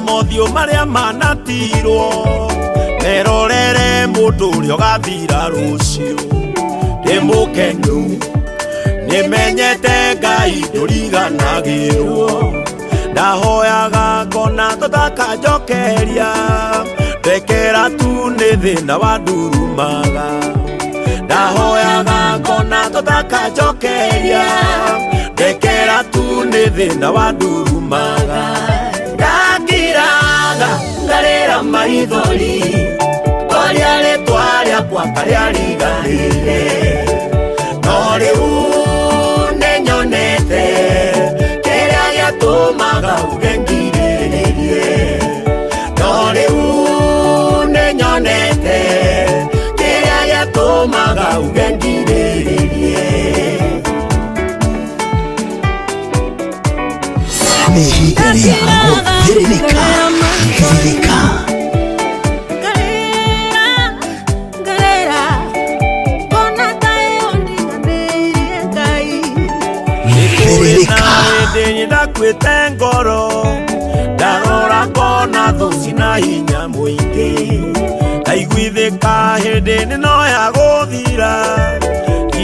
mothio maria manatirwo merorere mundu uria ugathira rucio ndi mukenu nimenyete Ngai nduriganagirwo ndahoyaga ngona tutakanjokeria ndekera tu ni thina wa ndurumaga ndahoyaga ngona tutakanjokeria ndekera tu ni thina wa ndurumaga ndakiraga ngarira maithori koria ritwa riakwa karia riganire no riu ninyonete kiria giatumaga uge ngiriririe no riu ninyonete kiria giatumaga uge ngiriririe Mehidari yangu Virilika ndakwite ngoro ndarora ngona thuci na hinya muingi ndaiguithika hindi nino ya guthira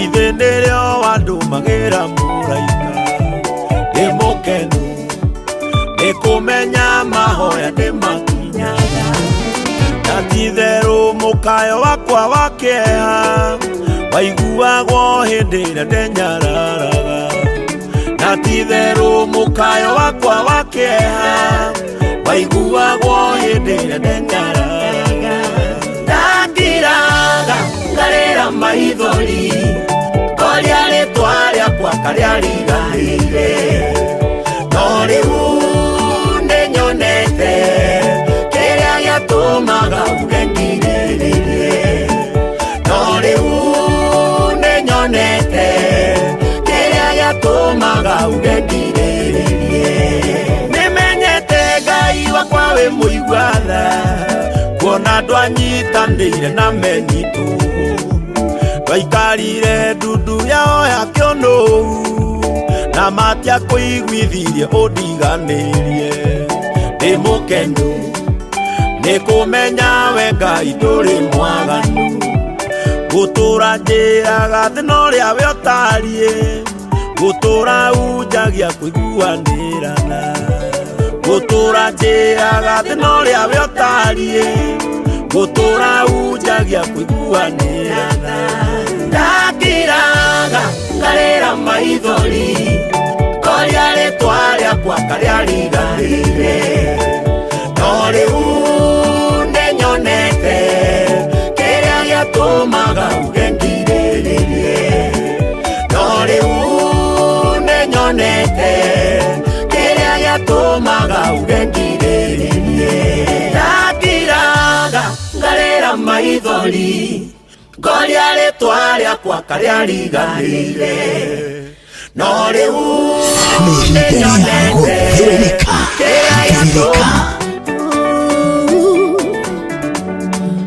ithe nirio wandumagira muraika ndi mukenu nikumenya mahoya ndimakinyaga natitherũ mukayo wakwa wa kĩeha waiguagwo hindi ĩrĩa ndenyararaga natitherũ mukayo wakwa wa kĩeha waiguagwo hindi ĩrĩa ndenyararaga ndakiraga ngarĩra maithori koria rĩtwa rĩakwa karia riganĩire no rĩu nĩnyonete kĩrĩa gĩatumaga uge ngirĩrĩrie no rĩu nĩnyonete kĩrĩa gĩatumaga uge ngirĩrĩrie nĩmenyete Ngai wakwa wĩ mũigua tha kuona ndwanyitanĩire na menyitũ ndwaikarire ndundu yao ya kĩũnũu na matia kũiguithirie ũndiganĩrie ndi mukenu nikumenya we Ngai ndũrĩ mwaganu gũtũra njĩraga thĩna ũrĩa we ũtariĩ gũtũra unjagia kũiguanĩrana gũtũra njĩraga thĩna ũrĩa we ũtariĩ gũtũra unjagia kũiguanĩrana ndakiraga ngarĩra maithori koria rĩtwa rĩakwa karia riganĩire no rĩu nĩnyonete kĩrĩa gĩatumaga uge ngirĩrĩrie no rĩu nĩnyonete kĩrĩa gĩatumaga uge ngirĩrĩrie ndakiraga ngarĩra maithori koria rĩtwa rĩakwa karia riganĩire no rĩu nĩnyonete kĩrĩa gĩatumaga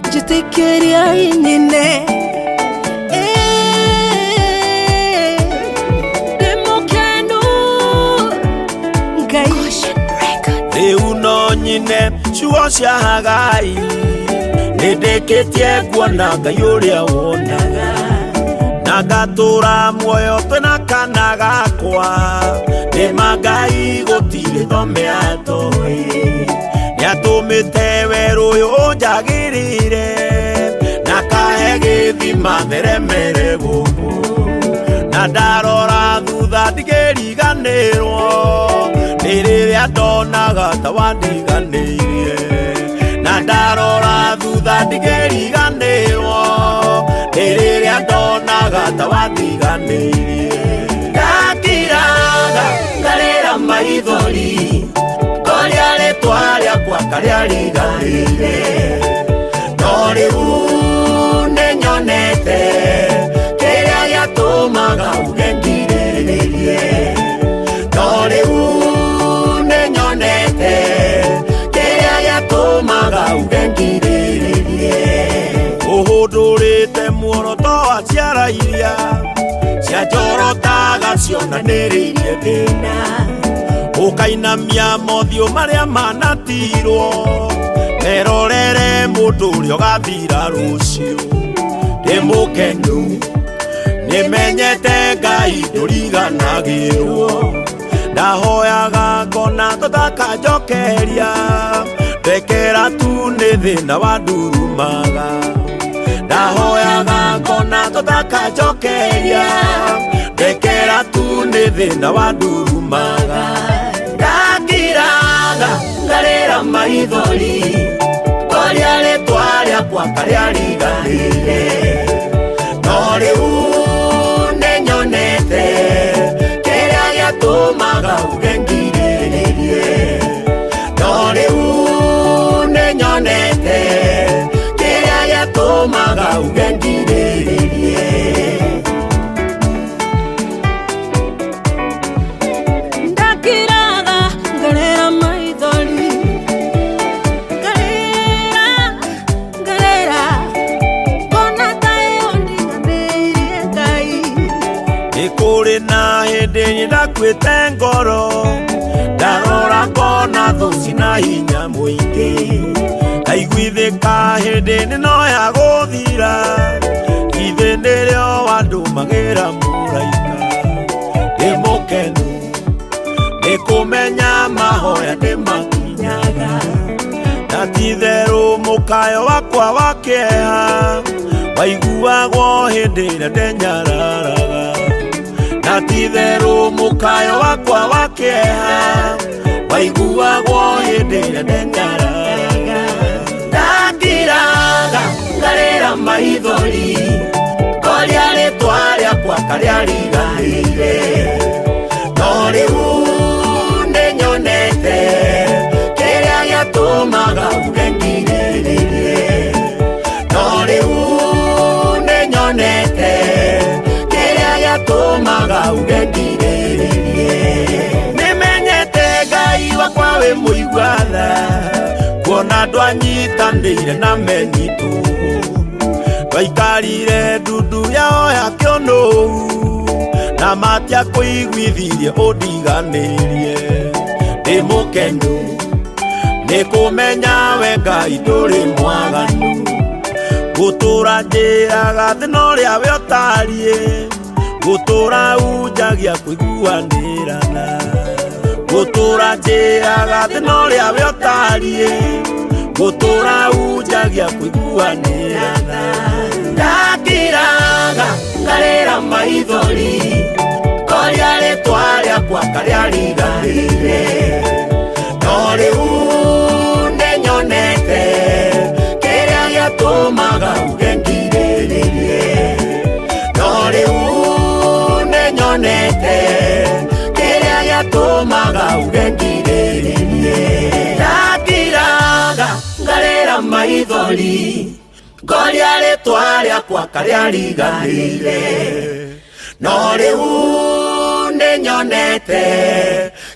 njĩtĩkĩria nyine ndĩ mũkenu Ngai rĩu no nyine ciugo cia Hagai nĩndĩkĩtie kuona Ngai ũrĩa wonaga na ngatũra muoyo twĩna kana gakwa nĩma Ngai gũtirĩ thome atoĩ nĩatũmĩte werũ ũyũ ũnjagĩrĩire na kahe gĩthima theremere gũkũ na ndarora thutha ndigĩriganĩrwo nĩ rĩrĩa ndonaga ta wandiganĩirie na ndarora thutha ndigĩriganĩrwo nĩ rĩrĩa ndonaga ta wandiganĩirie ndakiraga ngarĩra maithori koria rĩtwa rĩakwa karia riganĩire no rĩu nĩnyonete kĩrĩa gĩatumaga uge ngirĩrĩrie no rĩu nĩnyonete kĩrĩa gĩatumaga uge ngirĩrĩrie ũhũndũrĩte muoroto wa ciara iria cia njorotaga cionanĩrĩirie thĩna ukainamia mothio maria manatirwo merorere mundu uria ugathira rucio ndi mukenu nimenyete Ngai nduriganagirwo ndahoyaga ngona tutakajokeria ndekera tu ni thina wa ndurumaga ndahoyaga ngona tutakajokeria ndekera tu ni thina wa ndurumaga ndakiraga ngarera maithori koria ritwa riakwa karia riganire no riu ninyonete kiria giatumaga ugengiririe no riu ninyonete kiria giatumaga ugengiririe ndakiraga ngarera maithori ngarera bona tayo ndiganĩirie Ngai ikuri na hindi ndakwite ngoro ndarora ngona thuci na hinya muingi ndaiguithika hindi ninoya guthira ithe nirio wandumagira muraika ndi mukenu nikumenya mahoya ndimakinyaga na titherũ mukayo wakwa wa kĩeha waiguagwo hindi ĩrĩa ndenyararaga na titherũ mukayo wakwa wa kĩeha waiguagwo hindi ĩrĩa ndenyararaga ndakiraga ngarĩra maithori koria rĩtwa rĩakwa karia riganĩire no rĩu ninyonete kiria giatumaga ugengiririe no rĩu ninyonete kiria giatumaga ugengiririe nimenyete Ngai wakwa wi muigua tha kuona ndwanyitanĩire na menyitũ ndwaikarire ndundu yao ya kĩũnũu na matia kuiguithirie undiganĩirie ndi mukenu nikumenya we Ngai nduri mwaganu gutura njiraga thina uria we ũtariĩ gutura unjagia kuiguanĩrana gutura njiraga thina uria we ũtariĩ gutura unjagia kuiguanĩrana ndakiraga ngarĩra maithori koria rĩtwa rĩakwa karia riganĩire no rĩu ninyonete kiria giatumaga ugengiririe no rĩu ninyonete kiria giatumaga ugengiririe ndakiraga ngarĩra maithori koria rĩtwa rĩakwa karia riganĩire no rĩu ninyonete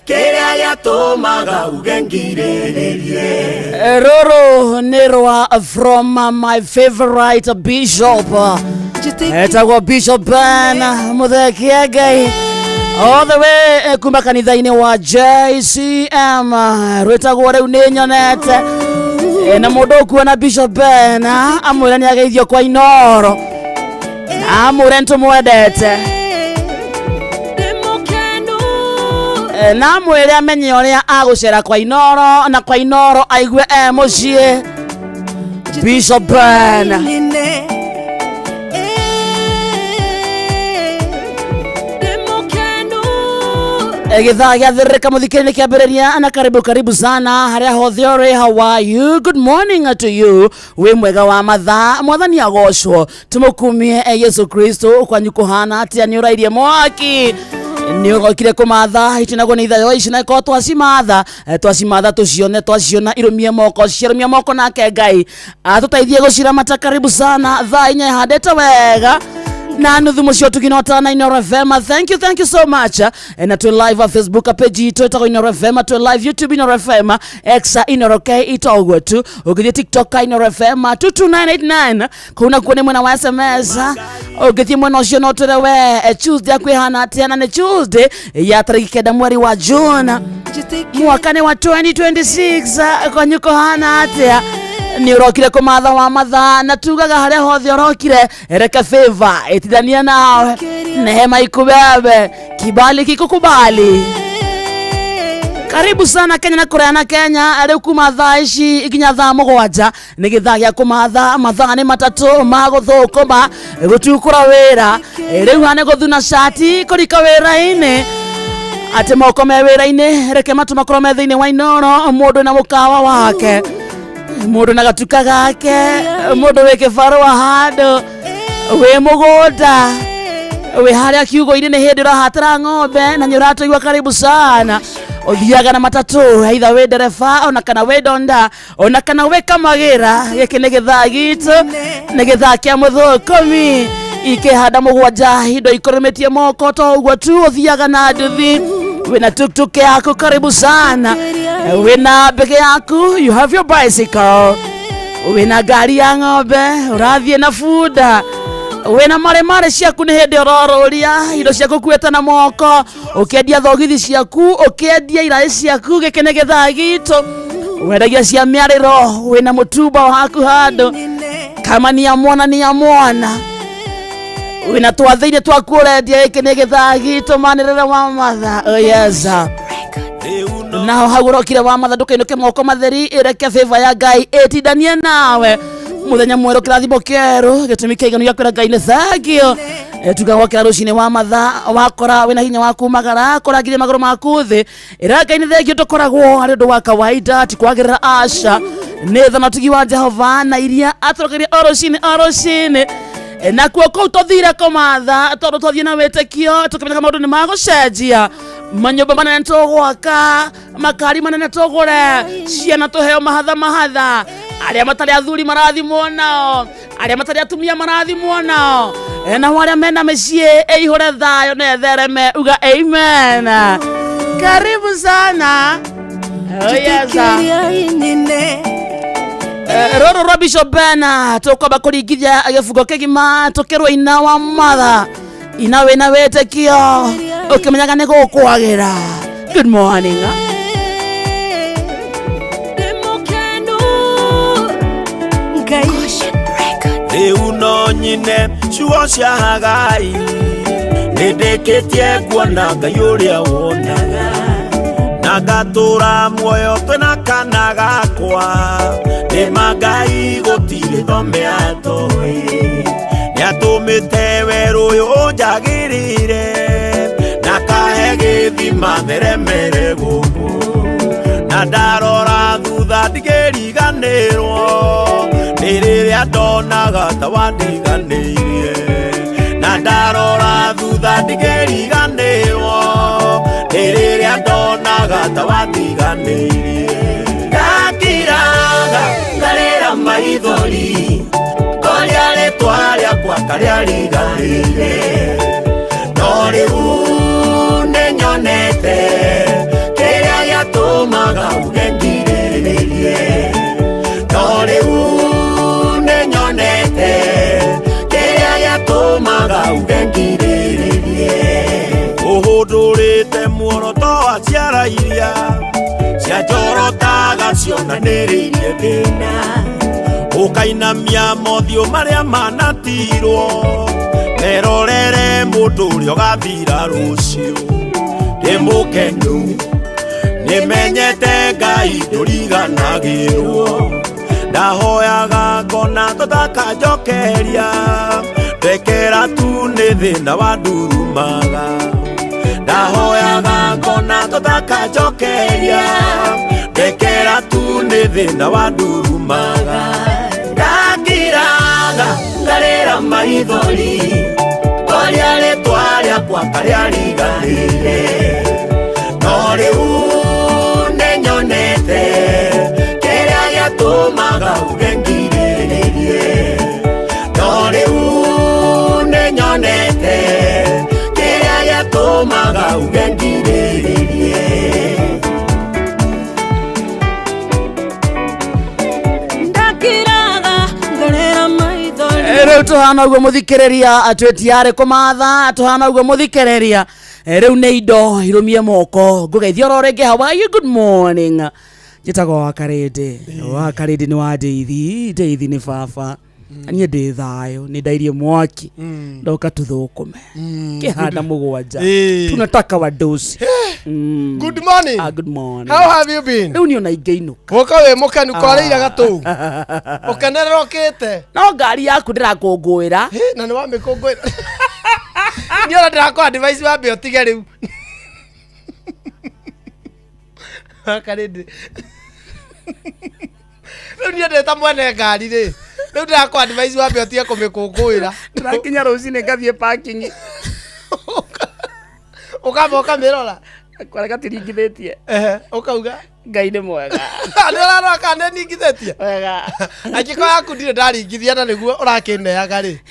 kiria giatumaga ugengiririe Roro nirwa from my favorite bishop etagwo Bishop Ben Muthekia Ngai all the way kuma kanitha-inĩ wa JCM rwĩtagwo rĩu nĩnyonete na mũndũ ũkuona Bishop Ben amwĩre nĩ ageithio kwa inoro na amwĩre nĩtũmwendete na amwĩre amenye ũrĩa agũcera kwa inoro na kwa inoro aigue mũciĩ Bishop Ben githaa gĩathĩrĩrĩka mũthikĩrĩria kĩambĩrĩria na karibu sana harĩa hothe ũrĩ. How are you? Good morning to you. Wĩ mwega wa mathaa, mwathani agocwo. Tũmũkumie Yesu Kristo kwanyu kũhana atĩa nĩ ũrairie mwaki nĩ ũgokire kũmatha itinagwo nĩ ithayo ici na ĩkorwo twacimatha twaciona irũmie moko nake Ngai atũteithie gũciramata. Karibu sana thaa inya handĩte wega na nuthu mucio tukinota na Inooro FM. Thank you so much. Na tu live on Facebook page Twitter Inooro FM, tu live YouTube Inooro FM, X Inooro K itogwe tu. Ukije TikTok Inooro FM 22989 kuna kuone mwana wa SMS. Ukije mwana ucio no twewe Tuesday kwihana tena ne Tuesday ya tariki 9 mweri wa June mwakane wa 2026 konyuko hana atia ni urokire kumatha wa matha na tugaga haria hothe urokire reka favor etidania nawe nehema ikubebe kibali kikukubali. Karibu sana Kenya na Korea na Kenya ari kumatha ici ikinya thaa mugwanja ni githagia kumatha matha ni matatu maguthukuma gutukura wira riu hane guthuna shati kurika wira-ini ate moko me wira-ini reke matu makoro me thiini wa Inooro mundu na mukawa wake mundu na gatuka gake mundu we kibaro wa handu we mugunda we haria kiugo-ini ni hindi urahatira ng'ombe na nyuratoigwa karibu sana uthiaga na matatu aitha we ndereba ona kana we donda ona kana we kamagira giki ni githaa gitu ni githaa kia muthukumi ikihanda mugwanja indo ikoremetie moko to uguo tu uthiaga na nduthi wina tuktuk yako karibu sana wina bege yako you have your bicycle wina gari ya ng'ombe urathie na funda wina mare ciaku ni hindi uroruria indo ciaku kueta na moko ukiendia thogithi ciaku ukiendia irai ciaku giki ni githaa gitu wendagia cia miariro wina mutumba waku handu kama ni ya mwana wina twathiine twakurendia giki ni githaa gitu manirire wa matha oyeza nao hagurokire wa matha ndukainuke moko matheri ireke favor ya Ngai etidanie nawe muthenya mwero kirathimo keru gitumi kiiganu ya kwira Ngai ni thagio tugawakira rucine wa matha wakora wina hinya wa kumagara kurangire maguru maku thi ira Ngai ni thagio tukoragwo ari ndu wa kawaida tikwagirira asha ni thana tugi wa Jehova na iria atorokeria orocine na kuoko utothire komatha tondu twathie na wetekio tukimenya maundu ni magucenjia manyumba manene tugwaka makari manene tugure ciana tuheo mahatha aria matari athuri marathimwo nao aria matari atumia marathimwo nao na waria mena mecie eihure thayo na ethereme uga amen. Karibu sana oyeza roro Bishop Ben tukoba kurigithia gifungo kigima tukirwa ina wa matha inawe na wetekio ukimenyaga ni gukwagira. Good morning. Riu no nyine ciugo cia Hagai nindikitie kuona Ngai uria wonaga na ngatura muoyo twina kana gakwa ni Ngai gutiri thome atoi niatumite weru uyu njagirire na kahe githima theremere guku na ndarora thutha ndigiriganirwo niriria ndonaga ta wandiganirie na ndarora thutha ndigiriganirwo niriria ndonaga ta wandiganirie ndakiraga ngarira maithori koria ritwa riakwa karia riganire no riu ninyonete kiria giatumaga ugengiririe no riu ninyonete kiria giatumaga ugengiririe uhundurite muoroto wa ciara iria cianjorotaga cionanĩrĩirie thĩna ukainamia mothiũ marĩa manatirwo merorere mũndũ ũrĩa ũgathira rũciũ ndĩ mũkenu nĩmenyete Ngai ndũriganagĩrwo ndahoyaga ngona tũtakanjokeria ndekera tu nĩ thĩna wandurumaga ndahoyaga ngona tũtakanjokeria ndekera tu nĩ thĩna wandurumaga ndakiraga ngarĩra maithori koria rĩtwa rĩakwa karia riganĩire no rĩu nĩnyonete kĩrĩa gĩatũmaga ugengirĩrĩrie no rĩu nĩnyonete riu tuhana uguo muthikereria atwetiare kumatha tuhana uguo muthikereria riu ni indo irumie moko ngugeithia ro renge how are you good morning jitago wakarede ni wa Deithi ni baba anie ndi thayo ni ndairie mwaki ndoka tuthukume kihanda mugwanja tunataka wadosi. Good morning. Good morning. How have you been? Riu ni ona ingeinuka woka we mukanu kwareira gatu ukanerokete no ngari yaku ndirakungwira na ni wa mikungwira ni ona ndirakwa advice wa be otige riu akarede riu ni ndeta mwene ngari ri riu ndirakwa advice wa be otige kumikungwira ndirakinya rucini ngathie parking ukaboka mirora kwarega tiringithitie ukauga ngai ni mwega ndorara kana ningithitie wega akiko yaku ndire ndaringithia na niguo urakineaga ri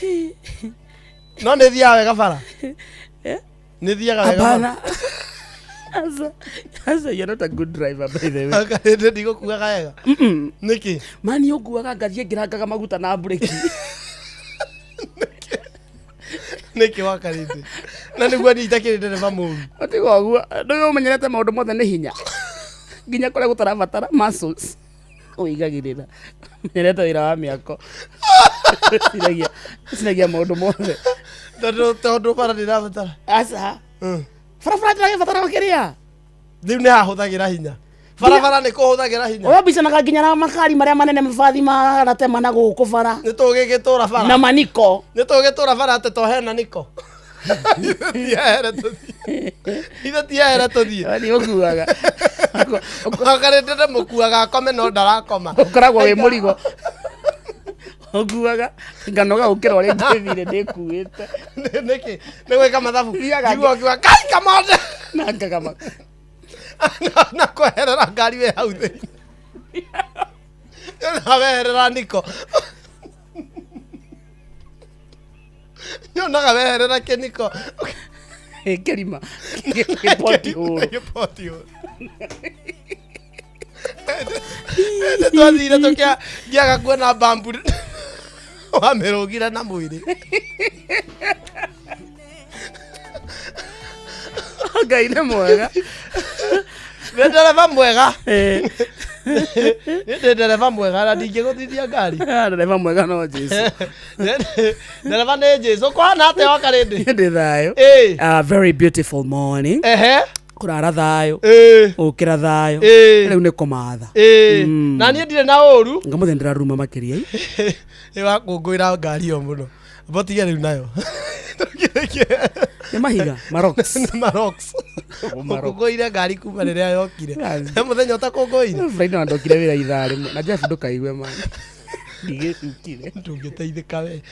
no ni thia wega bara ni thiaga wega hapana asa you're not a good driver by the way akarede ndigukuaga wega niki mani ukuaga ngathie ngirangaga maguta na breki niki wakarede na niguo ni itakirinde neba muru otigo guo ndio umenyerete maundu mothe ni hinya nginya kore gutarabatara muscles uigagirira menyerete wira wa miako sinagia maundu mothe tondu bara ndirabatara asa farafara ndirabatara wakiria riu ni hahuthagira hinya farafara ni kuhuthagira hinya oya bicanaga nginya na makari maria manene mabathi maratema na guku bara ni tugigitura bara na maniko ni tugitura bara ate to hena niko ithe tiahera tuthie ni ukuaga akarede mukuaga akome no ndarakoma ukoragwo wi murigo ukuaga nganoga ukira uri ngithire ndikuite niki ni gwika mathabu igua kiwa kai kamande na ngagama na kweherera ngari we hau thi na weherera niko nyonaga weherera kiniko kerima kipoti huru twathire tukia ngiaga kuona bambu wamirugire na mwiri ngai ni mwega ni ndereva mwega ni ndereva mwega na ndingiguthithia ngari ndereva mwega no Jesu ndereva ni Jesu kwana ate wakarindi ndi thayo very beautiful morning kurara thayo ukira thayo riu ni kumatha na nie ndire na uru ngamuthe ndiraruma makiria wakungwira ngari yo muno botige riu nayo ni mahiga marox ukungwire ngari kuma riria yokire muthenya utakungwire Friday ndokire wira ithaa rimwe na Jeff ndukaigue man ndigicukire ndungiteithika we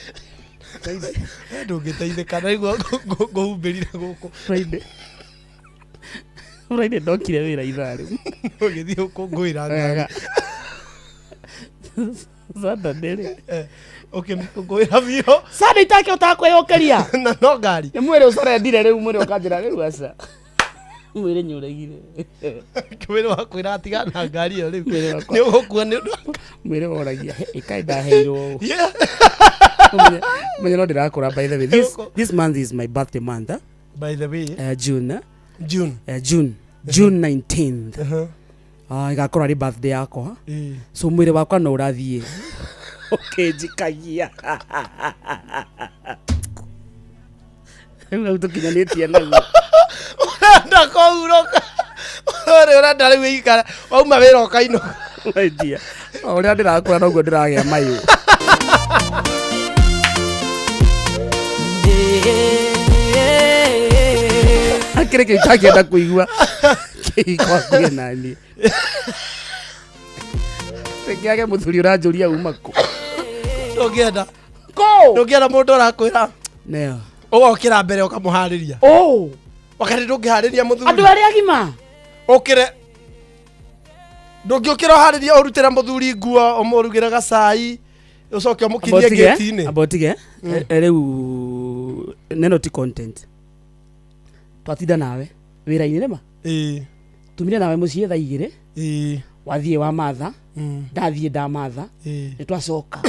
ndungiteithika na iguo nguhumbirire guku Friday ndokire wira ithaa rimwe ugithie ukungwira ngari Saturday ukimkungwira bio Sunday take utakweyokeria na no ngari ni mwire ucore ndire riu mwire ukanjira riu aca mwire nyuregire mwire wakwira atiga na ngari yo riu ni ugukua ni mwire woragia ikai ndaheirwo mwenye no ndirakura by the way this month is my birthday month by the way June June 19th igakora ri birthday yakwa so mwire wakwa no urathie ukijikagia tukinyanĩtie naguo urenda kũhurũka urenda rĩu ikara wauma wĩra ũkainũka wendia ũrĩa ndĩrakũra noguo ndĩragĩa mayũ akĩrĩ kĩu itakĩenda kũigua kĩikwakuĩ naniĩ rĩngĩage mũthuri ũranjũria uma kũ ndũngĩenda mũndũ ũrakwĩra neo ũgokĩra mbere ũkamũharĩria wakati ndũngĩharĩria mũthuri andũ arĩa agima ũkĩre ndũngĩũkĩra ũharĩria ũrutĩra mũthuri nguo ũmũrugĩre gacai ucoke umukirie gate-inĩ abotige rĩu neno ti content twatinda nawe wĩra-inĩ rĩma tumire nawe mũciĩ thaa 2 wathiĩ wa matha ndathiĩ ndamatha nĩ twacoka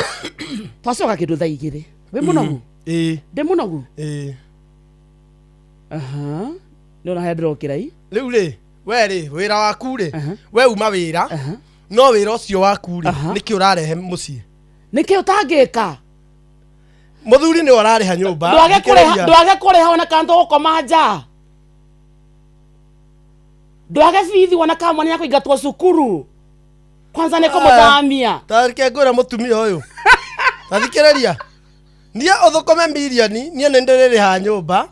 kĩndũ thaa 2 we munogu ndi munogu no na hedro kirai riu ri we ri wira waku ri we uma wira no wira ucio waku ri niki urarehe mucii niki utangika muthuri ni urariha nyumba ndwage kureha ona kanto gukoma nja ndwage fithi wona kamwana yako igatwo cukuru kwanza niko muthamia tarike ngora mutumia uyu tathikiriria nie uthukome milioni nie ndiriri ha nyumba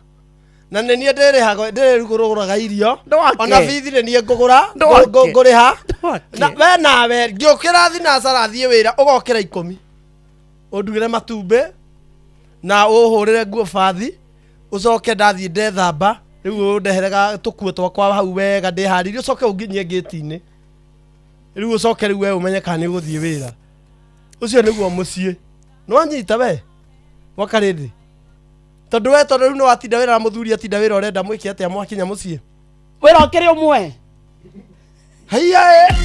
na nie ndiriri ha ndiruguraga irio ona fithi nie ngugura nguriha na we nawe ngiukira thi na sara thie wira ugokira 10 udugire matumbe na uhurire nguo bathi ucoke ndathie ndethamba riu ndeherega tukuo twakwa hau wega ndiharirie ucoke unginyie gate-ini riu ucoke riu we umenye kana ni guthie wira ucio niguo mucii no nyita we wakarindi tondu we tondu riu no watinda wira na muthuri atinda wira urenda mwiki atia mwakinya mucii wira okiri umwe haiya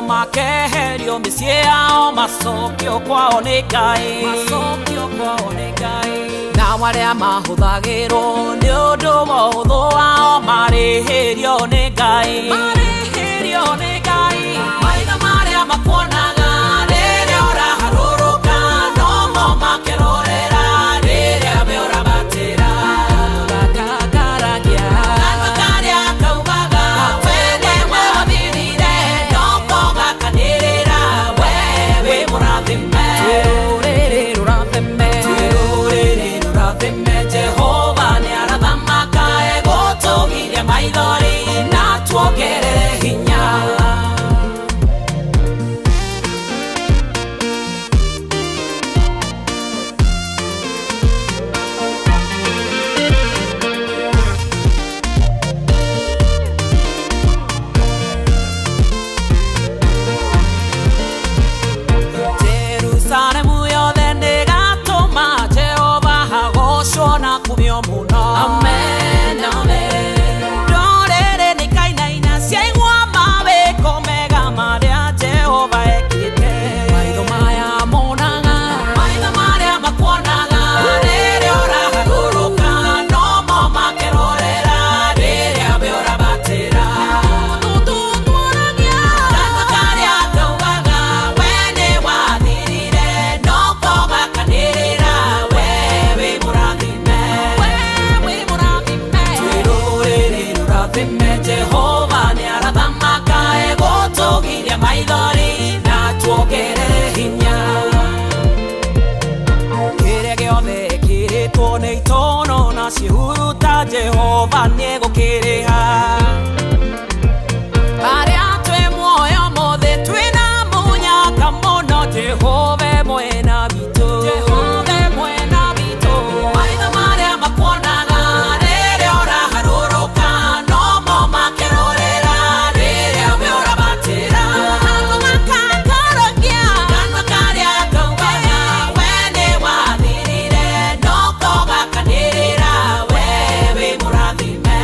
makeherio micie yao macokio kwao ni Ngai na maria mahuthagirwo ni undu wa uhuthu wao marihirio ni Ngai maitho maria makuonaga riria uraharũrũka no mo makerorera riria we ũrabatĩra Jehova ni arathamaka egũtũgiria maithori na tuongerere hinya Jerusalemu yothe nĩgatũma Jehova hagocwo na kumio muno amen amen ndũrĩrĩ nĩikainaina ciaigua mawĩko mega marĩa Jehova ekĩte maitho maya monaga maitho marĩa makuonaga rĩrĩa ũraharũrũka no mo makerorera rĩrĩa we ũrabatĩra tutuonagia kanua karĩa kaugaga we nĩ wathirire no kogakanĩrĩra we wĩ mũrathime twĩrũrĩrĩ rũrathime Jehova nĩ arathamaka egũtũgiria maithori na tuongerere hinya kĩrĩa gĩothe kĩrĩtwo nĩ itono na ciĩhuruta Jehova nĩ egũkĩrĩha arĩa twĩ muoyo mothe twĩna mũnyaka mũno Jehova mwena witũ maitho marĩa makuonaga rĩrĩa ũraharũrũka no mo makerorera rĩrĩa we ũrabatĩra kanua karĩa kaugaga we nĩ wathirire no kogakanĩrĩra we wĩ mũrathime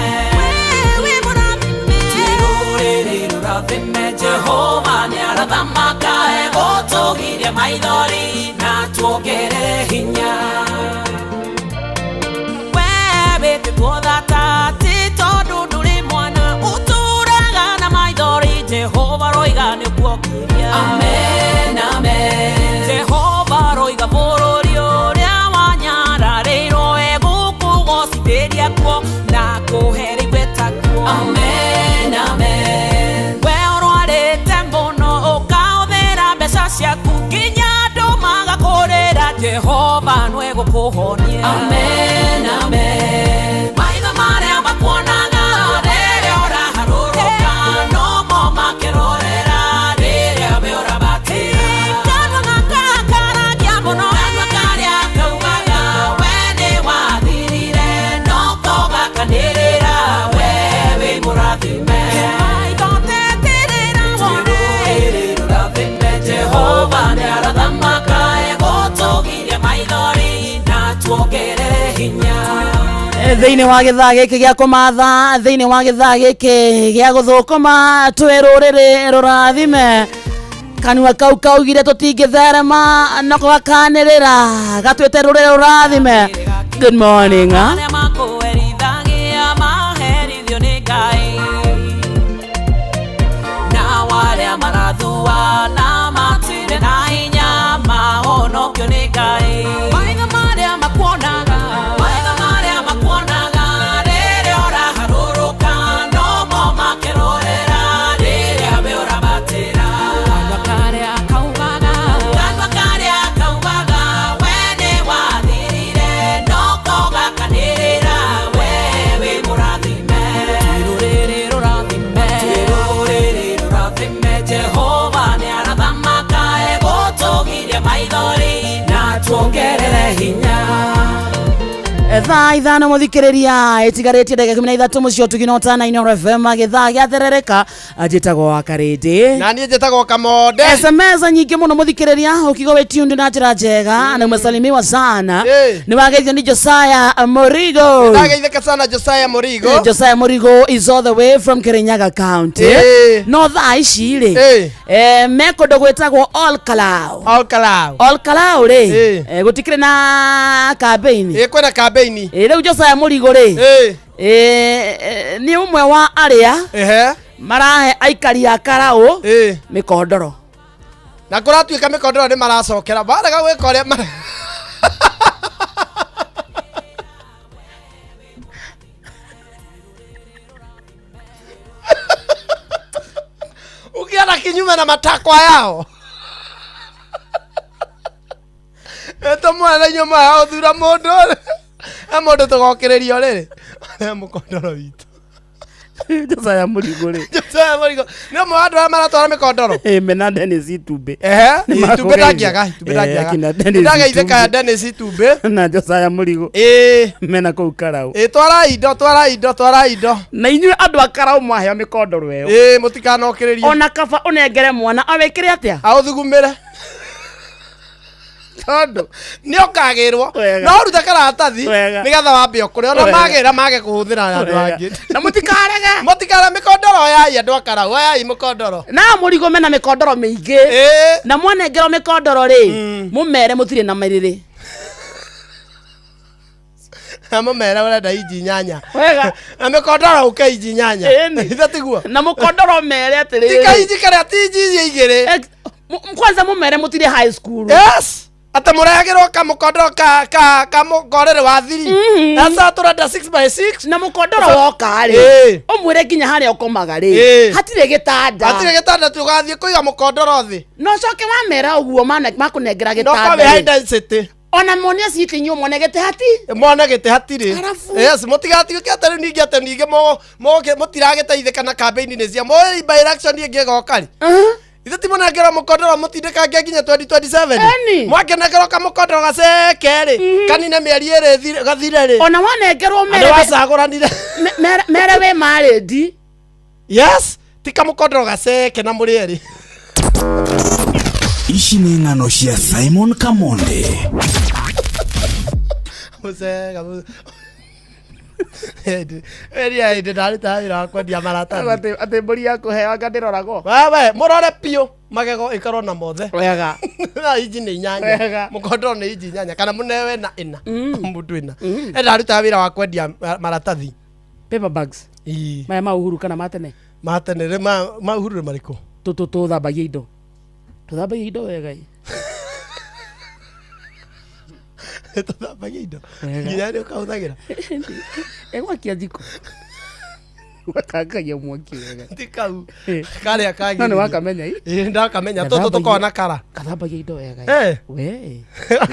twĩrũrĩrĩ rũrathime Jehova nĩ arathamaka egũtũgiria maithori na tuongerere hinya we wĩtĩtwo thata ti tondũ ndũrĩ mwana ũtũraga na maithori Jehova roiga nĩkuo kĩria amen amen Jehova roiga bũrũri Jehova nwe gukuhonia. Amen, amen. Maitho maria makuonaga rĩrĩa ũraharũrũka no mo makĩrorera rĩrĩa we ũrabatĩra. Kanua gaka karagia mũno, kanua karĩa kaugaga we nĩ wathirire, no ko gakanĩrĩra we wĩ mũrathime. Maitho teterĩra wone rũrathime. Jehova nĩarathamaka egũtũgiria maithori na tuongerere hinya. Thĩinĩ wa gĩthaa gĩkĩ gĩa kũmatha, thĩinĩ wa gĩthaa gĩkĩ gĩa gũthũkũma twĩ rũrĩrĩ rũrathime, kanua kau kaugire tũtingĩtherema no gakanĩrĩra gatuĩte rũrĩrĩ rũrathime. Good morning. Arĩa makũerithagia maherithio nĩ Ngai, na arĩa marathua na matirĩ na hinya mahonokio nĩ Ngai. Maitho marĩa makuonaga, maitho marĩa makuonaga rĩrĩa ũraharũrũka no mo makĩrorera rĩrĩa we ũrabatĩra. Kanua karĩa kaugaga, kanua karĩa kaugaga we nĩ wathirire, no ko gakanĩrĩra we wĩ mũrathime. Rũrĩrĩ rũrathime, rũrĩrĩ rũrathime. Jehova nĩarathamaka egũtũgiria maithori na tuongerere hinya. Thaa ithano mũthikĩrĩria ĩtigarĩtie ndagĩka 13 mũciĩ tũginota na Inooro FM gĩthaa gĩatherereka njĩtagwo Wakarĩndĩ na niĩ njĩtagwo Kamonde. SMS nyingĩ mũno mũthikĩrĩria ukiuga we tuned na njĩra njega na umesalimiwa sana. Nĩ wageithio ni Josiah Morigo. Ndageithĩka sana Josiah Morigo. Josiah Morigo is all the way from Kirinyaga County. No thaa ici rĩ mekondo gwĩtagwo All Kalau. All Kalau. All Kalau rĩ gũtikĩrĩ na campaign. Kwĩna campaign. Rĩu Josiah Morigo rĩ nĩ ũmwe wa arĩa marahe aikari a Kalau mĩkondoro. Na kũratuĩka mĩkondoro nĩ maracokera barega gwĩka ũrĩa ukiona kinyume na matakwa yao eto mwana nyuma yao thura mũndũ mũndũ tũgokĩrĩrio rĩrĩ mũkondoro witũ. Josiah Morigo rĩ Josiah Morigo nĩ ũmwe wa andũ arĩa maratwara mĩkondoro. Mena Dennis Itumbe. Itumbe ndangĩaga, Itumbe ndangĩaga. Ndageithĩka Dennis Itumbe na Josiah Morigo mena kũu Kalau. Twara indo, twara indo, twara indo. Na inyuĩ andũ a Kalau mwaheo mĩkondoro ĩyo mũtikanokĩrĩrie. Ona kaba ũnengere mwana awĩkĩre atĩa aũthugumĩre tondũ nĩ ũkagĩrwo no rute karatathi nĩgetha wambe ũkũrĩa ona magĩra mage kũhũthĩra andũ angĩ. Na mũtikarege mĩkondoro yai andũ a Kalau yai mũkondoro. Na Morigo mena mĩkondoro mĩingĩ na mwanengerwo mĩkondoro rĩ mũmere mũtirĩ na marĩrĩ. Mũmere ũrenda inji nyanya na mĩkondoro ũke inji nyanya ithatiguo na mũkondoro mere atĩrĩ tika inji karĩa ti inji igĩrĩ kwanza mũmere mũtirĩ high school. Yes. Ata mũrehagĩrwo kamũkondoro ka mũkorere wa thiri. Sasa tũrenda 6x6 na mũkondoro woka rĩ ũmwĩre nginya harĩa ũkomaga rĩ hatirĩ gĩtanda tũgathiĩ kũiga mũkondoro thĩ. No coke wamera ũguo makũnengera gĩtanda. No kawe high density. Ona monia siti nyu mone gete hati. Mone gete hati rĩ. Yes, mũtigatuĩke atĩ ningĩ mũtiragĩteithĩka na campaign-inĩ cia moi by election ĩngĩgoka rĩ. Ithe ti mũnengera mũkondoro mũtindĩkange nginya 2027. Mwakenengerwo kamũkondoro gaceke rĩ kanine mĩeri ĩrĩ gathire rĩ. Ona wanengerwo mere wacagũranire mere we marĩndi. Yes, ti kamũkondoro gaceke na mũrĩ erĩ. Ici nĩ ng'ano cia Simon Kamonde. Mũcega Eria inde ndaruta wĩra wa kwendia maratathi. Atĩ mbũri yaku heanga ndĩroragwo. Wewe mũrore piũ magego ĩkorwo na mothe. Wega. Na inji nĩ inyanya. Mũkondoro nĩ inji inyanya kana mũnewe na ĩna. Mũndũ ĩna. Ndaruta wĩra wa kwendia maratathi. Paper bags. Maya ma Uhuru kana matene. Matene ma Uhuru marĩkũ? Tũthambagia indo. Tũthambagia indo wega. Tũthambagia indo. Nginya nĩ ũkahũthagĩra. Egwakia thiko. Wakakagia mwaki wega. Tikau. Kale akagi. Nani wakamenya hii? Ndakamenya toto tokona kara. Kathambagia indo wega. We.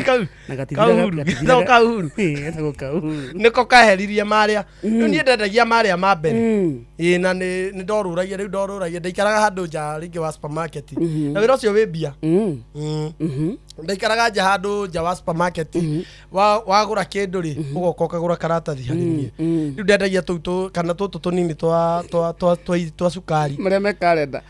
Kau. Nakatithira. Kauru. Etagwo kauru. Niko kaheririe maria. Riu nie ndendagia maria ma mbere. Na ni ndoruragia riu ndoruragia ndaikaraga handu nja ringi wa supermarket. Na wira ucio wi mbia. Ndaikaraga nja handu nja wa supermarket. Wagura kindu ri ugoka ukagura karatathi harĩ riu ndendagia tutu kana tutu tunini twa sukari maria me kalenda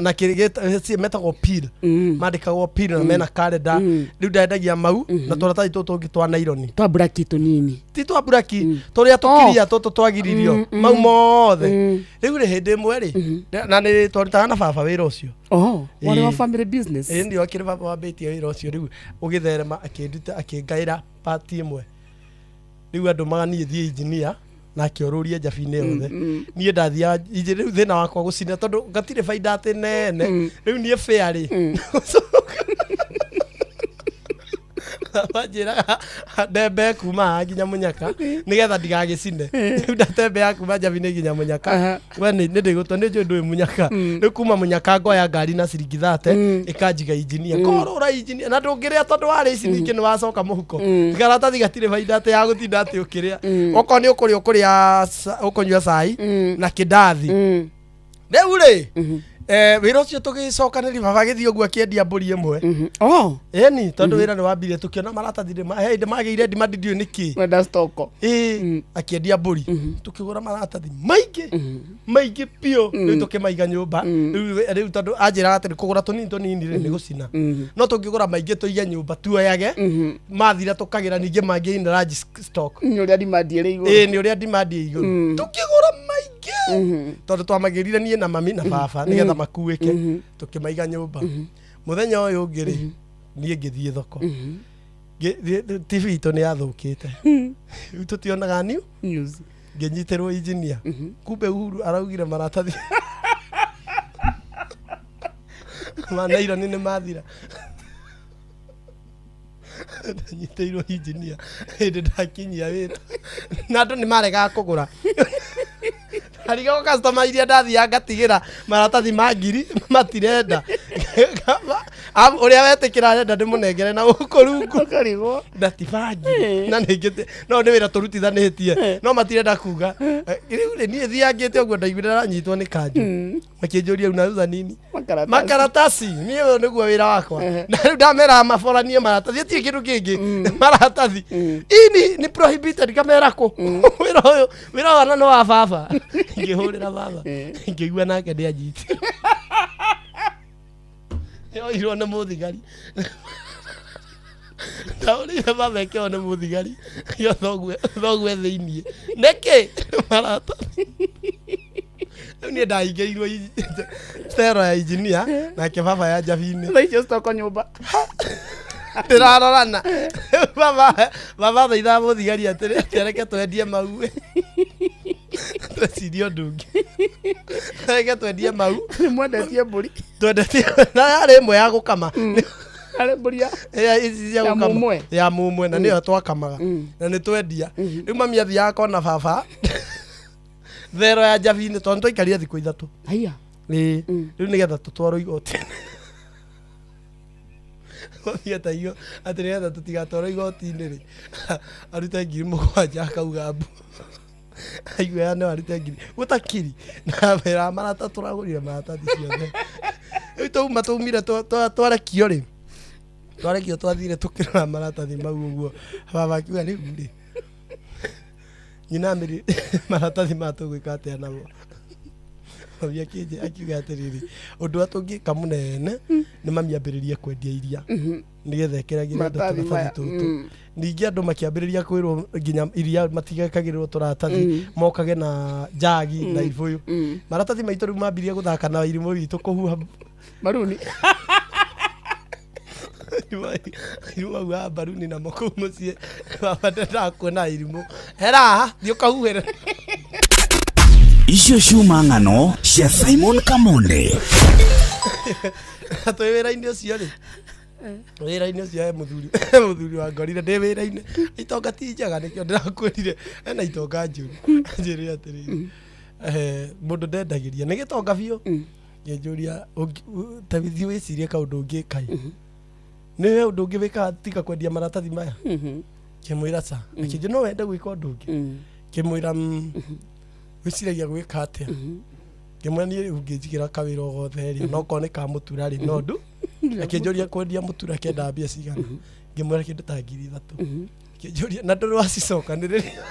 na kirigeta metagwo pil mandikagwo pil na mena kalenda riu ndendagia mau na turatathi tutu tungi twa nylon twa braki tunini ti twa braki turia tukiria tutu twagiririo mau mothe riu ri hindi imwe ri na ni twarutaga na baba wira ucio wale wa family business ndio akiri baba wambitie wira ucio riu ugitherema akindita akingaira party imwe riu andu maganie thie engineer na akioruria njabine yothe nie ndathia riu thina wakwa gucina tondu ngatire faida ati nene riu nie fair ri Wajira ndembe kuma nginya munyaka nigetha ndigagicine riu ndatembe ya kuma njabine nginya munyaka we ni ndigutwa ni njundu munyaka riu kuma munyaka ngoya ngari na ciringi 30 ikanjiga engineer korora engineer na ndungiria tondu wari ici ningi ni wacoka muhuko garatathi gatire faida ati ya gutinda ati ukiria oko ni ukuria ukunyua cai na kidathi riu ri wira ucio tugicokaniri baba githio gwa kiendia mburi imwe ni tondu wira ni wambire tukiona maratathi inde magire ndimandidio niki wenda stoko akiendia mburi tukigura maratathi maingi pio riu tukimaiga nyumba riu tondu anjira ati kugura tunini ni gucina no tungigura maingi tuige nyumba tuoyage mathira tukagira ningi mangi in large stock ni uria dimandie ri iguru ni uria dimandie iguru tukigura maingi tondu twamagirire nie na mami na baba nigetha makuike tukimaiga nyumba muthenya uyu ngiri nie ngithie thoko TV ito ni yathukite riu tutionaga news nginyitirwo engineer kumbe Uhuru araugire maratathi manairo ni mathira ndanyiteirwo engineer hindi ndakinyia wira na andu ni marega kugura hariga customer iria ndathia ngatigira maratathi ma ngiri matirenda uria wetikira renda ndimunengere na ukurungu karigwo ndatibangi na ningite no ni wira turutithanitie no matirenda kuga riu ni thiangite uguo ndaiguira ranyitwo ni kanju makinjuria una thutha nini makaratasi ni uyo niguo wira wakwa na riu ndamera maforanie maratathi ti kindu kingi maratathi ini ni prohibited kamera ko wira wana no wa baba ngihurira baba ngigua nake ndi anyiti yo irona muthigari ndaurire baba ke na muthigari yo thogwe thiini neke marata ni ndaigeirwo stero ya engineer na ke baba ya njabine thaicio stoko nyumba ndirarorana baba thaitha muthigari atereke twendie mau Sidio ndungi reke twendie mau mwendetie mburi twendetie na yari imwe ya gukama ari mburi ya mumwe na niyo twakamaga na ni twendia riu mami athia kona baba thero ya njabine tondu twaikaria thiku 3 haya riu nigetha tutwarwo igoti Yata hiyo atirenda tutigatwarwo igoti-ini ri arute 7,000 akauga mbu aiwe ane warite ngiri gutakiri na wera marata turagurire maratathi ciothe riu tuumire twarekio ri twarekio twathire tukirora maratathi mau uguo baba akiuga riu ri nyina miri maratathi matugwika atia namo Mami akije akiuga atiriri undu atungika munene ni mami ambiririe kwendia iria nigetha ekeragira andu turatathi tutu ningi andu makiambiriria kwirwo nginya iria matigekagirirwo turatathi mokage na jagi na ibuyu maratathi maitu riu mambirie guthaka na irimu witu kuhuha maruni irimu wa baruni na moko mucie baba ndenda kuona irimu hera thio kahuhere icio ciuma ng'ano cia Simon Kamonde atwe wira-ini ucio ri wira-ini ucio muthuri wa ngorire ndi wira-ini itonga ti njega nikio ndirakwirire ena itonga njuru njiri atiriri mundu ndendagiria nä gä tonga biå ngä njå ria tabithi wä cirie kaå ngä kai nä we å ndå å ngä wä kaga tiga kwendia maratathi maya kä mwä ra ca akä njä no wende gwä ka å ndå å ngä kä mwä ra wä ciragia gwä ka atä a kä mwä ra niä ngä njigä ra kawä ra o gothe rä nokorwo nä ka må tura rä no ndå akä njå ria kwendia må tura kenda mbia cigana ngä mwä ra kä ndå ta 3,000 kä njå ria na ndå rä wacicokanä rä ria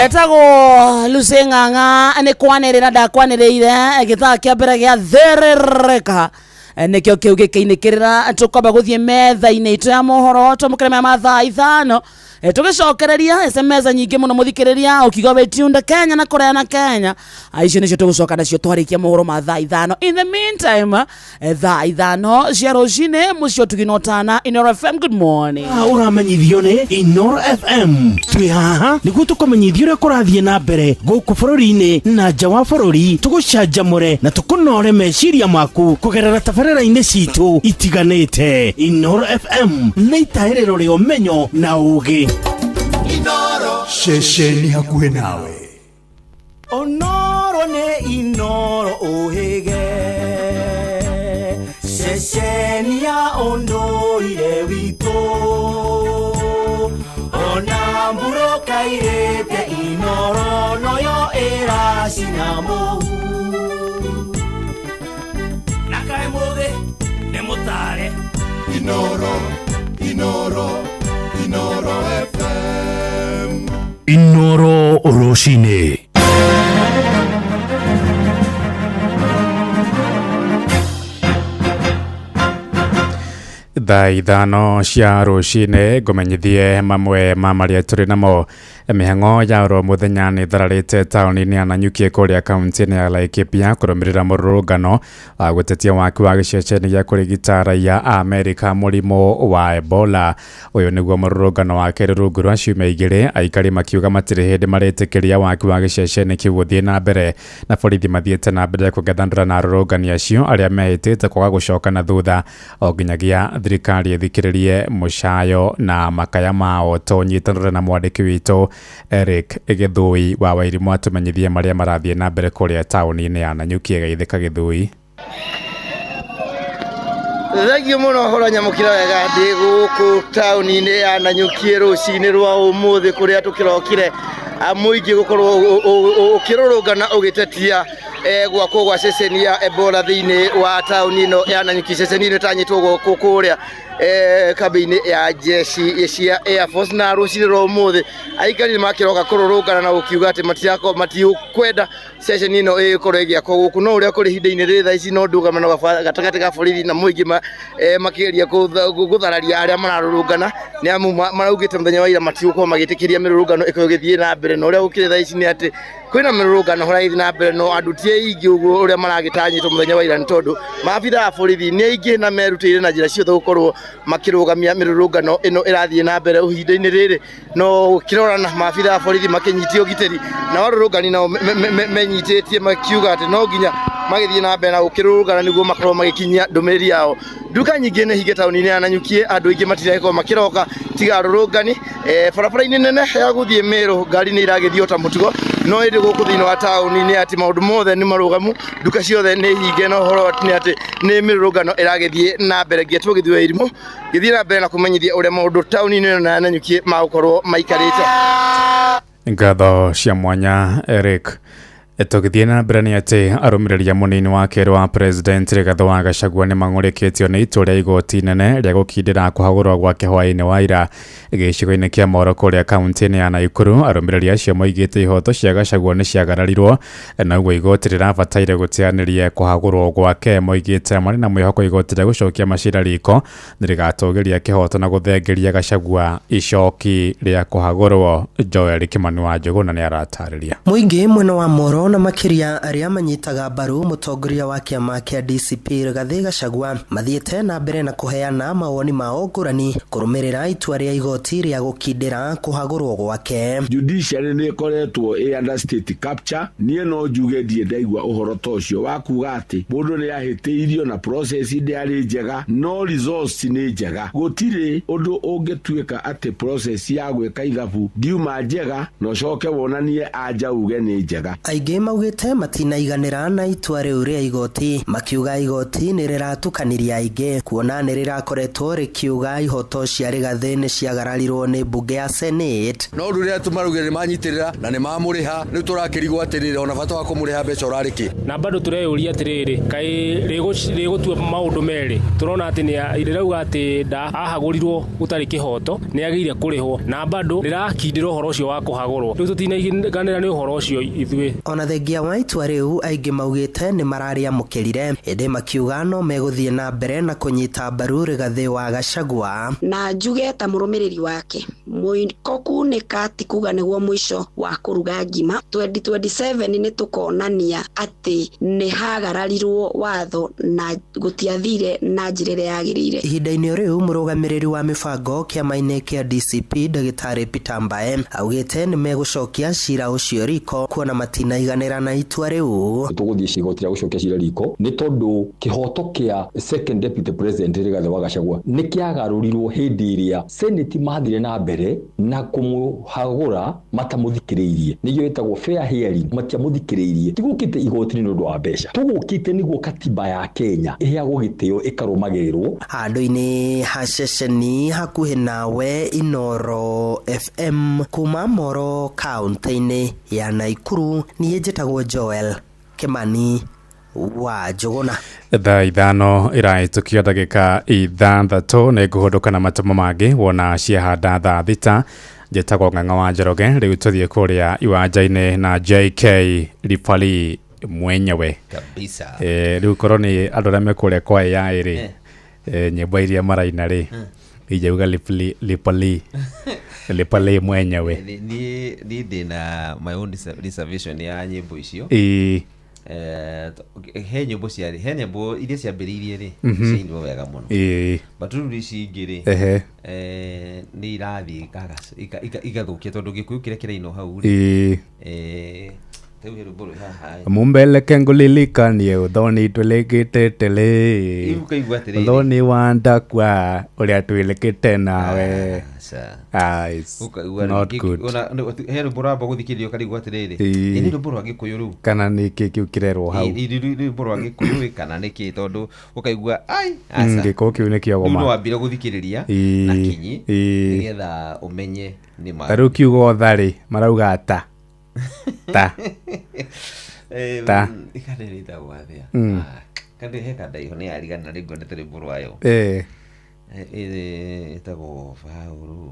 Etago Lusenganga ane kwanere na kwanere githaa kia mbere gia therereka nikio kiu gikiinikirira tukamba guthie metha-ini itu ya mohoro tumukire mathaa 5 tugicokereria SMS nyingi muno muthikiriria ukiuga we tunde Kenya na Korea na Kenya aicio nicio tugucoka nacio twarikia mohoro mathaa 5 in the meantime thaa 5 cia rucini mucio tuginotana Inoro FM. Good morning. Uramenyithio ni Inoro FM twi haha niguo tukomenyithio ria kurathie na mbere guku bururi-ini na nja wa bururi tugucanjamure na tukunore meciria maku kugerera tabarĩra-inĩ citu itiganĩte. Inoro FM nĩ itaĩrĩro rĩa ũmenyo na ũũgĩ. Inoro ceceni hakuhĩ nawe. Onoro nĩ Inoro ũhĩge ceceni ya ũndũire witũ ona mbũrũka irĩte Inoro noyo iracinamu nakae muthi ni mutare Inoro FM Inoro Roshine. Thaa ithano cia rucine ngumenyithie mamwe ma maria turi namo mihango ya ro muthenya ni thararite tauni-ini ya Nanyuki kuria kaunti-ini ya Laikipia kurumirira mururungano wa gutetia waki wa giceceni gia kurigita raia Amerika murimo wa Ebola. Uyu niguo mururungano wa keri rungu rwa ciumia igiri, aikari makiuga matiri hindi maritikiria waki wa giceceni kiu guthie na mbere, na borithi mathiete na mbere kugethandura na arurungani acio aria mehitite kwaga gucoka na thutha o nginyagia thirikari ithikiririe mucayo na makaya mao. Tonyitanire na mwandiki witu Eric Githui wa Wairimu atumenyithie maria marathie na mbere kuria tauni-ini ya Nanyuki. Geithika Githui. Thegio muno horo nyamukira wega ndi guku tauni-ini ya Nanyuki rucini rwa umuthi kuria tukirokire muingi gukorwo ukirurungana ugitetia gwako gwa ceceni ya Ebola thiini wa tauni ino ya Nanyuki. Ceceni ino tanyitwo kuria kabini ya jeshi cia Air Force na rucini rwa umuthi aikari makiroka kururungana na ukiuga ati matiukwenda ceceni ino ikorwo igiakwo guku no uria kuri hinda-ini ri thaa ici no ndugamano gatagati ga borithi na muingi makiria guthararia aria mararurungana ni amu maraugite muthenya wa ira matiukorwo magitikiria mirurungano ikogithie na mbere no uria gukire thaa ici ni ati kwina mirurungano horaithi na mbere no andutie ingi uguo uria maragitanyitwo muthenya wa ira ni tondu maabitha a borithi ni aingi na merutire na njira ciothe gukorwo makirugamia mirurungano ino irathie na mbere uhinda-ini riri no kirorana maabitha a borithi makinyitio giteri na warurungani nao menyitĩtie makiuga ati no nginya magithie na mbere na gukirurungana niguo makorwo magikinyia ndumiriri yao. Nduka nyingi ni hinge tauni-ini ya Nanyuki, andu aingi matireko makiroka tiga arurungani barabara-ini nene ya guthie Meru ngari ni iragithio ta mutugo no indi guku thiini wa tauni-ini ati maundu mothe ni marugamu, nduka ciothe ni hinge no horo ni ati ni mirurungano iragithie na mbere. Ngetwo Githui Wairimu githie na mbere na kumenyithia uria maundu tauni-ini ya Nanyuki magukorwo maikarite. Ngatho cia mwanya Eric. Tugithie na mbere ni ati arumiriria munini wa keri wa president Rigathi wa Gachagua ni mang'urikitio ni itu ria igoti nene ria gukindira kuhagurwo gwake hwaini wa ira gicigo-ini kia Moro kuria kaunti-ini ya Nakuru. Arumiriria acio moigite ihoto cia Gachagua ni ciagararirwo na uguo igoti rirabataire gutianiria kuhagurwo gwake. Moigite mari na mwihoko igoti ria gucokia macira riko nirigatugiria kihoto na guthengeria Gachagua icoki ria kuhagurwo. Joel Kimani wa Njuguna ni aratariria. Muingi mwena wa Moro na makiria aria manyitaga mbaru mutongoria wa kiama kia DCP Rigathi Gachagua mathiete na mbere na kuheana mawoni mao ngurani kurumirira itua ria igoti ria gukindira kuhagurwo gwake. Judiciary ni koretwo under state capture. Nie no njuge ndie ndaigua uhoro tocio wa kuga ati mundu ni ahitiirio na process ndiari njega no results ni njega. Gutire undu ungetuika ati process ya gwika ithabu ndiuma njega no coke wonanie anja uge ni njega. Aingi maugite matinaiganira na itua riu ria igoti, makiuga igoti ni riratukaniria aingi kuona ni rirakoretwo rikiuga ihoto cia Rigathi ni ciagararirwo ni bunge ya Senate. No ruria tumarugire manyitirira na ni mamuriha ni turakirigwo atirire ona bata wa kumuriha mbeca urariki na bado tureyuria atiriri kai rigutua maundu meri turona ati ni irauga ati da ahagurirwo gutari kihoto ni agiire kurihwo na bado rirakindira uhoro ucio wa kuhagurwo riu tutinaiganira ni uhoro ucio ithui. Ona thengia wa itua riu aingi maugite ni mararia mukirire indi makiuga no meguthie na mbere na kunyita mbaru Rigathi wa Gachagua. Na njuge ta murumiriri wake muiko kunika ti kuga niguo mwisho wa kuruga ngima. 2027 ni tukonania ati ni hagararirwo watho na gutiathire na njirire yagirire. Ihinda-ini riu murugamiriri wa mibango kiama-ini kia DCP Ndagitari Peter Mbae augite ni megucokia cira ucio riko kuona matinaiga makĩriganĩra na itua rĩu. Tũgũthiĩ igoti rĩa gũcokia cira riko nĩ tondũ kĩhoto kĩa second deputy president Rigathĩ wa Gachagua nĩ kĩagarũrirwo hĩndĩ ĩrĩa senate mathire na mbere na kũmũhagũra matamũthikĩrĩirie, nĩyo ĩtagwo fair hearing, matiamũthikĩrĩirie. Tigũkĩte igoti nĩ ũndũ wa mbeca, tũgũkĩte nĩguo katiba ya Kenya ĩheagwo gĩtĩo ĩkarũmagĩrĩrwo. Handũ-inĩ ha ceceni hakuhĩ nawe Inoro FM kuma Moro kaunti-inĩ ya Naikuru, niĩ njĩtagwo Joel Kimani wa Njũgũna. Thaa ithano iraĩtũkia ndagĩka ithathatũ nĩ ngũhũndũka na matomo mangĩ wona ciahanda thaa thita. Njĩtagwo Ng'ang'a wa Njoroge, rĩu tũthiĩ kũrĩa iwanja-inĩ na JK Lipali mwenyewe kabisa. Rĩu korwo nĩ andũ arĩa mekũrĩa kwa AI rĩ, nyĩmbo iria maraina rĩ, ijauga Lipali mwenyewe. Ni ndĩna my own reservation ya nyĩmbo icio. He nyĩmbo iria ciambĩrĩirie rĩ, ciainwo wega mũno. Batururi ici ingĩ rĩ, nĩ irathiĩ igathũkia tondũ Gĩkũyũ kĩrĩa kĩrainwo hau rĩ. Mumbeleke ngũlilikanĩe ũthoni twĩlĩkĩte lĩ, ũthoni wa ndakwa ũrĩa twĩlĩkĩte nawe. Not good. He rwĩmbo rwamba gũthikĩrĩria ũkarigwo atĩrĩrĩ, nĩ rwĩmbo rwa Gĩkũyũ rĩu kana nĩ kĩ kĩu kĩrerwo hau? Rwĩmbo rwa Gĩkũyũ kana nĩ kĩ, tondũ ũkaigua Gĩkũyũ kĩu nĩ kĩogoma. Rĩu wambire gũthikĩrĩria na kinyi nĩgetha ũmenye nĩ ma. Rĩu kiugo tharĩ marauga ta ikanĩrĩta gwathĩa kandi heka ndaiho nĩ yarigana rĩu ngonete rwĩmbo rwayo ĩtagwo Baũrũ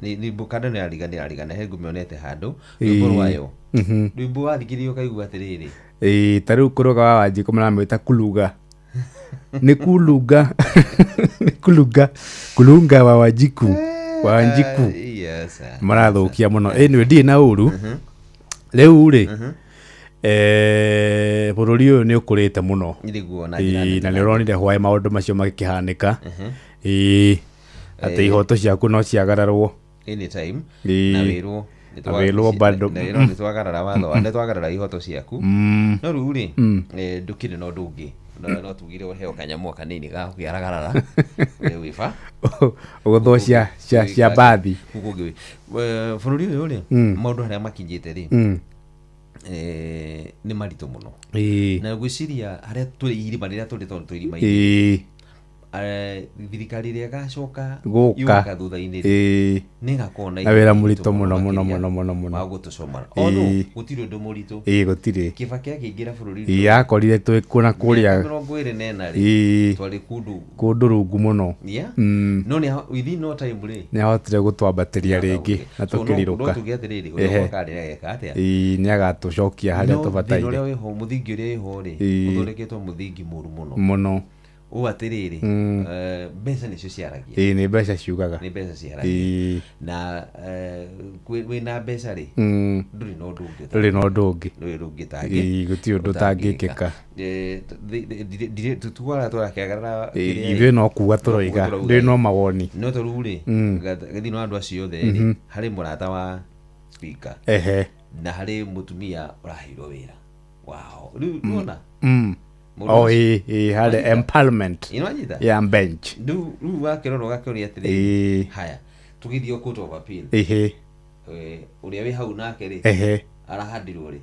rwĩmbo kandi nĩ yarigana he ngũmĩonete handũ rwĩmbo rwayo rwĩmbo wathikĩrĩria ũkaigua atĩrĩrĩ ta rĩu kũrũga wa Wanjikũ maramwĩta kuluga nĩ kulunga wa Wanjikũ marathũkia mũno. Anyway, ndiĩ na ũru rĩu rĩ, bũrũri ũyũ nĩ ũkũrĩte mũno na nĩ ũronire hwaĩ maũndũ macio magĩkĩhanĩka atĩ ihoto ciaku no ciagararwo anytime na wĩrwo bado nĩ twagarara watho nĩ twagarara ihoto ciaku no rĩu rĩ ndũkĩrĩ na ũndũ ũngĩ no tugire ũheo kanyamũ kanini ga gũkĩaragarara wĩba ũgũthwo cia bathi bũrũri ũyũ rĩ, maũndũ harĩa makinyĩte rĩ nĩ maritũ mũno na gwĩciria harĩa tũrĩ irima rĩrĩa tũrĩ tondũ tũrĩ irima-inĩ thirikari ĩrĩa ĩgacoka yũka thutha-inĩ nĩ ĩgakorwo na wĩra mũritũ mũno wa gũtũcomora. No gũtirĩ ũndũ mũritũ, gũtirĩ. Kĩbakĩ akĩingĩra bũrũri yakorire twĩ kuna kũrĩa 24 rĩ, twarĩ kũndũ rungu mũno, no within no time rĩ nĩ ahotire gũtwambatĩria rĩngĩ na tũkĩrirũka. No tuge atĩrĩrĩ ũrĩa ũkarĩ ageka atĩa, nĩ agatũcokia harĩa tũbataire. No ũrĩa wĩho mũthingi ũrĩa wĩho rĩ ũthondeketwo mũthingi mũru mũno ũũ atĩrĩrĩ mbeca nĩcio ciaragia. Nĩ mbeca ciugaga, nĩ mbeca ciaragia na wĩna mbeca rĩ ndũrĩ na ũndũ ũngĩ gũtirĩ ũndũ ũtangĩkĩka. Tuara tũrakĩagarara ithuĩ no kuga tũroiga ndũrĩ no mawoni no tũrĩu rĩ gathi no andũ acio othe rĩ harĩ mũrata wa speaker na harĩ mũtumia ũraheirwo wĩra wao rĩu nona had empowerment ya bench rĩu wakĩrora ũgakĩũria atĩrĩrĩ haya tũgĩthiĩ court of appeal ũrĩa wĩ hau nake rĩ arahandirwo rĩ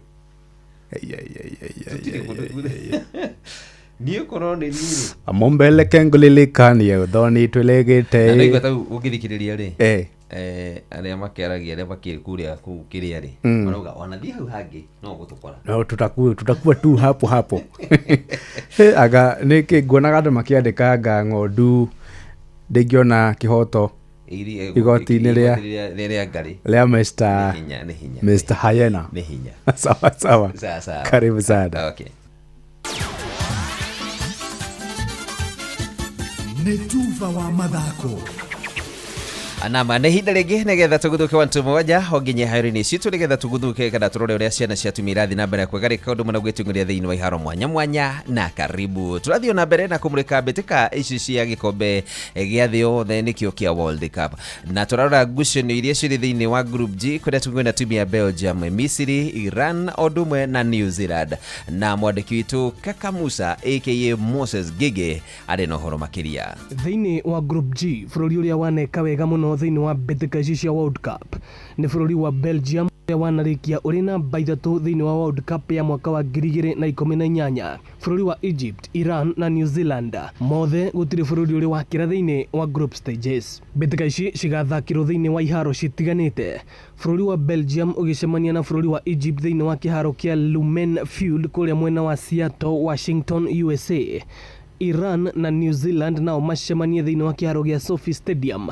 niĩ korwo nĩ niĩ amumbeleke ngũlilikanĩe ũthoni twĩlĩgĩte na naigua ta ũngĩthikĩrĩria rĩ arĩa makĩaragia arĩa makĩrĩ kũrĩa kũu kĩrĩa rĩ marauga wanathiĩ hau hangĩ no gũtũkora no tutakuwa tu hapo aga nĩkĩ nguonaga andũ makĩandĩkanga ng'ondu ndĩngĩona kĩhoto igoti-inĩ rĩrĩa ngarĩ rĩa Mr. Hayena. Nĩ hinya. Sawa. Karibu sana. Okay. Nĩ tuva wa mathako. Anama nä hinda rä ngä nä getha tå gå thå ke wantu moja onginye hairi-inä citå nä getha tå gå thå ke kana tå rore å rä a ciana ciatumia irathi na mbere kwegarä ka å ndå mwena gwä tå ngå ria thä inä wa iharo mwanya mwanya na karibu tå rathiä na mbere na kå må rä ka mbä tä ka ici cia gä kombe gä a thä yothe nä kä o kä a World Cup na tå rarora ngucanio iria cirä thä inä wa group G kå rä a tå ngä na timu ya Belgium, Misiri, Iran o ndå mwe na New Zealand na mwandäki witå Kaka Musa aka Moses Gige arä na å horo makä ria thä-inä wa group G bå rå ri å rä a waneka wega må no thä-inä wa mbätĩka ici cia World Cup nĩ bũrũri wa Belgium ũrĩa wanarĩkia ũrĩ namba 3 thĩinĩ wa World Cup ya mwaka wa 2018. Bũrũri wa Egypt, Iran na New Zealand mothe gũtirĩ bũrũri ũrĩ wakĩra thĩinĩ wa group stages. Mbĩtĩka ici cigathakĩrwo thĩinĩ wa iharo citiganĩte. Bũrũri wa Belgium ũgĩcemania na bũrũri wa Egypt thĩinĩ wa kĩharo kĩa Lumen Field kũrĩa mwena wa Seattle, Washington, USA. Iran na New Zealand nao macemanie thĩinĩ wa kĩharo gĩa SoFi Stadium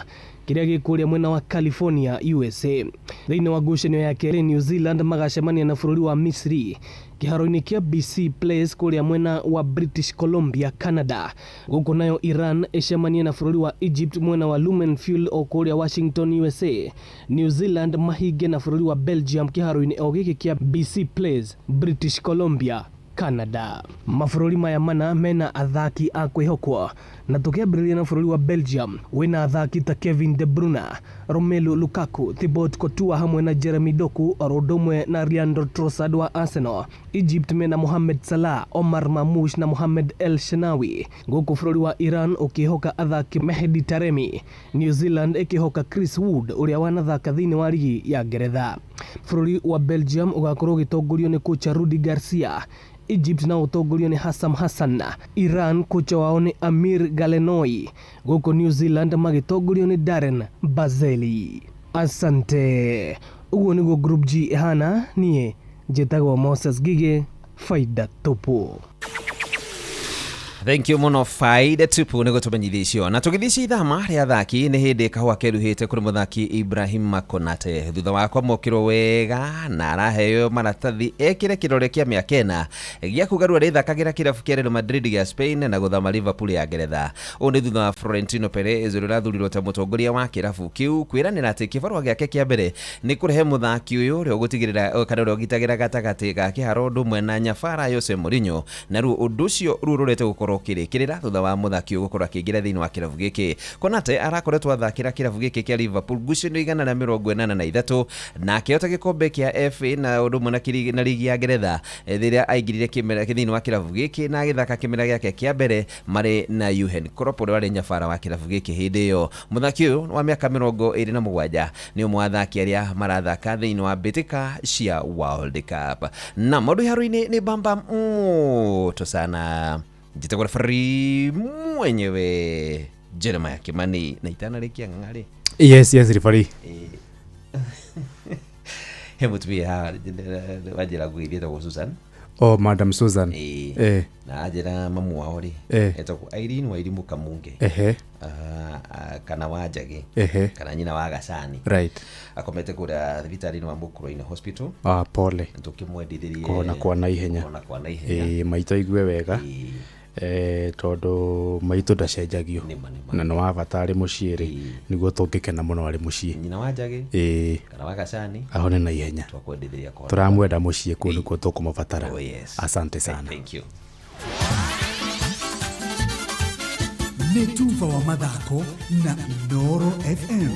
kĩrĩa gĩkũrĩa mwena wa California, USA. Thĩinĩ wa ngucanio ya kerĩ, New Zealand magacemania na bũrũri wa Misri kĩharo-inĩ kĩa BC Place kũrĩa mwena wa British Columbia, Canada. Gũkũ nayo Iran ĩcemanie na bũrũri wa Egypt mwena wa Lumen Field o kũrĩa Washington, USA. New Zealand mahinge na bũrũri wa Belgium kĩharo-inĩ o gĩkĩ kĩa BC Place, British Columbia, Canada. Mabũrũri maya mana mena athaki a kwĩhokwo na tũkĩambĩrĩria na bũrũri wa Belgium wĩna athaki ta Kevin De Bruyne, Romelu Lukaku, Thibaut Courtois hamwe na Jeremy Doku oro ũndũ ũmwe na Leandro Trossard wa Arsenal. Egypt mena Mohamed Salah, Omar Mamouche na Mohamed El Shenawi. Gũkũ bũrũri wa Iran ũkĩhoka athaki Mehdi Taremi, New Zealand ĩkĩhoka Chris Wood ũrĩa wanathaka thĩinĩ wa ligi ya Ngeretha. Bũrũri wa Belgium ũgakorwo ũgĩtongorio nĩ kocha Rudi Garcia, Egypt na utongorio ni Hassam Hassan, Iran kocha wao ni Amir Galenoi, gũkũ New Zealand magitongorio ni Darren Bazeli. Asante. Uguo niguo group G ihana. Nie njĩtagwo Moses Gige, faida tupu. Thank you muno faida tupu nä gå tå menyithia icio na tå gä thiä ithama rä athaki nä hä ndä kahåa keruhä te kå rä må thaki Ibrahim Konate thutha wa kwamokä rwo wega na araheo maratathi ekä re kä rore kä a mä aka 4 gä a kugarua rä thakagä ra kä rabu kä a Real Madrid gä a Spain na gå thama Liverpool ya Ngeretha. Å nä thutha wa Florentino Perez å rä rathurirwo ta må tongoria wa kä rabu kä u kwä ranä ra atä kä barua gä ake kä a mbere nä kå rehe må thaki å yå å rä a å gå tigä rä ra kana å rä a å gitagä ra gatagatä ga kä haro ndå mwe na nyabara Jose Mourinho na rä u å ndå å cio rä u rå rete gå korwo kirikirira thutha wa muthaki ugukorwo akiingira thiini wa kiravu giki. Konate arakoretwo athakira kiravu giki kia Liverpool ngucanio 183 na akihota gikombe kia FA na undu mwe na ligi ya Ngeretha thiria aingirire kimera thiini wa kiravu giki na agithaka kimera giake kia mbere mari na Jurgen Klopp uria wari nyabara wa kiravu giki hindi iyo. Muthaki uyu wa miaka 27 ni umwe athaki aria marathaka thiini wa mbitika cia World Cup na maundu haru-ini ni bamba moto sana. Njitagwo referee mwenyewe Jeremiah Kimani na itana rĩkia ng'ang'arĩ. Yes referee. Hemu tubia wajira gwithia kwa Susan. Oh, Madam Susan. Na ajira mamu wao ri. Etagwo Irene wa Irimu Kamunge. Kana wajage. Kana nyina wa Gacani. Right. Akomete kura thibitarĩ-inĩ wa Mũkũrũ-inĩ Hospital. Pole. Tukimwendithirie kona kwa na ihenya. Maito igue wega. Tondu maito ndacenjagio na no wabatari muciiri niguo tungikena muno ari mucii nyina wajage kana wa Gacani ahone na ihenya twakwendithia kwa turamwenda mucii kundu ko tukumubatara. Asante sana. Thank you. Netuva wa mathako na Inooro FM.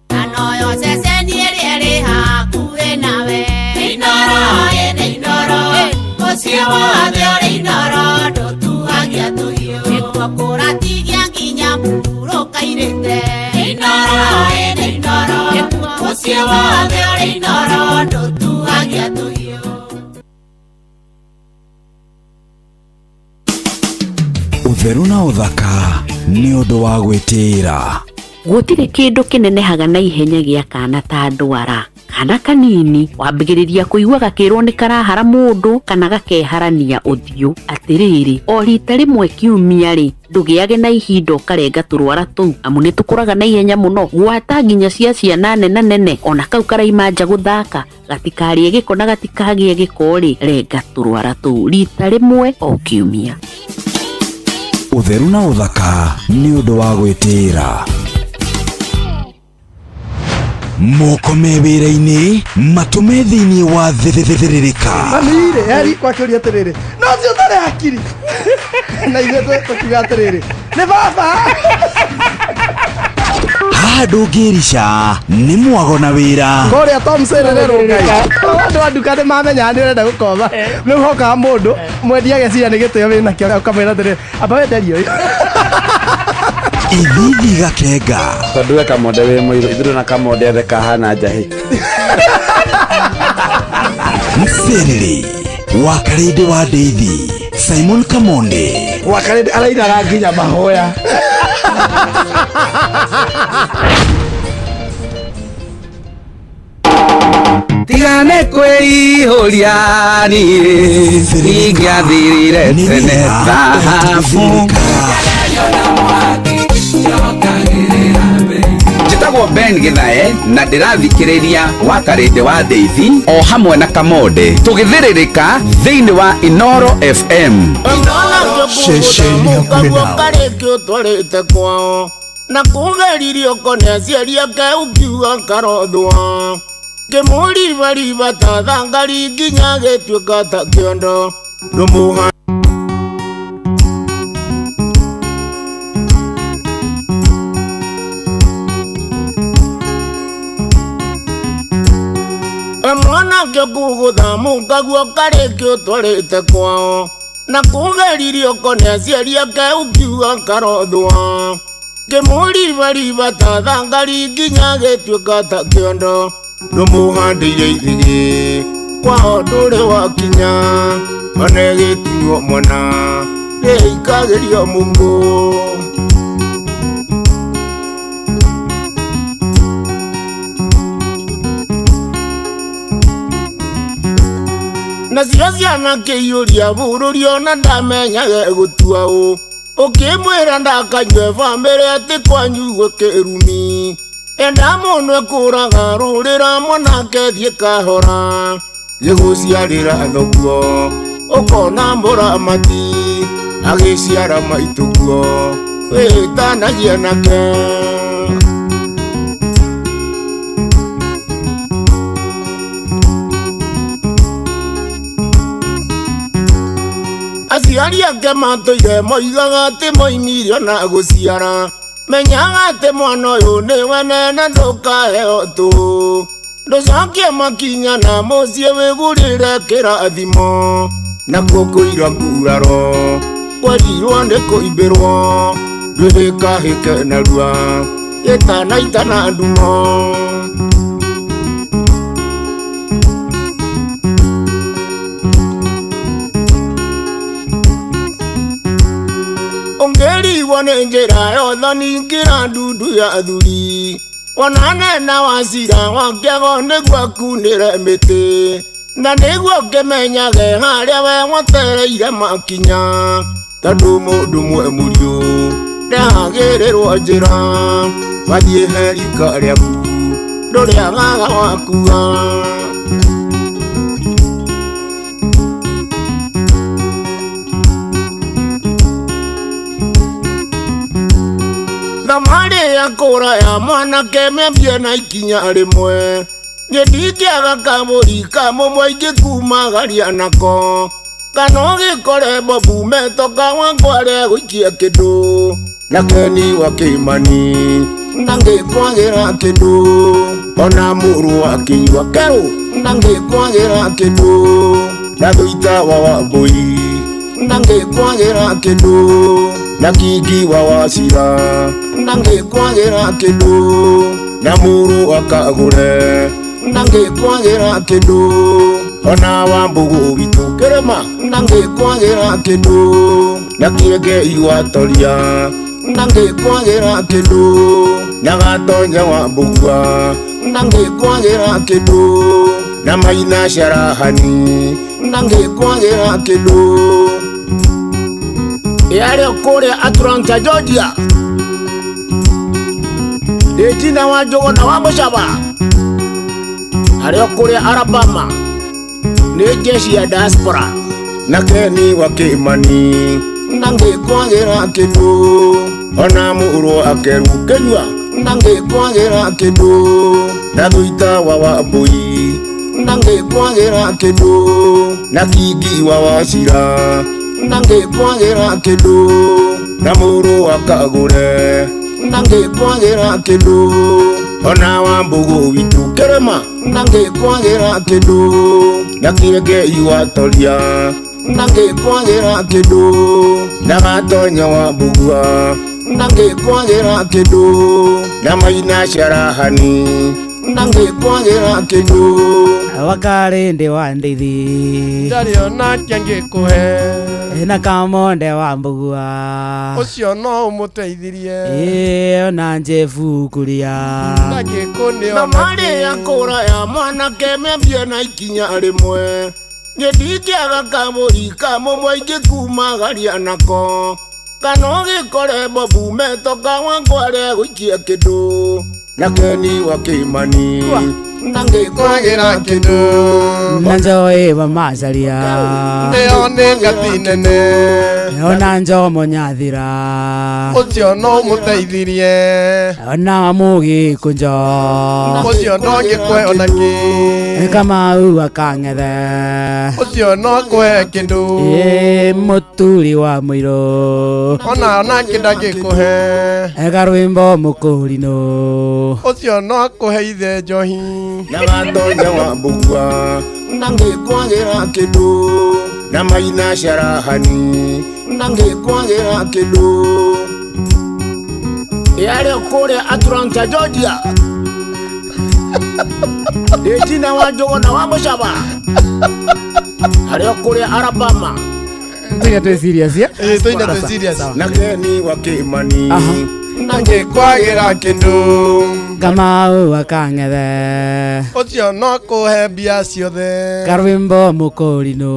Anoyo seseni eri hakuhe nawe Inooro ye Inooro Osiwa ori Inooro dotuhagia tuyo Ekwa tigia nginya muro kairete Inooro ye Inooro Osiwa ori Inooro dotuhagia tuyo. Utheru na uthaka ni undu wa gwitira. Gũtirĩ kĩndũ kĩnenehaga na ihenya gĩa kana ta ndwara. Kana kanini wambĩrĩria kũigua gakĩrwo nĩ karahara mũndũ kana gakeharania ũthiũ. Atĩrĩrĩ, o rita rĩmwe kiumia rĩ, ndũgĩage na ihinda ũkarenga tũrwara tũu amu nĩ tũkũraga na ihenya mũno. Gwata nginya cia ciana nene ona kau karaima nja gũthaka gatikarĩe gĩko na gatikagĩe gĩko rĩ, renga tũrwara tũu rita rĩmwe o kiumia. Utheru na uthaka ni undu wa gwitira. moko me wĩra-inĩ matũme thĩinĩ wa thĩrĩrĩka. Mamire yari kwakĩũria atĩrĩrĩ no cio ũtarĩ hakiri na ithuĩ tũkiuga atĩrĩrĩ nĩ baba. Haha ndũngĩrica nĩ mwago na wĩra. Kũrĩa Tom Sererero Ngai andũ a nduka nĩ mamenya nĩ ũrenda gũkomba rĩu hokaga mũndũ mwendia ageciria nĩ gĩtĩo wĩna kĩo ũkamwĩra atĩrĩrĩ amba wenderio ũyũ. Ithithi gakenga tondũ kamonde wĩ mũirũ ithuĩ na kamonde athe kahana njahĩ. Mserere Wakarede wa Deithi Simon Kamonde Wakarede arainaga nginya mahoya. Tigane kwĩihũria niĩ ingĩathirire tene thahabu. Njĩtagwo Ben Gĩthae na ndĩrathikĩrĩria Wakarede wa Deithi o hamwe na Kamonde tũgĩthĩrĩrĩka thĩinĩ wa Inoro FM. Ceceni hakuhĩ nao twarĩte kwao na kũgeririo koneaciaria ke ũkiuga karothwa kĩmũribariba ta thangari nginya gĩtuĩka ta kĩondo ndũmũha. Mwanake kũgũtha mũkaguo karĩkio twarĩte kwao na kũgeririo koneaciaria ke ũkiuga karothwa kĩmũribariba ta thangari nginya gĩtuĩka ta kĩondo ndũmũhandĩire ithigĩ kwao ndũrĩ wakinya ona gĩtuo mwana rĩikagĩrio mũngũ. Nacio ciana kĩiyũria bũrũri ona ndamenyage gũtua ũ ũkĩmwĩra ndakanyue bamĩrĩ atĩ kwanyu gwĩkĩrumi enda mũndũ ekũraga rũrĩra mwanake thiĩ kahora gĩgũciarĩra thoguo ũkona mũramati agĩciara maitũguo wĩtanagia nake. Aciari ake matũire moigaga atĩ moimirio na gũciara menyaga atĩ mwana ũyũ nĩ wenene ndũkaheo tũ ndũcokie makinya na mũciĩ wĩgũrĩre kĩrathimo nakuo kũira nguraro kwerirwo nĩ kũimbĩrwo ndwĩkahĩke narua ĩtanaitana ndumo. Ongeriwa nĩ njĩra yothe ningĩra ndundu ya thuri wananena wacira wakĩago nĩguo akunĩre mĩtĩ na nĩguo ngĩmenyage harĩa we mwetereire makinya tondũ mũndũ mwe mũriũ ndagĩrĩrwo njĩra wathiĩ herika rĩaku ndũrĩagaga wakua. Thamari ya kũra ya mwanake mĩambie na ikinya rĩmwe nĩ ndingĩaga kamũri kamũmwe ingĩkumagaria nako kana ũgĩkore Bobu Metoka wangware gũikia kĩndũ na Keni wa Kĩmani ndangĩkwagĩra kĩndũ ona mũrũ wa Kĩnyua Kerũ ndangĩkwagĩra kĩndũ na Thũita wa Wambũi ndangĩkwagĩra kĩndũ na Kingi wa Wacira ndangĩkwagĩra kĩndũ na mũrũ wa Kagũre ndangĩkwagĩra kĩndũ ona Wambũgũ witũ Kĩrĩma ndangĩkwagĩra kĩndũ na Kĩengei wa Toria ndangĩkwagĩra kĩndũ na Gatonya wa Mbũgua ndangĩkwagĩra kĩndũ na Maina Sharahani ndangĩkwagĩra kĩndũ. Yale kũrĩa Atlanta Georgia Regina wa Njogo na wa Mũcaba arĩa kũrĩa Alabama nĩ jeshi ya diaspora na Keni wa Kĩmani ndangĩkwagĩra kĩndũ ona mũrũ wa Keru Kĩnyua nangĩkwagĩra kĩndũ na thuita wa Wambui nangĩkwagĩra kĩndũ na Kingi wa Wachira nangĩkwagĩra kĩndũ na mũrũ wa Kagũre nangĩkwagĩra kĩndũ ona Wambũgũ witũ Kĩrĩma nangĩkwagĩra kĩndũ na Kĩengei wa Toria nangĩkwagĩra kĩndũ na Gatonya wa Mbugua nangĩkwagĩra kĩndũ na Maina Sharahani nangĩkwagĩra kĩndũ Wakarĩndĩ wa Ndeithi ndarĩ ona kĩangĩkũhe na Kamonde wa Mbugua ũcio no ũmũteithirie ona Jefu Kuria ndagĩkũnĩ na marĩ ya kũra ya mwanake membie na ikinya rĩmwe ngĩndingĩaga kamũri kamũmwe ingĩkumagaria nako kana ũgĩkore Bobu Metoka wangware gũikia kĩndũ na Keni wa Kĩmani nangĩkwagĩra kĩndũ na Njoĩ wa Macharia ĩyo nĩ ngati nene ona Njomo Nyathira ũcio no ũmũteithirie ona Mũgĩkũnjo ũcio ndongĩkũhe ona kĩ Kamau wa Kang'ethe ũcio no akũhe kĩndũ Mũturi wa Mũirũ ona nake ndangĩkũhe Karwĩmbo Mũkũrinũ ũcio no akũhe ithe Njohi na Gatonya wa Mbugua nangĩkwagĩra kĩndũ na Maina Sharahani nangĩkwagĩra kĩndũ yarĩ kũrĩa Atlanta Georgia Tina wa Njũgũna wa Mũcaba arĩ kũrĩa Alabama Tũina twĩ serious ya? Tũina twĩ serious na Keni wa Kĩmani nangĩkwagĩra kĩndũ Kamau wa Kang'ethe ũcio no akũhe mbia ciothe Karwĩmbo Mũkũrinũ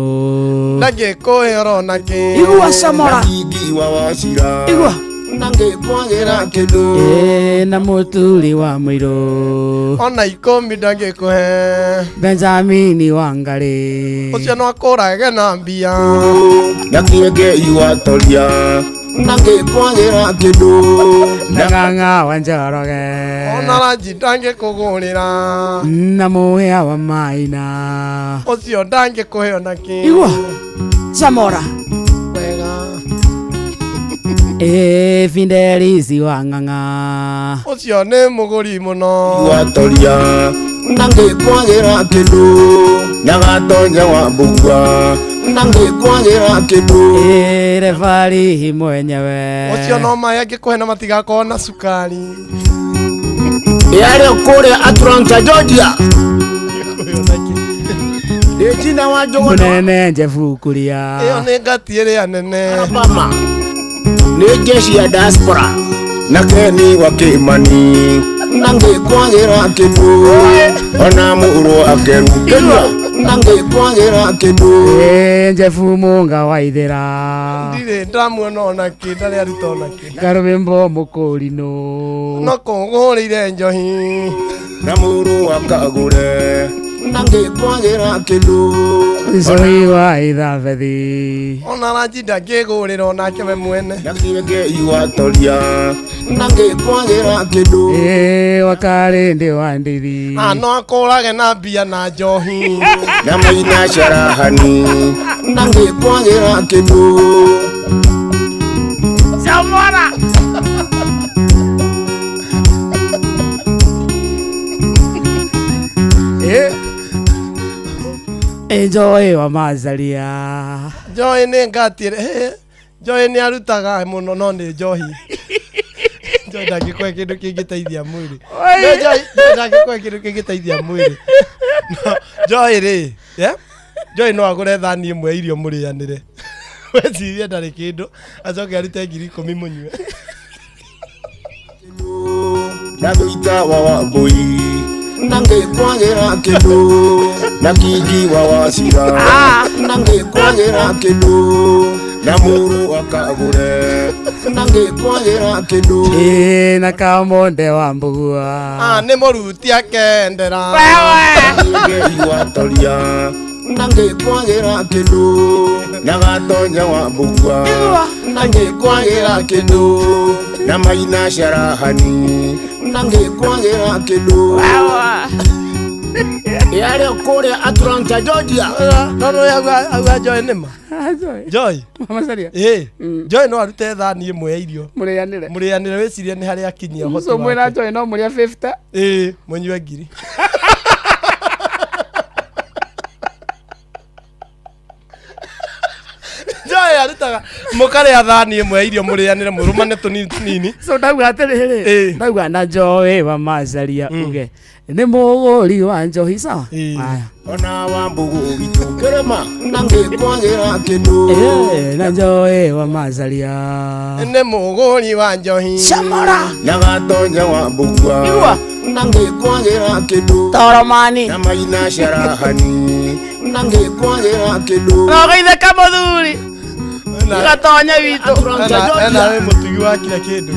ndangĩkũhe orona kĩ Igua Samora Kingi wa Wachira Igua nangĩkwagĩra kĩndũ na Mũturi wa Mũirũ ona ikũmi ndangĩkũhe Benjamin wa Ngarĩ ũcio no akũrage na mbia na Kĩengei wa Toria nangĩkwagĩra kĩndũ na Ng'ang'a wa Njoroge ona Ranji ndangĩkũgũrĩra na Mũhĩa wa Maina ũcio ndangĩkũhe ona kĩ Igua Samora wega Fidelis wa Ng'ang'a ũcio nĩ mũgũri mũno wa Toria nangĩkwagĩra kĩndũ na Gatonya wa Mbugua nangĩkwagĩra kĩndũ Refari mwenyewe ũcio no maĩ angĩkũhe na matigakorwo na cukari yarĩ kũrĩa Atlanta Georgia Tina wa Njũgũna Mũnene Jefu Kuria ĩyo nĩ ngati ĩrĩa nene Alabama nĩ jeshi ya diaspora na Keni wa Kĩmani nangĩkwagĩra kĩndũ ona mũrũ wa Kerukeria nangĩkwagĩra kĩndũ Jefu Mũnga wa Ithera ndirĩ ndamuona ona kĩ ndarĩ aruta ona kĩ Karwĩmbo Mũkũrinũ no kũgũrĩire Njohi na mũrũ wa Kagũre nangĩkwagĩra kĩndũ Njohi wa Ithabethi ona Ranji ndangĩgũrĩra onake we mwene na Kĩengei wa Toria nangĩkwagĩra kĩndũ Wakarĩndĩ wa Ndeithi no akũrage na mbia na Njohi na Maina Sharahani nangĩkwagĩra kĩndũ Samora Njoĩ wa Macharia Njohi nĩ ngati Njohi nĩ arutaga mũno no nĩ Njohi Njohi ndangĩkũhe kĩndũ kĩngĩteithia mwĩrĩ Njohi ndangĩkũhe kĩndũ kĩngĩteithia mwĩrĩ Njohi rĩ Njohi no agũre thani ĩmwe irio mũrĩanĩre wecirie ndarĩ kĩndũ acoke arute 10,000 mũnyue na thuita wa Wambui nangĩkwagĩra kĩndũ na Kingi wa Wachira nangĩkwagĩra kĩndũ na mũrũ wa Kagũre nangĩkwagĩra kĩndũ na Kamonde wa Mbugua nĩ mũruti akendera Kĩengei wa Toria nangĩkwagĩra kĩndũ na Gatonya wa Mbugua nangĩkwagĩra kĩndũ na Maina Sharahani na ngĩkwagĩra kĩndũ yarĩ kũrĩa Atlanta Georgia no ya Joy nĩma Joy Masaria Joy no arute thani ĩmwe ya irio mũrĩanĩre wĩcirie nĩ harĩa akinyia ũhoti wake mwĩna Joy no mũrĩa 50 mũnyue ngiri Joy arutaga mũkarĩa thani ĩmwe ya irio mũrĩanĩre mũrũmane tũnini so ndauga atĩrĩrĩ ndauga na Joy wa Masaria uge nĩ mũgũri wa njohi sawa ona wa mbũgũ witũ kĩrĩma na ngĩkwagĩra kĩndũ na Joy wa Masaria nĩ mũgũri wa njohi Chamora na gatonya wa mbũgua na ngĩkwagĩra kĩndũ Toromani na maina carahani na ngĩkwagĩra kĩndũ no geithĩka mũthuri gatonya witũ ena wĩ mũtugi wa kila kĩndũ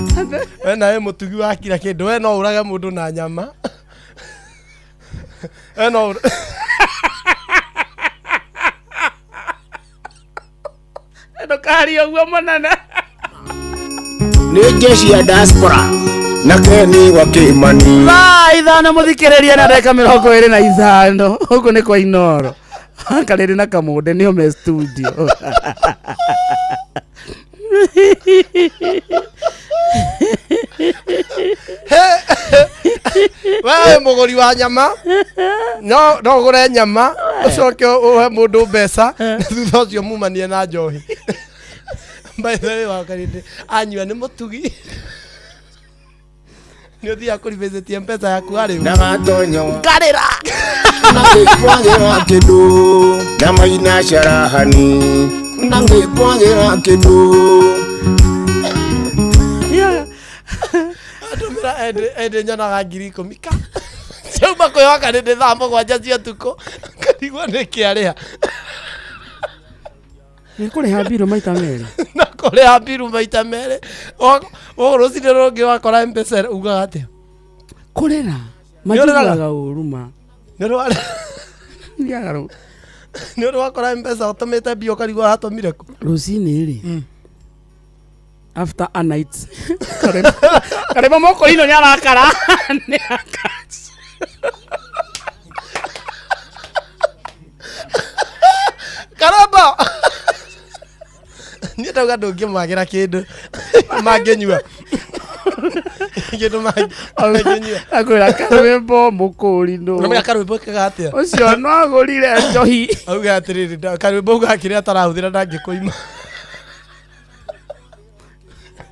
ena wĩ mũtugi wa kila kĩndũ we no ũrage mũndũ na nyama no ndũkari ũguo mũnene nĩ jeshi ya diaspora na Keni wa Kimani ithano mũthikĩrĩria na ndeka 25 huko nĩ kwa Inoro Kalĩrĩ na Kamunde nĩo me studio wewe mũgũri wa nyama no ũgũre nyama ũcoke ũhe mũndũ mbeca thutha ũcio mumanie na njohi by the way wa Kalĩrĩ anyua nĩ mũtugi nĩ ũthiaga kũribĩcĩtie mpesa yaku harĩ na gatonya ngarĩra na ngĩkwagĩra kĩndũ na maina carahani na ngĩkwagĩra kĩndũ andũmĩra ende nyonaga ngiri 10 ka ciauma kwĩhoka Kalĩrĩ thaa 7 cia ũtukũ ngarigwo nĩ kĩarĩha nĩ kũrĩha mbiru maita merĩ na kũrĩha mbiru maita merĩ rũcinĩ rũngĩ wakora mpesa ugaga atĩa kũrĩra majuraga ũruma nĩ ũrĩ wakora mpesa ũtũmĩte mbia ũkarigwo aratũmire kũ rũcinĩ rĩ after a night karema moko ino nĩ arakara nĩ akaci karamba niĩ ndauga ndũngĩmwagĩra kĩndũ mangĩnyua kĩndũ mangĩnyua akwĩra karwĩmbo mũkũrinũ ũramenya karwĩmbo kaga atĩa ũcio no agũrire njohi auga atĩrĩrĩ karwĩmbo uga kĩrĩa atarahũthĩra ndangĩkũima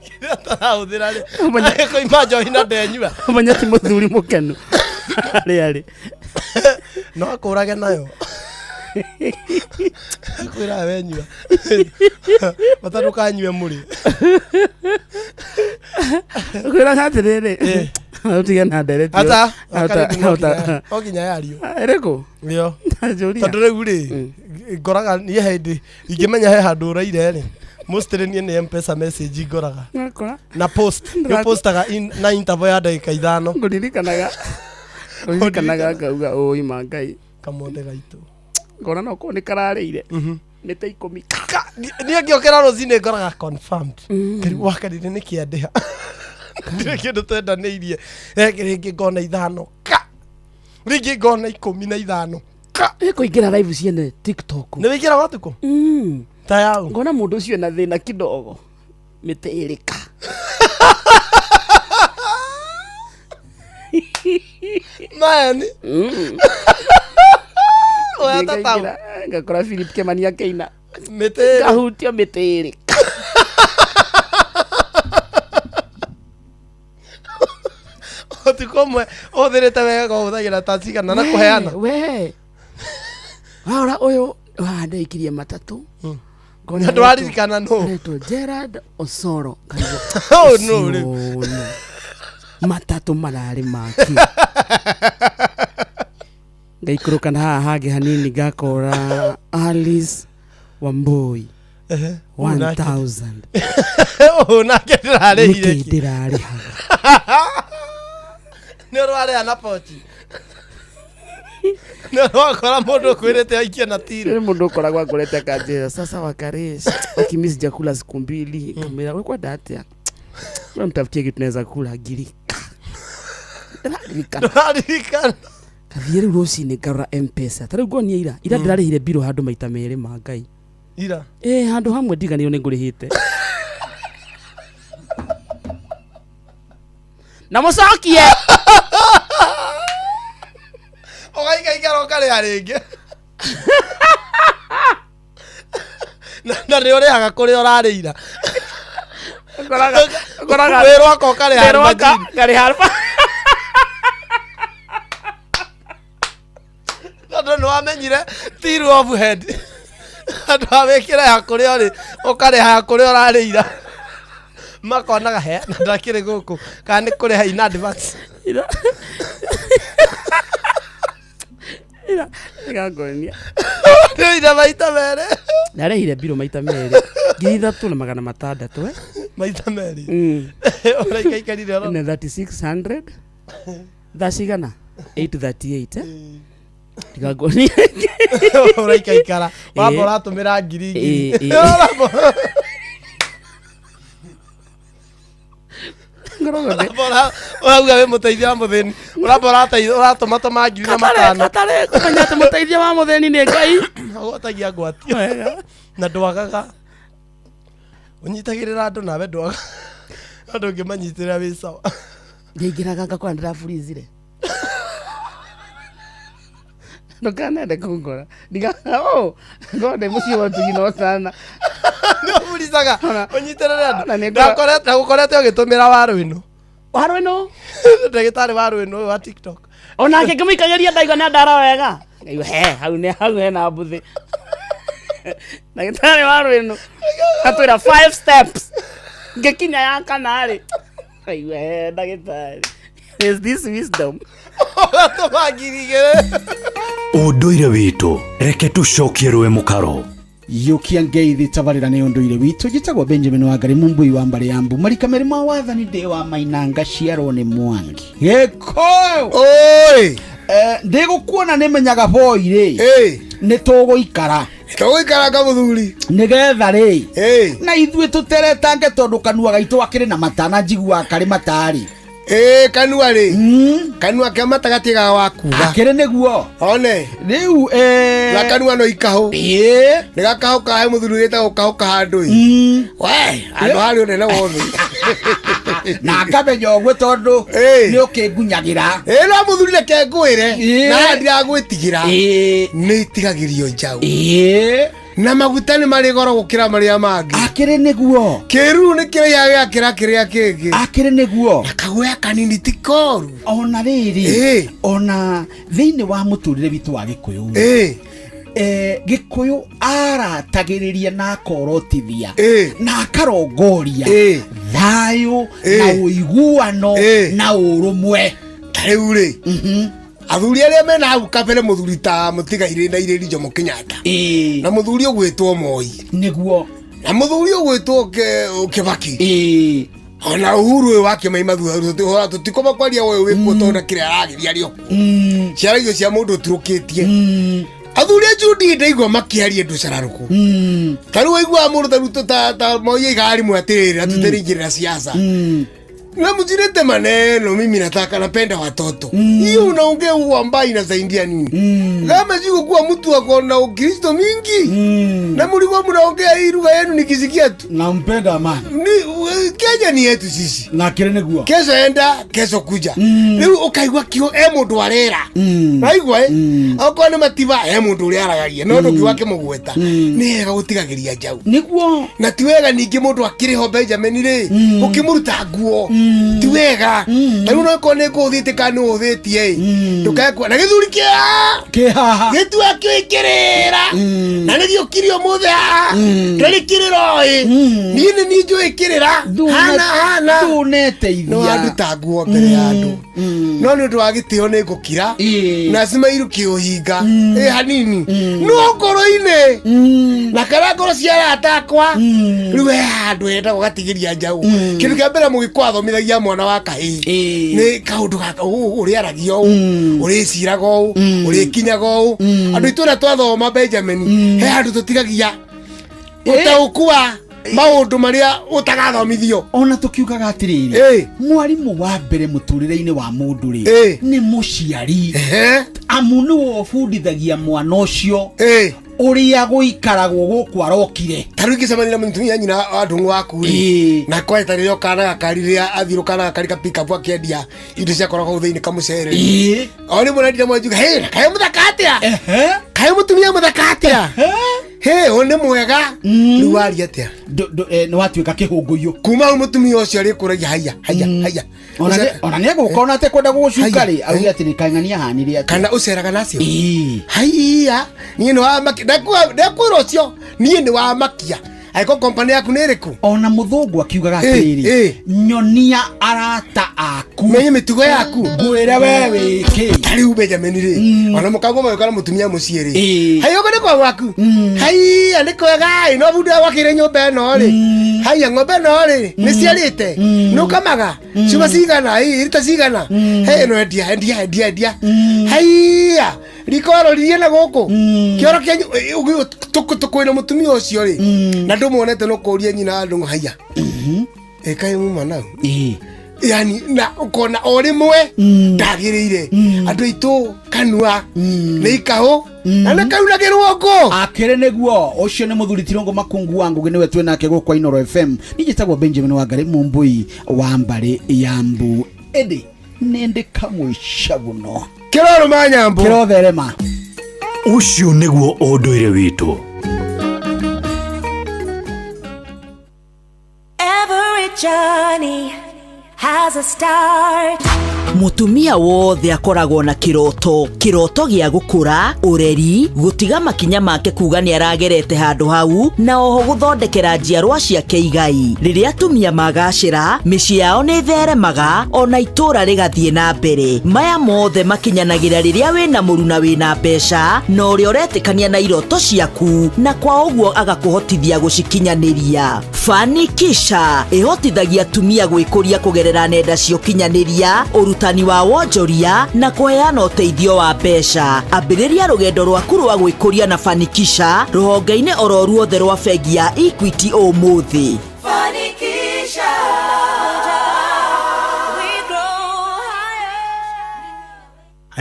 kĩrĩa atarahũthĩra rĩ ndangĩkũima njohi na ndenyua ũmenya ti mũthuri mũkenu arĩ no akũrage nayo kwĩra wenyua bata ndũkanyue mũrĩ kwĩra atĩrĩrĩ ũtige na ndereti ata okinya yario ĩrĩkũ nĩo tondũ rĩu rĩ ngoraga niĩ hĩndĩ ingĩmenya he handũ ũraire rĩ mostly niĩ nĩ mpesa message ngoraga na post nĩ postaga na interval ya ndagĩka 5 ngũririkanaga ngauga ũĩ Mangai Kamonde gaitũ ngona no kũ nĩ kararĩire nĩ ta 10 niĩ ngĩokĩra rũcinĩ ngoraga confirmed wa Kalĩrĩ nĩ kĩandĩha ndĩrĩ kĩndũ twendanĩirie rĩngĩ ngona 5 rĩngĩ ngona 15 kũingĩra live ciene TikTok nĩ wĩingĩra watuko ta yao ngona mũndũ ũcio na thĩna kidogo mĩtĩrĩka man oya tatau ngakora Philip Kemani akeina mĩtĩrĩ kahutio mĩtĩrĩka otikomwe ũthĩrĩte wega ũhũthagĩra ta cigana na kũheana we wahora ũyũ ndaikirie matatũ ndwaririkana no Reto Gerard Osoro oh no matatũ mararĩ maki ngaikũrũka na haha hangĩ hanini ngakora Alice Wambui 1000 nake ndĩrarĩhire ndĩrarĩhaga nĩ ũrwarĩha na pochi nĩ wakora mũndũ kwĩrĩte aikia na tiri mũndũ ũkoragwo akũrete kanjĩra sasa wakaresha ukimisi jakula siku mbili kamera wewe kwa data wewe mtafutie kitu tunaweza kula ngiri Ndaririkana. Kathie riu rucini ngarora M-Pesa. Tariu ngonia ira ndirarihire biro handu maita meri ma Ngai. Ira. Handu hamwe ndiganiro ningurihite. Na mucokie. Ogaikaikara ukare ringi. Na ndio rehaga kuri urarira. Koraga wero wako kare harpa. No amenyire tiru of head. Andu awekira ya kuri ori ukare ha kuri urarira. Makonaga he ndakire guku kandi kuri ha in advance. Ira ngonia. Ira maita mere. Narehire biro maita mere. 3,600 maita meri. Ora ikaikarire ora. Na 3600. Dashigana 838 Tigagonia. Ora ikaikara. Wabora tumira ngiri. Bora wauga we muteithia mutheni urabora taithia uratuma ngiri na matano atare kumenya ati muteithia wa mutheni ni Ngai agotagia ngwatio na ndwagaga unyitagirira andu nawe ndwaga andu ngimanyitira wi sawa ngingiraga ngakora ndiraburizire ndokanende kungora ndiga ngode musi watu gino sana burizaga unyiterere andu ndakorete gukorete ugitumira waru ino ndagitari waru ino wa TikTok ona ngimikageria ndaiga na ndara wega hau he na mbuthi ndagitari waru ino atwira 5 steps ngikinya ya kanari aiwe ndagitari is this wisdom unduire witu reke tucokie rwe mukaro yukia ngeithi tabarira ni unduire witu gitagwo Benjamin Wangari Mumbui wa mbare yambu marika merima wathani de wa mainanga ciaro ni Mwangi gikoyo oi ndigukuona nimenyaga boire ni tuguikara ka muthuri nigetha ri na ithue tuteretange tondu kanua gaitu akiri na matana njigua kari matari kanua ri kanua ke matagati ga wakuga akire niguo one riu na kanua no ikaho ni gakaho ka muthuri wita gukaho ka handu we andu hari one na wothe na kamenya ogwe tondu ni ukingunyagira no muthuri ne ke ngwire na ndira gwitigira ni itigagirio njau na maguta ni mari goro gukira maria mangi akire niguo kiru ni kire ya kira kiria kingi akire niguo akagoya kanini tikoru ona riri ona thiini wa muturire witu wa Gikuyu Gikuyu aratagiriria na korotithia na akarongoria thayu na uiguano na urumwe tariure athuri aria mena hau kabere muthuri ta mutigaire na ireri Jomo Kenyatta na muthuri ogwitwo Moi niguo na muthuri ogwitwo Kibaki ona Uhuru wake maimathu tutikoma kwaria we wikwo tonda kire aragiria rio ciara icio cia mundu turukitie athuri judi ndaigwa makiarie nducararuku taru waigwa mundu taruto ta Moi igari mwatirira tuteringirira siasa na mjirete maneno mimi nataka napenda watoto hiyo unaongea ambaye inasaidia nini kama jiko kuwa mtu wako na Ukristo mingi na mlikuwa mnaongea hii lugha yenu nikisikia tu nampenda amani Kenya ni yetu sisi na kile niguo kesho enda kesho kuja leo ukaigwa kio mundu arera naigwa akone matiba mundu uri aragaria no nduki wake mugweta ni ega gutigagiria njau niguo na tiwega ningi mundu akiriho Benjamin ri ukimuruta nguo tiwega taru no kone ko thite kanu uthitie ndukakwa na githuri kia haha gitu akikirira na nithio kirio muthe ndari kiriro ni njui kirira hana tuneteithia no andu ta nguo mbere ya andu no ni undu wa gitio ni ngukira na simairu kiuhinga hanini no ngoro-ini na kara ngoro ciara atakwa riwe andu enda gatigiria njau kindu kia mbere mugikwathomithia mwana wa kahi ni kaundu gaka uri aragio uri cirago uri kinyago andu itura twathoma Benjamin he andu tutigagia utaukua maundu maria utagathomithio ona tukiugaga atiriri mwarimu wa mbere muturire-ini wa mundu ri ni muciari amu ni wofundithagia mwana ucio uria guikaragwo guku arokire taru kicemanira mutumia nyina andungu waku ri na kweta rio kana gakariria athirukana karika pick up akendia indo cia koragwo thĩinĩ kamucere oni munendire mwanjuga kae muthaka atia kae mutumia muthaka atia one mwega ni wari atia ni watuika kihunguyo kuma mutumia ucio ri kuragia haya ona ne gukona te kwenda gucuka ri augi ati ni kaingania hanire ati kana uceraga nacio haya ni no amaki ndakwira ucio ni ni wa makia aiko company yaku ni riku ona muthungu akiugaga atiriri nyonia arata aku menye mitugo yaku ngwira wewe ki tari Benjamin ri ona mukago magikara mutumia mucie ri hayo gone kwa waku haya ni kwega no budu wakire nyumba no ri haya ng'ombe no ri ni ciarite no kamaga cuma cigana irita cigana no endia haya rikoro rie na goko kioro kenyu tukwina mutumia ucio ri na ndumuonete no kuria nyina ndungu haya kai muma nau yani na ukona orimwe ndagirire andu itu kanua ni ikaho na kaunagirwo ngo akire neguo ucio ni muthuri Tirongo Makungu wangu niwe twe nake gukwa Inoro FM nijitagwo Benjamin Wangari Mumbui wa mbari yambu edi nende kamwishaguno kiroro manyambo kirotherema ucio niguo unduire witu. Every journey has a start. Mutumia wothe akoragwo na kiroto gia gukura ureri gutiga makinya make kuga ni aragerete handu hau na oho guthondekera njiarwa ciake igai riria atumia magacira micii yao ni theremaga ona itura rigathie na mbere maya mothe makinyanagira riria wina muruna wina mbeca na uria uretikania na iroto ciaku na kwa uguo agakuhotithia gucikinyaniria. Fanikisha ihotithagia atumia gwikuria kugerera nenda cia ukinyaniria urutani wa wonjoria na kuheana uteithio wa mbeca. Ambiriria rugendo rwaku rwa gwikuria na Fanikisha ruhonge-ini oro ruothe rwa bengi ya Equity umuthi. Fanikisha.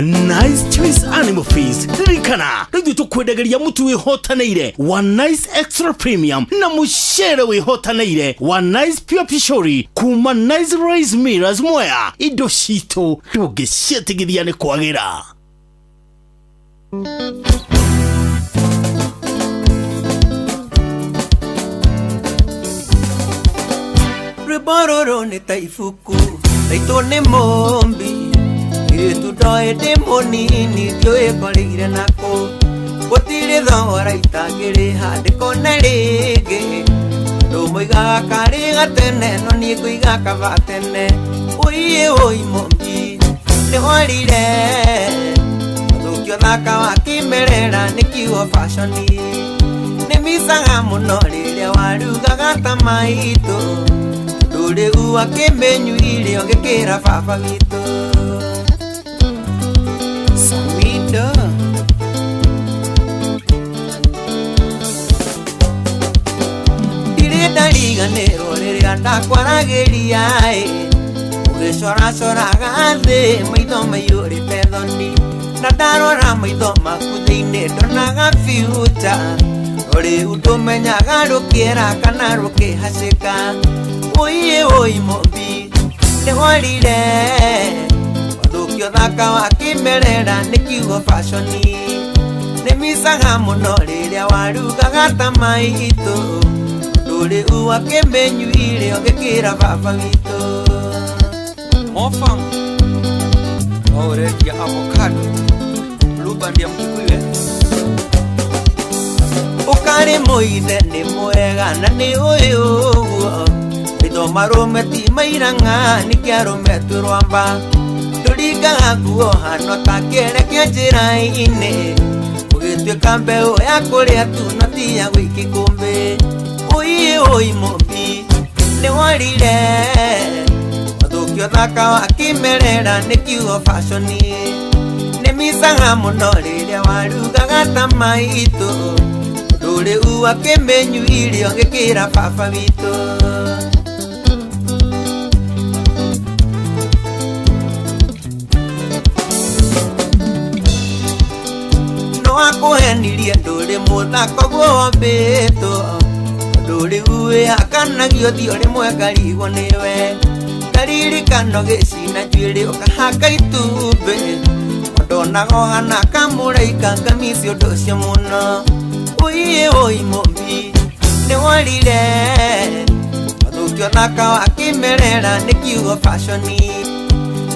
Nice Choice Animal Feast ririkana rĩu tũkwendageria mũtu wĩhotanĩire wa Nice Extra Premium na mũcere wĩhotanĩire wa Nice Pure Pishori kuma Nice Rice Millers Mwea. Indo citũ ndũngĩciĩtigithia nĩ kwagĩra. Rĩbororo nĩ ta ibuku raitwo nĩ mũmbi itu doe demonini joe korigire nako gutire thora itagire hande kone rege ndo moiga kare gatene no ni kuiga kavatene oye oi mombi ne horire thukio thaka wa kimerera nikiwa fashioni ne misaga muno riria warugaga tamaito ndure uwa kemenyu ile ongekera baba wito Samida Dirida riganero riria ndakwaragiria ugicora-coraga thĩ maitho maiyũrĩ pethoni na ndarora maitho maku thĩinĩ ndonaga future rĩu ndũmenyaga rũkĩera kana rũkĩhacĩka ũiĩ ũi mũmbi nĩ worire thukio thaka wa kimerera nikiugo fashioni nĩ misaga mũno rĩrĩa warugaga tamaitũ ndũrĩ uwa kĩmenyu ile ũngĩkĩra baba witũ mofam orekia avocado lubandia mkikuiwe ũkarĩ mũithe nĩ mwega na nĩ ũĩ ũguo ritho marũme ti mairanga nĩkĩarũme twĩrwamba turingaga nguo hano ta kĩerekia njĩra-inĩ ũgĩtuĩka mbeũ ya kũrĩa tu no ti ya gwĩki kũmbĩ ũiĩ ũi mũmbi nĩ worire ũthũkio thaka wa kimerera nĩ kiugo fashioni nĩ misaga mũno rĩrĩa warugaga tamaitũ nduri u akimenyu irio ngikira baba witũ no akuhenirie nduri muthako guombĩtwo nduri uwe akanagio thio rimwe ngarigwo niwe karirikano gicina njuĩrĩ ũkahaka itumbĩ ndonago hana kamũraika ngamici ũndũ ũcio mũno ũiĩ ũi mũmbi nĩ worire mathũki ũthaka wa kĩmerera nĩ kiugo fashoni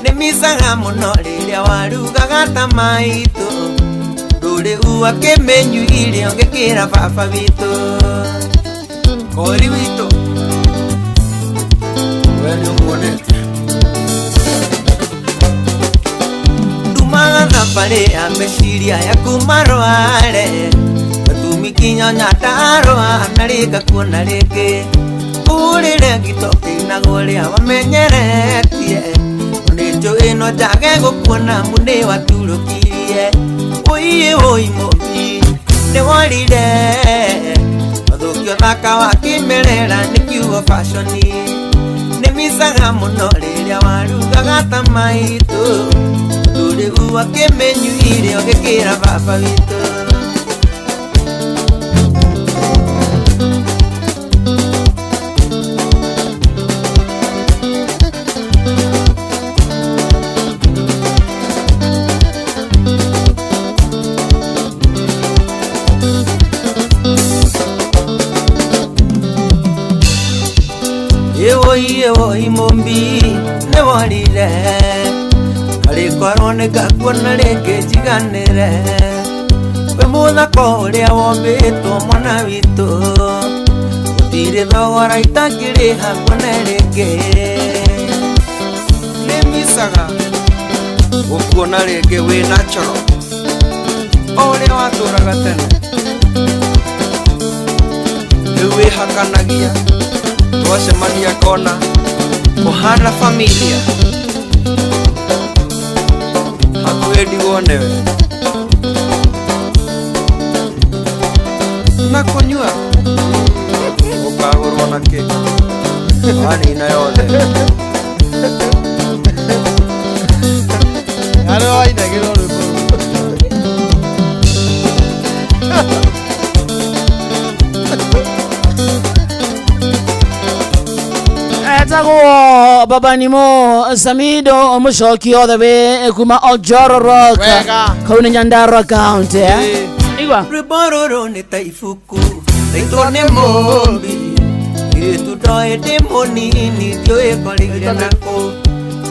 nĩ micaga mũno rĩrĩa warugaga ta maitũ ndũrĩ u akĩmenyu irio ngĩkĩra baba witũ kori witũ we nĩ ũmuonete ndumaga thabarĩ ya meciria yaku marware gatumi kinyonya ndarũa na rĩka kuona rĩngĩ ũrĩre ngitokĩinagwo rĩa wamenyeretie nĩ njũĩ no njage gũkuona mũnĩ waturũkirie ũiĩ ũi mũmbi nĩ worire mathũki ũthaka wa kĩmerera nĩ kiugo fashoni nĩ micaga mũno rĩrĩa warugaga ta maitũ ndũrĩ u akĩmenyu irio ngĩkĩra baba witũ Oi mombi ne worire arikorwo nĩ ngakuona rĩngĩ njiganĩre we mũthako ũrĩa wombĩtwo mwana witũ gũtirĩ thogora itangĩrĩha kuona rĩngĩ nĩ micaga gũkuona rĩngĩ wĩna coro o ũrĩa watũraga tene rĩu wĩhakanagia twacemania kona ũhana familia hakuhĩ ndigwonewe na kũnyua ũkagũrwo na kĩ wanina yothe arĩa wainagĩrwo rwĩmbo etagwo babanimo Samido Mucoki all the way kuma Ojoro Rock kau nĩ Nyandarua County igwa rwĩmbo rũrũ nĩ ta ibuku rĩtwo nĩ mũmbi ĩtu ndoĩ ndĩ mũnini ndiũĩ ngorĩire nakũ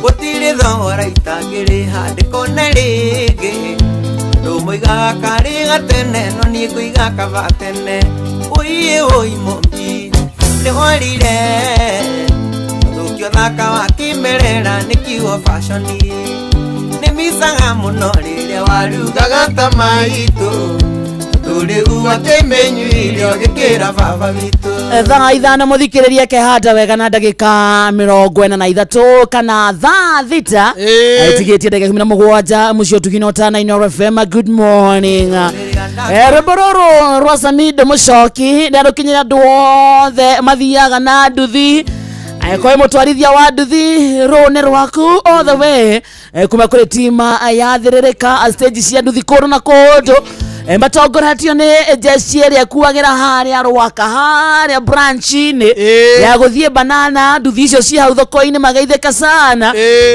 gũtirĩ thogora itangĩrĩha ndĩkone rĩngĩ andũ moigaga karĩ gatene no niĩ ngũiga kaba tene ũiĩ ũi mũmbi nĩ worire ũthaka wa kĩmerera nĩ kiugo fashoni nĩ micaga mũno rĩrĩa warugaga ta maitũ ndũrĩ u akĩmenyu irio ngĩkĩra baba witũ thaa ithano mũthikĩrĩrie kehanda wega na ndagĩka 43 kana thaa thita itigĩtie ndagĩka 17 mũciĩ ũtukino ũtana FM good morning rwĩmbo rũrũ rwa Samido Mucoki nĩarũkinyĩra andũ othe mathiaga na nduthi Koe mũtwarithia wa nduthi rũne rwaku all the way kuma kũrĩ tima yathĩrĩrĩka stage cia nduthi kũndũ na kũndũ matongoretio nĩ jeshi ĩrĩa kuagĩra harĩa rwaka harĩa branch-inĩ ya gũthiĩ banana nduthi icio ci hau thoko-inĩ magaithĩka sana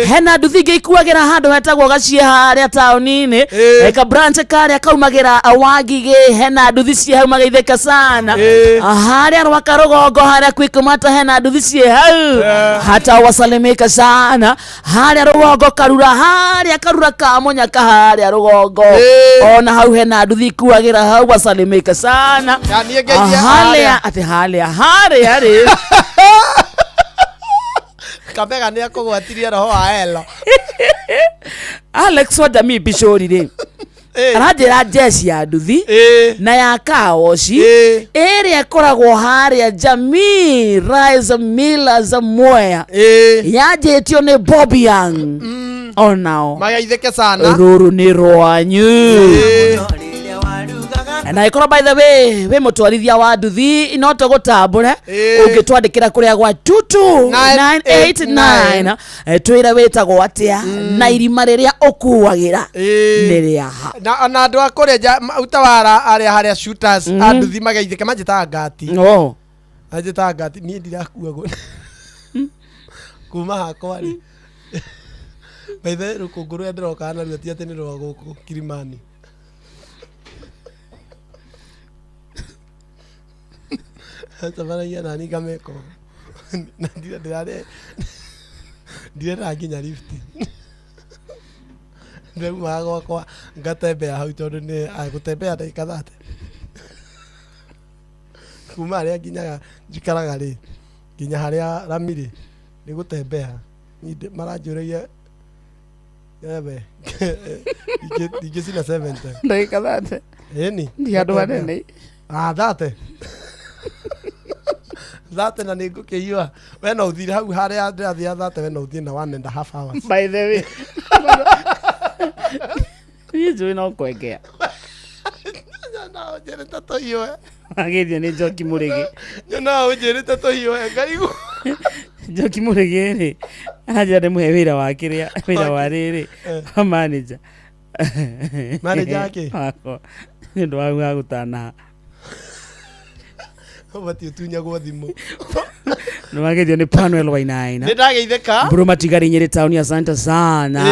hena nduthi ingĩ ikuagĩra handũ hetagwo gaciĩ harĩa taũni-inĩ ka branch karĩa kaumagĩra Wangigĩ hena nduthi ci hau magaithĩka sana harĩa rwaka rũgongo harĩa Quickmart hena nduthi ci hau hata wasalimika sana harĩa rũgongo karura ka Mũnyaka harĩa rũgongo ona hau hena nduthi kuagĩra hau wasalimika sana harĩa Kamega nĩ akũgwatirie roho wa elo Alex Wadami Bishori rĩ aranjĩra jeshi ya nduthi na ya kaoshi ĩrĩa ĩkoragwo harĩa Jamii Rise Millers Mwea yanjĩtio nĩ Bobby Young onao magaithĩke sana rũrũ nĩ rwanyu na ikoro by the way we mutwarithia wa nduthi no tugutambure ungitwandikira kuria gwa 22989 twira witagwo atia na irima riria ukuwagira niria na andu akuria utawara aria haria shooters anduthi magaithike manjita ngati anjita ngati ni ndirakua go kuma hakwa ri baithe rukunguru ya ndiroka na ruti ati ni rwa guku Kilimani Tabaragia nani kameko na ndira nginya lift ndio mago kwa ngatembea hau tondu ni agutembea dakika 30 kuma ria nginya njikaraga ri nginya haria ramiri ni gutembea maranjuragia yabe ige sina 70 dakika 30 eni ndi andu anene thate thate na ningu kiwa we no uthire hau haria ndirathia thate we no uthire na 1.5 hours by the way you no kwegea na ojereta to iwe agithia ni Njoki Murigi na ojereta to iwe ngaigu Njoki Murigi ri aja de muhe wira wa kiria wira wa riri manager yake ako ndo wa gutana Wati utunya gwa thimu no magethio ni Panuel Wainaina ndageitheka bro matigari nyeri town ya Santa sana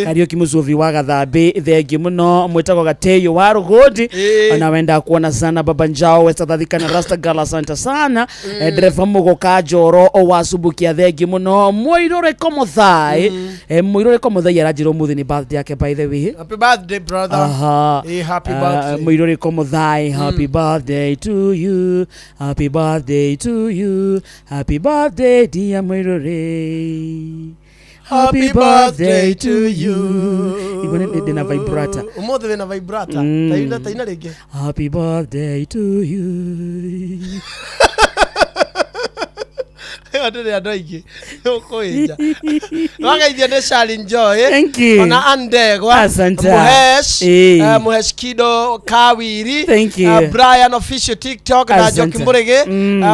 Kariuki Musuvi wa Gathambi thengi muno mwitagwo Gateyo wa Rugodi ona wenda kuona sana Baba Njao Westathika na Rasta Gala Santa sana Drefa Mugo Kajoro o wasubukia thengi muno Moirore Komothai Moirore Komothai arajiro muthi ni birthday yake by the way. Happy birthday brother. Happy birthday Moirore Komothai, happy birthday to you, happy birthday to you, happy birthday dear Moirore, happy birthday to you. Ibone dena vibrata umothe wena vibrata taina rege happy birthday to you. Adere adoigi okoija wagaithia ne challenge joy thank you ona andegwa muhesh kido kawiri thank you Brian official TikTok na Njoki Murigi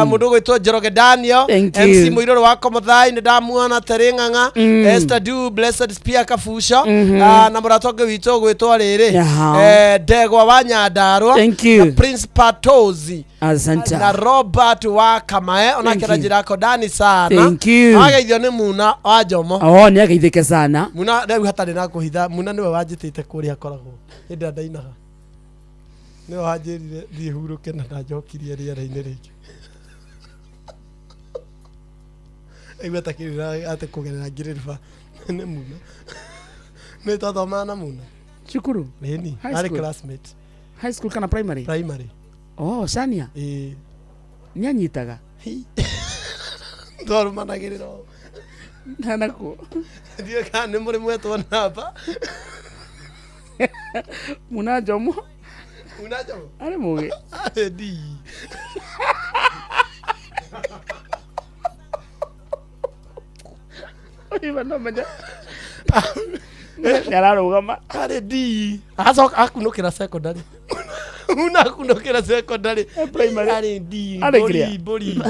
mundu gwitwo Njoroge Daniel MC Muiroro wa Komothai ni ndamuona Terenganga Esther Du Blessed Spear Kafusha na muratonge witwo gwitwo riri Ndegwa wa Nyandarua Prince Patozi na Robert wa Kamae ona kirajira ko Dani sana thank you agaithio ni Muna wa Njomo ni agaithike sana Muna rĩu hatarĩ na kuhitha Muna niwe wanjĩtĩte kũrĩa akoragwo hĩndĩ ndainaga niwe wanjĩrire thiĩ huruke na ndanjokirie rĩera-inĩ rĩngĩ aigua takĩrĩra atĩ kũgerera ngirĩba nĩ Muna nĩ twathomana na Muna cukuru ĩni arĩ classmate high school kana primary Sania nyanyitaga twarumanagĩrĩra nanako ndiye kana nĩ mũrĩ mwetwo namba Muna Njomo arĩ mũgĩ di Iva no menya yararugama arĩ di acoka akunũkĩra secondary Muna kunokera secondary primary ari di bori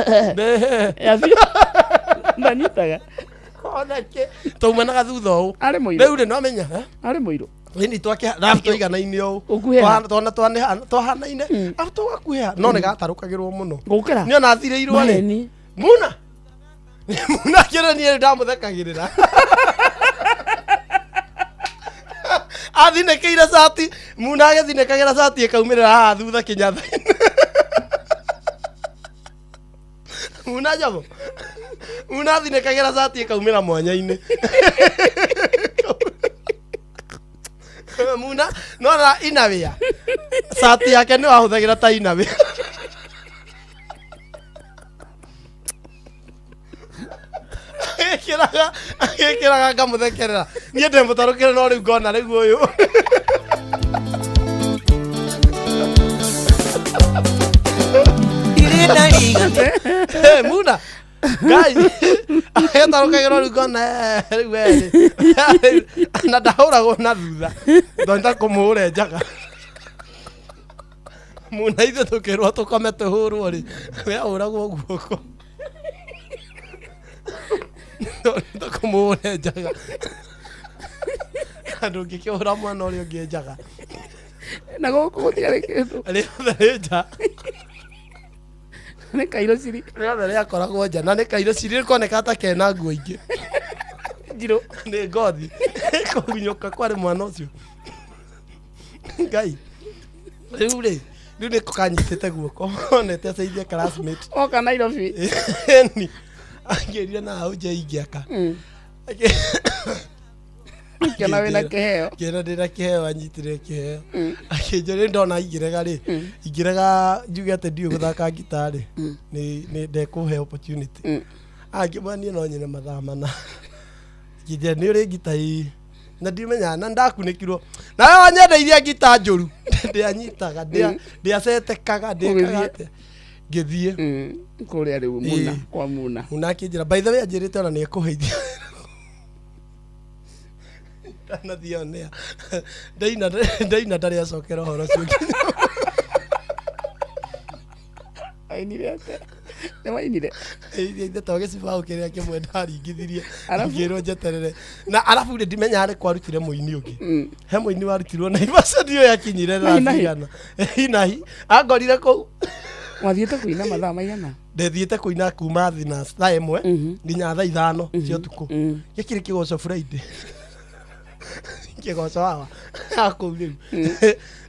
ndanyitaga onake taumanaga thutha ũũ arĩ mũiro rĩu no amenya arĩ mũiro ni twake rafto igana-inĩ ũũ twahanaine afto wakuhea no nĩ gatarũkagĩrwo mũno gũkĩra nĩ ona thirĩirwo rĩ Muna kĩrĩ niĩ ndamũthekagĩrĩra athinekeire cati Muna agĩthinekagĩra cati ĩkaumĩrĩra haha thutha kĩnyatha-inĩ Muna Njomo Muna athinekagĩra cati ĩkaumĩra mwanya-inĩ Muna no na inawĩa cati yake nĩ wahũthagĩra ta inawĩa agĩkĩraga ngamũthekerera niĩ ndĩmũtarũkĩre no rĩu ngona rĩu ũyũ Muna Ngai agĩtarũkagĩra rĩu ngona rĩu na ndahũragwo na thutha ndonda kũmũhũre njaga Muna ithe tukirwo tukome tuhurwo ri we uragwo guoko ndakumune njaga andu ngikihura mwana uria ungi njaga na guku gutiari kindu riothe nja ni kairo ciri riothe riakoragwo nja na ni kairo ciri rikoneka ta kena nguo ingi njiro ni ngothi kugunyuka kwari mwana ucio ngai riu ni kukanyitite guoko onete aceithie classmate oka Nairobi ni angeria na au je ingiaka kiana wina kiheo kiana ndina kiheo anyitire kiheo akinjore ndona ingirega ri ingirega njuge ate ndio guthaka gitari ni ndekuhe opportunity angimania no nyine mathamana githia ni uri gitai na ndimenya na ndakunikirwo nawe wanyendeithia gita njuru ndianyitaga ndiasetekaga ndikagate ngithie kuria riu muna kwa muna akinjira by the way anjirite ona ni ekuheithia na thionea ndaina ndari acokera horo cio ainire ate ne wainire ithe toge sibao kiria kimwe ndaringithirie ngirwo njeterere na alafu ndimenya ari kwarutire muini ungi he muini warutirwo na ibacadio yakinyire rathigana inahi angorire ku wathiete kuina mathaa maigana ndethiete kuina kuma thina thaa imwe nginya thaa 5 cia tuku gikiri kigoco Friday kigoco hawa akuliu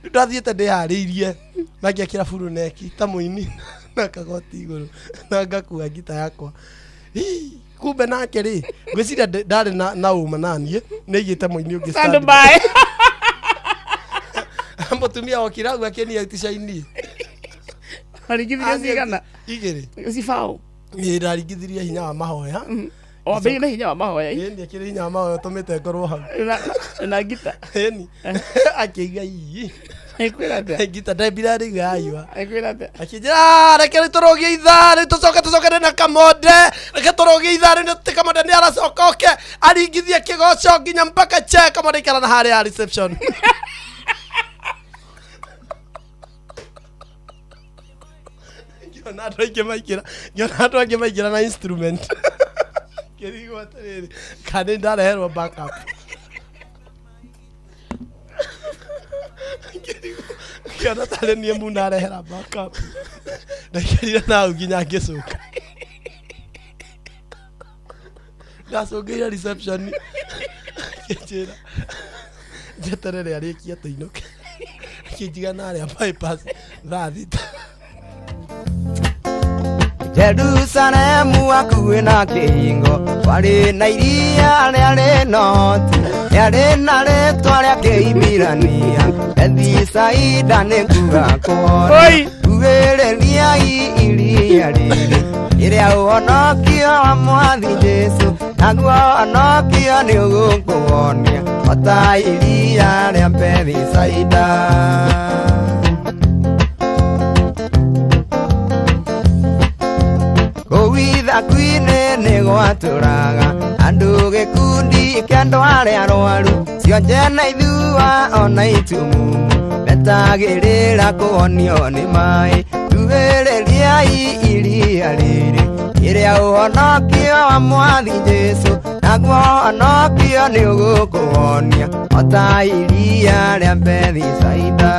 ndathiete ndihariirie na ngikira furu neki ta muini na kagoti iguru na ngakua gita yakwa kumbe nake ri ngwiciria ndari na uma nanie nigite muini ungi stand by mutumia okira gwa kenia tishaini arigithiria cigana igiri cibao ni ndaringithiria hinya wa mahoya o mbei na hinya wa mahoya ni akiri hinya wa mahoya tumite ngorwo hau na gita ni akiiga ii ekwirate gita ndebirari gaiwa ekwirate akijira reke turogie ithari tucoke na kamode reke turogie ithari ni kamode ni aracokoke aringithie kigoco nginya mpaka che kamode ikara na hari ya reception Gionado aingi maikira na instrument kirigo atiriri kani ndareherwo backup kana tale nie muna arehera backup ndakirira na uginya ngicuka ndacogeire reception kinjira njeterere arikia tuinuke kinjiga na aria bypass thaa thita Jerusalemu akuwe na kihingo wari na iria rĩarĩ noti rĩarĩ na rĩtwa rĩa kĩimbirania Bethisaida nĩ kuga kuona kuhĩrĩriai iria rĩrĩ rĩrĩa ũhonokio wa Mwathi Jesu naguo ũhonokio nĩ ũgũkũwonia o ta iria rĩa Bethisaida. Ithaku-inĩ nĩ gwatũraga andũ gĩkundi kĩa andũ arĩa arwaru cionje na ithua ona itumumu metagĩrĩra kũhonio nĩ maĩ kuhĩrĩriai iria rĩrĩ rĩrĩa ũhonokio wa Mwathi Jesu naguo ũhonokio nĩ ũgũkũwonia o ta iria rĩa Bethisaida.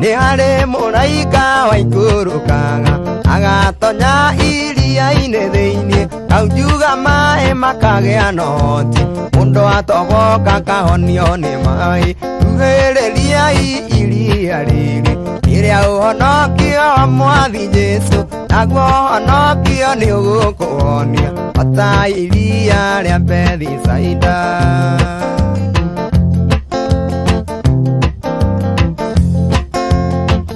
Nĩ harĩ mũraika waikũrũkaga agatonya iria-inĩ thĩinĩ kaunjuga maĩ makagĩa na ũhoti mũndũ atoboka kahonio nĩ maĩ kuhĩrĩriai iria rĩrĩ rĩrĩa ũhonokio wa Mwathi Jesu naguo ũhonokio nĩ ũgũkũwonia o ta iria rĩa Bethisaida.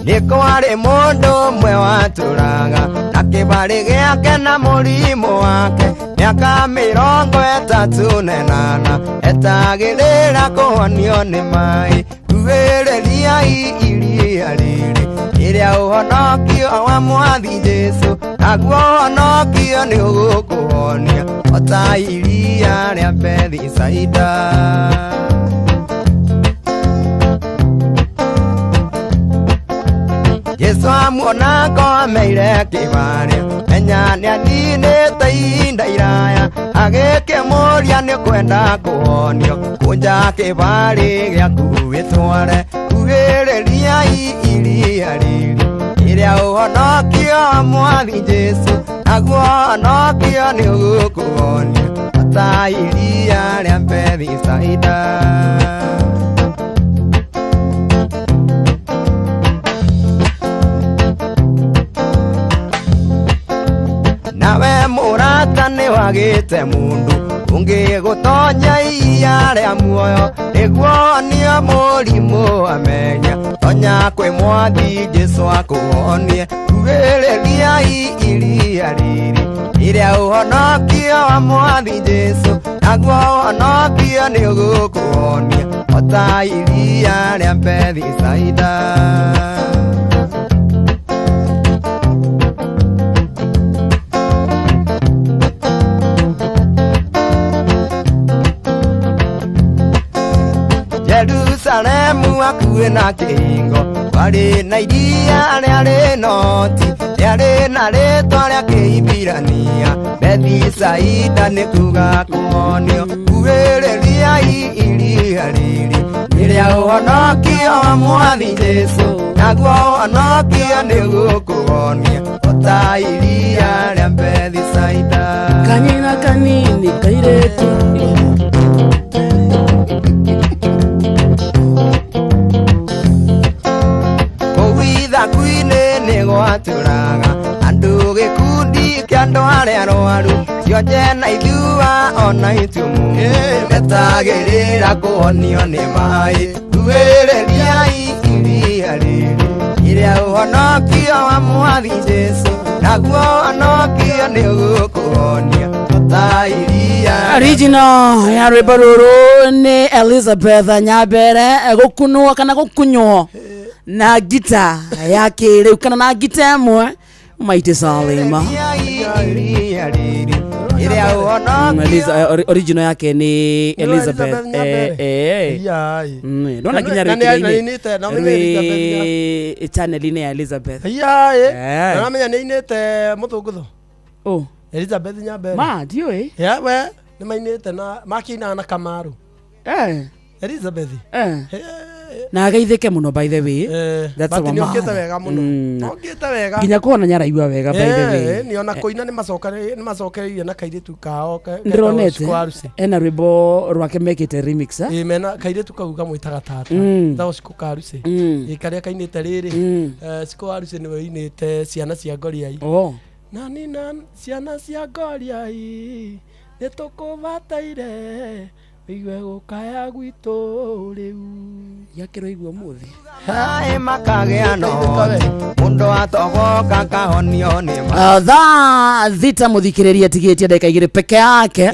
Nĩ kwarĩ mũndũ ũmwe watũraga na kĩbarĩ gĩake na mũrimũ wake mĩaka 38 etagĩrĩra kũhonio nĩ maĩ kuhĩrĩria iria rĩrĩ ĩrĩa ũhonokio wa Mwathi Jesu, naguo ũhonokio nĩ ũgũkũhonia ota iria rĩa Bethisaida. Jesu amuona akomeire kĩbarĩa, menya nĩaninĩte ihinda iraya, agĩkĩmũria nĩ kwenda kũhonio, kũnja kĩbarĩ gĩaku gĩtware, kuhĩrĩria iria rĩrĩ ĩrĩa ũhonokio wa Mwathi Jesu, naguo ũhonokio nĩ ũgũkũhonia ota iria rĩa Bethisaida. Nawe mũrata nĩ wagĩte mũndũ ũngĩgũtonya iria rĩa muoyo, nĩguo nĩo mũrimũ amenya, tonya kwĩ Mwathi Jesu akũhonie, kuhĩrĩria iria rĩrĩ ĩrĩa ũhonokio wa Mwathi Jesu, naguo ũhonokio nĩ ũgũkũhonia ota iria rĩa Bethisaida. Jerusalemu hakuhĩ na kĩhingo warĩ na iria rĩarĩ noti, rĩarĩ na rĩtwa rĩa Kĩhibirania, Bethisaida nĩ kuga kũhonio, kuhĩrĩria iria rĩrĩ ĩrĩa ũhonokio wa Mwathi Jesu, naguo ũhonokio nĩ ũgũkũhonia ota iria rĩa Bethisaida. Kanyina kanini kairĩtu Kuine nĩ gwatũraga andũ gĩkundi kĩa andũ arĩa arwaru, cionje na ithua ona itumu, metagĩrĩra kũhonio nĩ maĩ, kuhĩrĩria iria rĩrĩ ĩrĩa ũhonokio wa Mwathi Jesu, naguo ũhonokio nĩ ũgũkũhonia ota iria. Original ya rwĩmbo rũrũ nĩ Elizabeth Nyambere, gũkunwo kana gũkunywo na gita ya kĩrĩu kana na gita ĩmwe Mighty Salima. Original yake ni Elizabeth ndona nginya rĩngĩ channel-inĩ ya Elizabeth namenya nĩ ainĩte mũthũngũtho Elizabeth Nyambere ma ndiũĩ we nĩ mainĩte na makĩinaga na Kamaru Elizabeth na ageithĩke mũno by the way, that's our man. Okĩte wega mũno, okĩte wega nginya kuona nyaraigua wega by the way, ni ona kũina nĩ macokereirie na kairĩtu kao ndĩronete ena rwĩmbo rwake mekĩte remix mena kairĩtu kau kamwĩtaga tata thao Siko Karuce karĩa kainĩte rĩrĩ Siko Karuce nĩwe inĩte ciana cia ngoriai na nina ciana cia ngoriai nĩtũkũbataire igwe gũkaya gwitũ rĩu yakĩrwo igwe mũthĩ haĩ makagĩa no mũndũ atogoka kahonio nĩ thaa thita mũthikĩrĩria tigĩtie ndagĩka igĩrĩ peke yake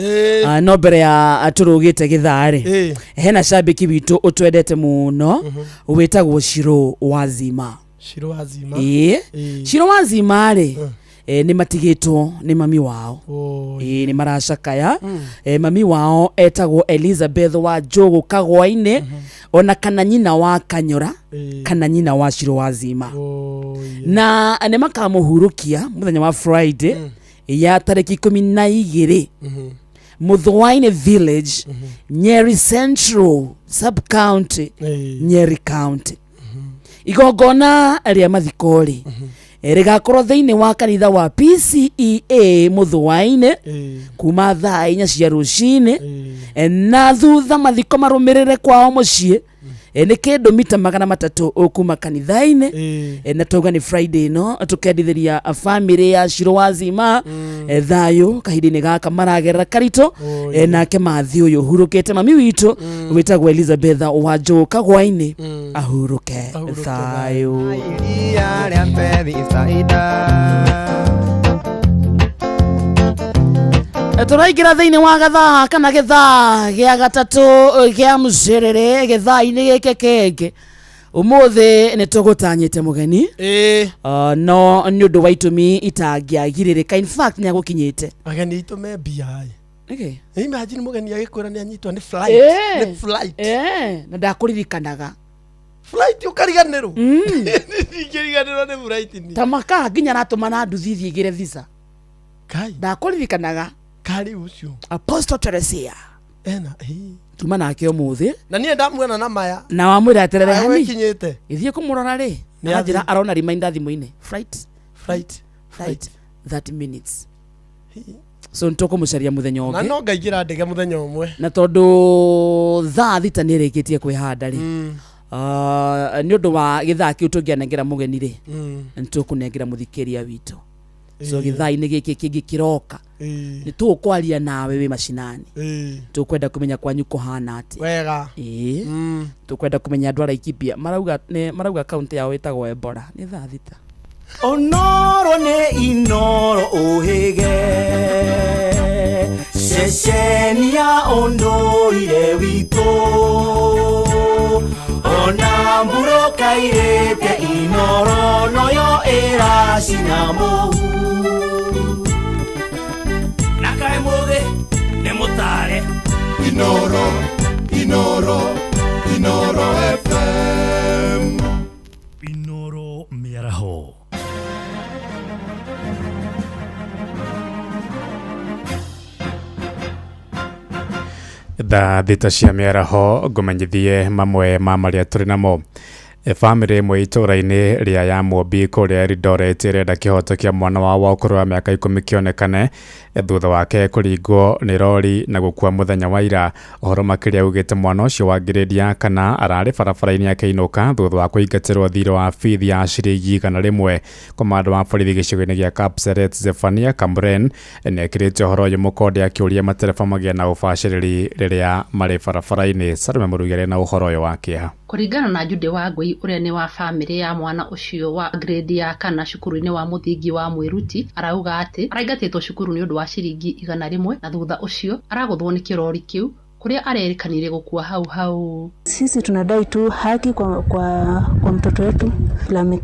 no mbere ya tũrũgĩte gĩthaa-rĩ hena cambĩki witũ ũtwendete mũno wĩtagwo Shiro Wazima. Shiro Wazima-rĩ nĩ matigĩtwo nĩ mami wao nĩ maracakaya mami wao etagwo Elizabeth wa Njogu Kagwa-inĩ ona kana nyina wa Kanyora kana nyina wa Shiro Wazima na nĩ makamũhurũkia mũthenya wa Friday ya tarĩki 12 Muthwaini Village Nyeri Central Sub County Nyeri County. Igongona rĩa mathiko-rĩ rigakorwo thĩinĩ wa kanitha wa PCEA Muthwaini kuma thaa 4 cia rũcinĩ na thutha mathiko marũmĩrĩre kwao mũciĩ nĩ kĩndũ mita 300 kuma kanitha-inĩ na tauga nĩ Friday no tukendithĩria family ya Shiro Wazima thayũ kahinda-inĩ gaka maragerera karitũ nake mathi ũyũ hurũkĩte mami witũ wĩtagwo Elizabeth wa Njogu Kagwa-inĩ ahurũke thayũ. turaingira thiini wa gathaa kana githaa gia gatatu gia mucerere githaa-ini giki kingi umuthi ni tugutanyite mugeni no ni undu wa itumi itangiagiririka. In fact ni agukinyite ageni itume mbia okay imagine mugeni agikwira ni anyitwa ni flight na ndakuririkanaga flight ukariganirwo ikiriganirwo ni flight ni tamaka nginya natuma na nduthi thiigire visa kai ndakuririkanaga kari ucio Apostle Teresia tuma nake umuthi na nie ndamuona na maya na wamwira aterere hani kinyite ithie kumurora ri ni ajira arona reminder thimu-ini flight 30 minutes so ntoko mucaria muthenya ungi na no ngaigira ndege muthenya umwe na tondu thaa thita ni rikitie kwihanda ri ni undu wa githaa kiu tungianengera mugeni ri ntukunengera muthikiria witu so githaa-ini giki kingi kiroka ni tukwaria nawe wi macinani tukwenda kumenya kwanyu kuhana ati wega tukwenda kumenya andu araikibia marauga kaunti yao itagwo Ebola ni thaa thita onoro ne inoro ohege cecenia ondoire wito ona mburo kairete inoro noyo eracina mohu nakae muthi ne mutare Inoro FM Inoro miaraho thaa thita cia mĩaraho ngũmenyithie mamwe ma marĩa tũrĩ namo. Family ĩmwe itũra-inĩ rĩa ya Mũmbi kũrĩa Eldoret ĩrenda kĩhoto kĩa mwana wao wa ũkũrũ wa mĩaka 10 kĩonekane thutha wake kũringwo nĩ rori na gũkua mũthenya wa ira. Ũhoro makĩria ugĩte mwana ũcio wa ngirĩndi ya kana ararĩ barabara-inĩ akĩinũka thutha wa kũingatĩrwo thirĩ wa bithi ya ciringi 100. Komanda wa borithi gĩcigo-inĩ gĩa Kapseret Zephania Kamren nĩekĩrĩte ũhoro ũyũ mũkonde akĩũria matereba magĩe na ũbacĩrĩri rĩrĩa marĩ barabara-inĩ. Salome Mũrugere na ũhoro ũyũ wa kĩeha. Kũringana na Jude wa Ngui ũrĩa nĩ wa family ya mwana ũcio wa grade ya kana cukuru-inĩ wa mũthingi wa Mwĩruti, arauga atĩ araingatĩtwo cukuru nĩ ũndũ wa ciringi 100 na thutha ũcio aragũthwo nĩ kĩrori kĩu kuria arerikanire gukua hau. Sisi tunadai tu haki kwa mtoto wetu.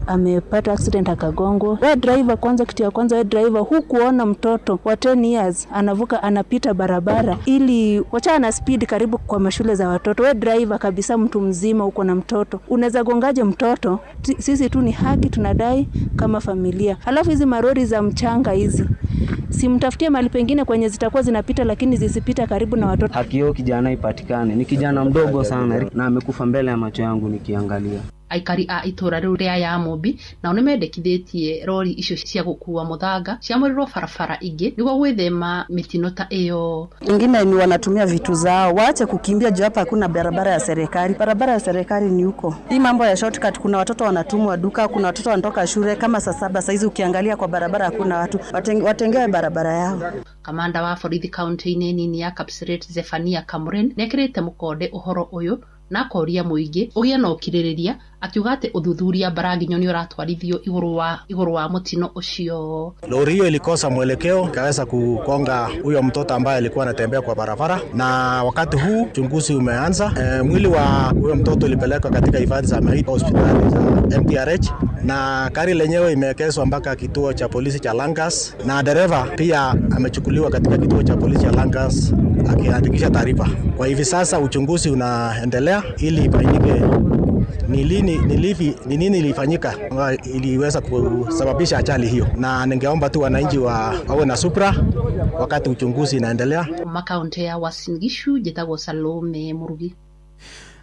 Amepata accident akagongo. Wewe driver, kwanza kitu ya kwanza, wewe driver hukuona mtoto wa 10 years anavuka anapita barabara ili wacha na speed karibu kwa mashule za watoto. Wewe driver kabisa, mtu mzima uko na mtoto, unaweza gongaje mtoto? Sisi tu ni haki tunadai kama familia. Halafu hizi marori za mchanga hizi simtafutie mahali pengine kwenye zitakuwa zinapita, lakini zisipita karibu na watoto. Haki hiyo kijana ipatikane. Ni kijana mdogo sana na amekufa mbele ya macho yangu nikiangalia. Aikari a itura riu ria ya Mũmbi nao nĩ mendekithĩtie rori icio cia gũkua mũthanga ciamũrirwo barabara ingĩ nĩguo gwĩthema mĩtino ta ĩyo. Wengine ni wanatumia vitu zao, waache kukimbia juu hapa hakuna barabara ya serikali. Barabara ya serikali ni huko. Hii mambo ya shortcut, kuna watoto wanatumwa duka, kuna watoto wanatoka shule kama saa 7 saizi, ukiangalia kwa barabara hakuna watu. Watengewe barabara yao. Kamanda wa borithi kaunti-inĩ nini ya Kapseret Zephania Kamren nĩekĩrĩte mũkonde ũhoro ũyũ na koria muingi ugia no kiririria akiuga ati uthuthuria Baraginyo ni uratwarithio iguru wa mutino ucio. Lori hiyo ilikosa mwelekeo, ikaweza kukonga huyo mtoto ambaye alikuwa anatembea kwa barabara, na wakati huu uchunguzi umeanza. Mwili wa huyo mtoto ulipelekwa katika hifadhi za maiti hospitali za MTRH, na gari lenyewe imewekezwa mpaka kituo cha polisi cha Langas, na dereva pia amechukuliwa katika kituo cha polisi cha Langas akiandikisha taarifa. Kwa hivi sasa uchunguzi unaendelea ili ibainike ni nini ilifanyika iliweza kusababisha ajali hiyo, na ningeomba tu wananchi wawe na subra wakati uchunguzi inaendelea. Makaunti ya Uasin Gishu jetagwo Salome Murugi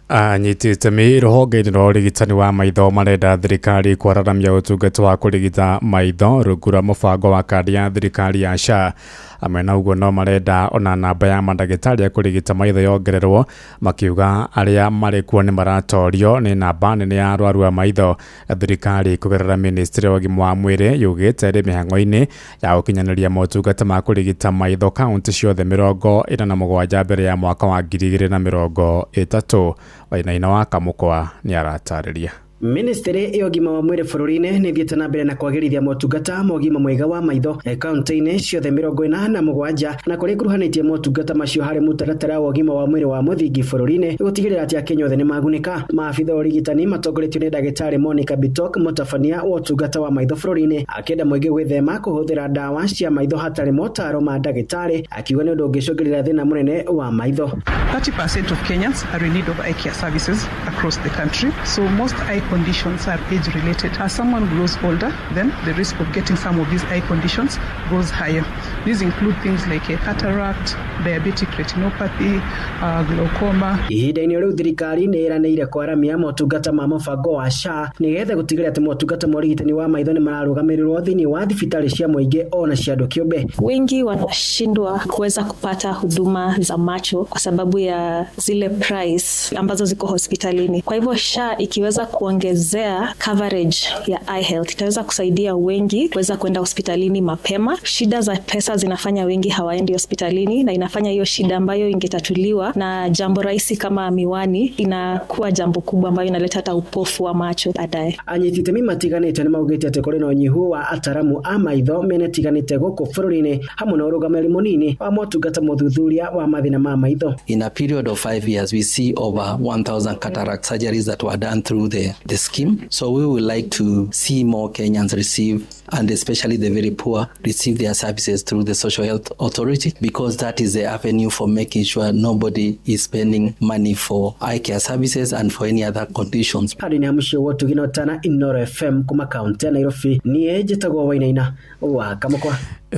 anyitĩte mĩ rũhonge-inĩ rwa ũrigitani wa maitho marenda thirikari kwararamia ũtungata wa kũrigita maitho rungu rwa mũbango wa kandi ya thirikari ya SHA. Amwe na ũguo no marenda ona namba ya mandagĩtarĩ ya kũrigita maitho yongererwo, makiuga arĩa marĩ kuo nĩ maratorio nĩ namba nene ya arwaru a maitho. Thirikari kũgerera ministry wa ũgima wa mwĩrĩ yugĩte ĩrĩ mĩhang'o-inĩ ya gũkinyanĩria motungata ma kũrigita maitho kaunti ciothe 47 mbere ya mwaka wa 2030. Wainaina wa Kamũkwa nĩ aratarĩria. Ministry ya ũgima wa mwĩrĩ bũrũri-inĩ nĩ thiĩte na mbere na kwagĩrithia motungata ma ũgima mwega wa maitho kaunti-inĩ ciothe 47 na kũrĩa ikuruhanĩtie motungata macio harĩ mũtaratara wa ũgima wa mwĩrĩ wa mũthingi bũrũri-inĩ gũtigĩrĩra atĩ Akenya othe nĩ magunĩka. Maabitha wa ũrigitani matongoretio nĩ ndagĩtarĩ Monica Bitok, mũtabania wa ũtungata wa maitho bũrũri-inĩ, akĩenda mũingĩ gwĩthema kũhũthĩra ndawa cia maitho hatarĩ motaro ma ndagĩtarĩ, akiuga nĩ ũndũ ũngĩcũngĩrĩra thĩna mũnene wa maitho. 30% of Kenyans are in need of eye care services across the country, so most eye conditions are age related. As someone grows older, then the risk of getting some of these eye conditions goes higher. These include things like cataract, diabetic retinopathy, glaucoma. Ihinda-inĩ rĩu thirikari nĩ ĩranĩire kwaramia motungata ma mũbango wa SHA nĩgetha gũtigĩrĩra atĩ motungata ma ũrigitani wa maitho nĩ mararũgamĩrĩrwo thĩinĩ wa thibitarĩ cia mũingĩ ona cia andũ kĩũmbe. Wengi wanashindwa kuweza kupata huduma za macho kwa sababu ya zile price ambazo ziko hospitalini. Kwa hivyo SHA ikiweza kuongezea coverage ya eye health itaweza kusaidia wengi kuweza kwenda hospitalini mapema. Shida za pesa zinafanya wengi hawaendi hospitalini na inafanya hiyo shida ambayo ingetatuliwa na jambo rahisi kama miwani inakuwa jambo kubwa ambayo inaleta hata upofu wa macho baadaye. Anyiti itemi matiganĩte nĩ maugĩte atĩ kũrĩ na ũnyihu wa ataramu a maitho mĩena ĩtiganĩte gũkũ bũrũri-inĩ hamwe na ũrũgamĩrĩri mũnini wa motungata mũthuthuria wa mathĩna ma maitho. In a period of 5 years, we see over 1,000 cataract surgeries that were done through the scheme. So we would like to see more Kenyans receive, and especially the very poor, receive their services through the Social Health Authority, because that is the avenue for making sure nobody is spending money for eye care services and for any other conditions. Hadi ni mwisho wa tuginotana Inoro FM kuma kaunti ya Nairobi. Niĩ njĩtagwo Wainaina wa Kamũkwa.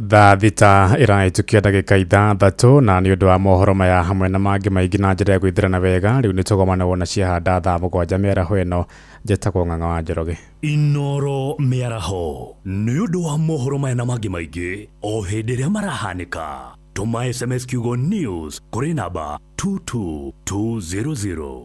Thaa thita ĩraitukia ndagĩka ithathatũ na nĩ ũndũ wa mohoro maya hamwe na mangĩ maingĩ na njĩra ya gwĩthirana wega rĩu nĩ tũgomana wona ciahanda thaa 7 mĩaraho ĩno. Njĩtagwo Ng'ang'a wa Njoroge. Inoro mĩaraho nĩ ũndũ wa mohoro maya na mangĩ maingĩ o hĩndĩ ĩrĩa marahanĩka. Tũma SMS kiugo news kũrĩ namba 22200.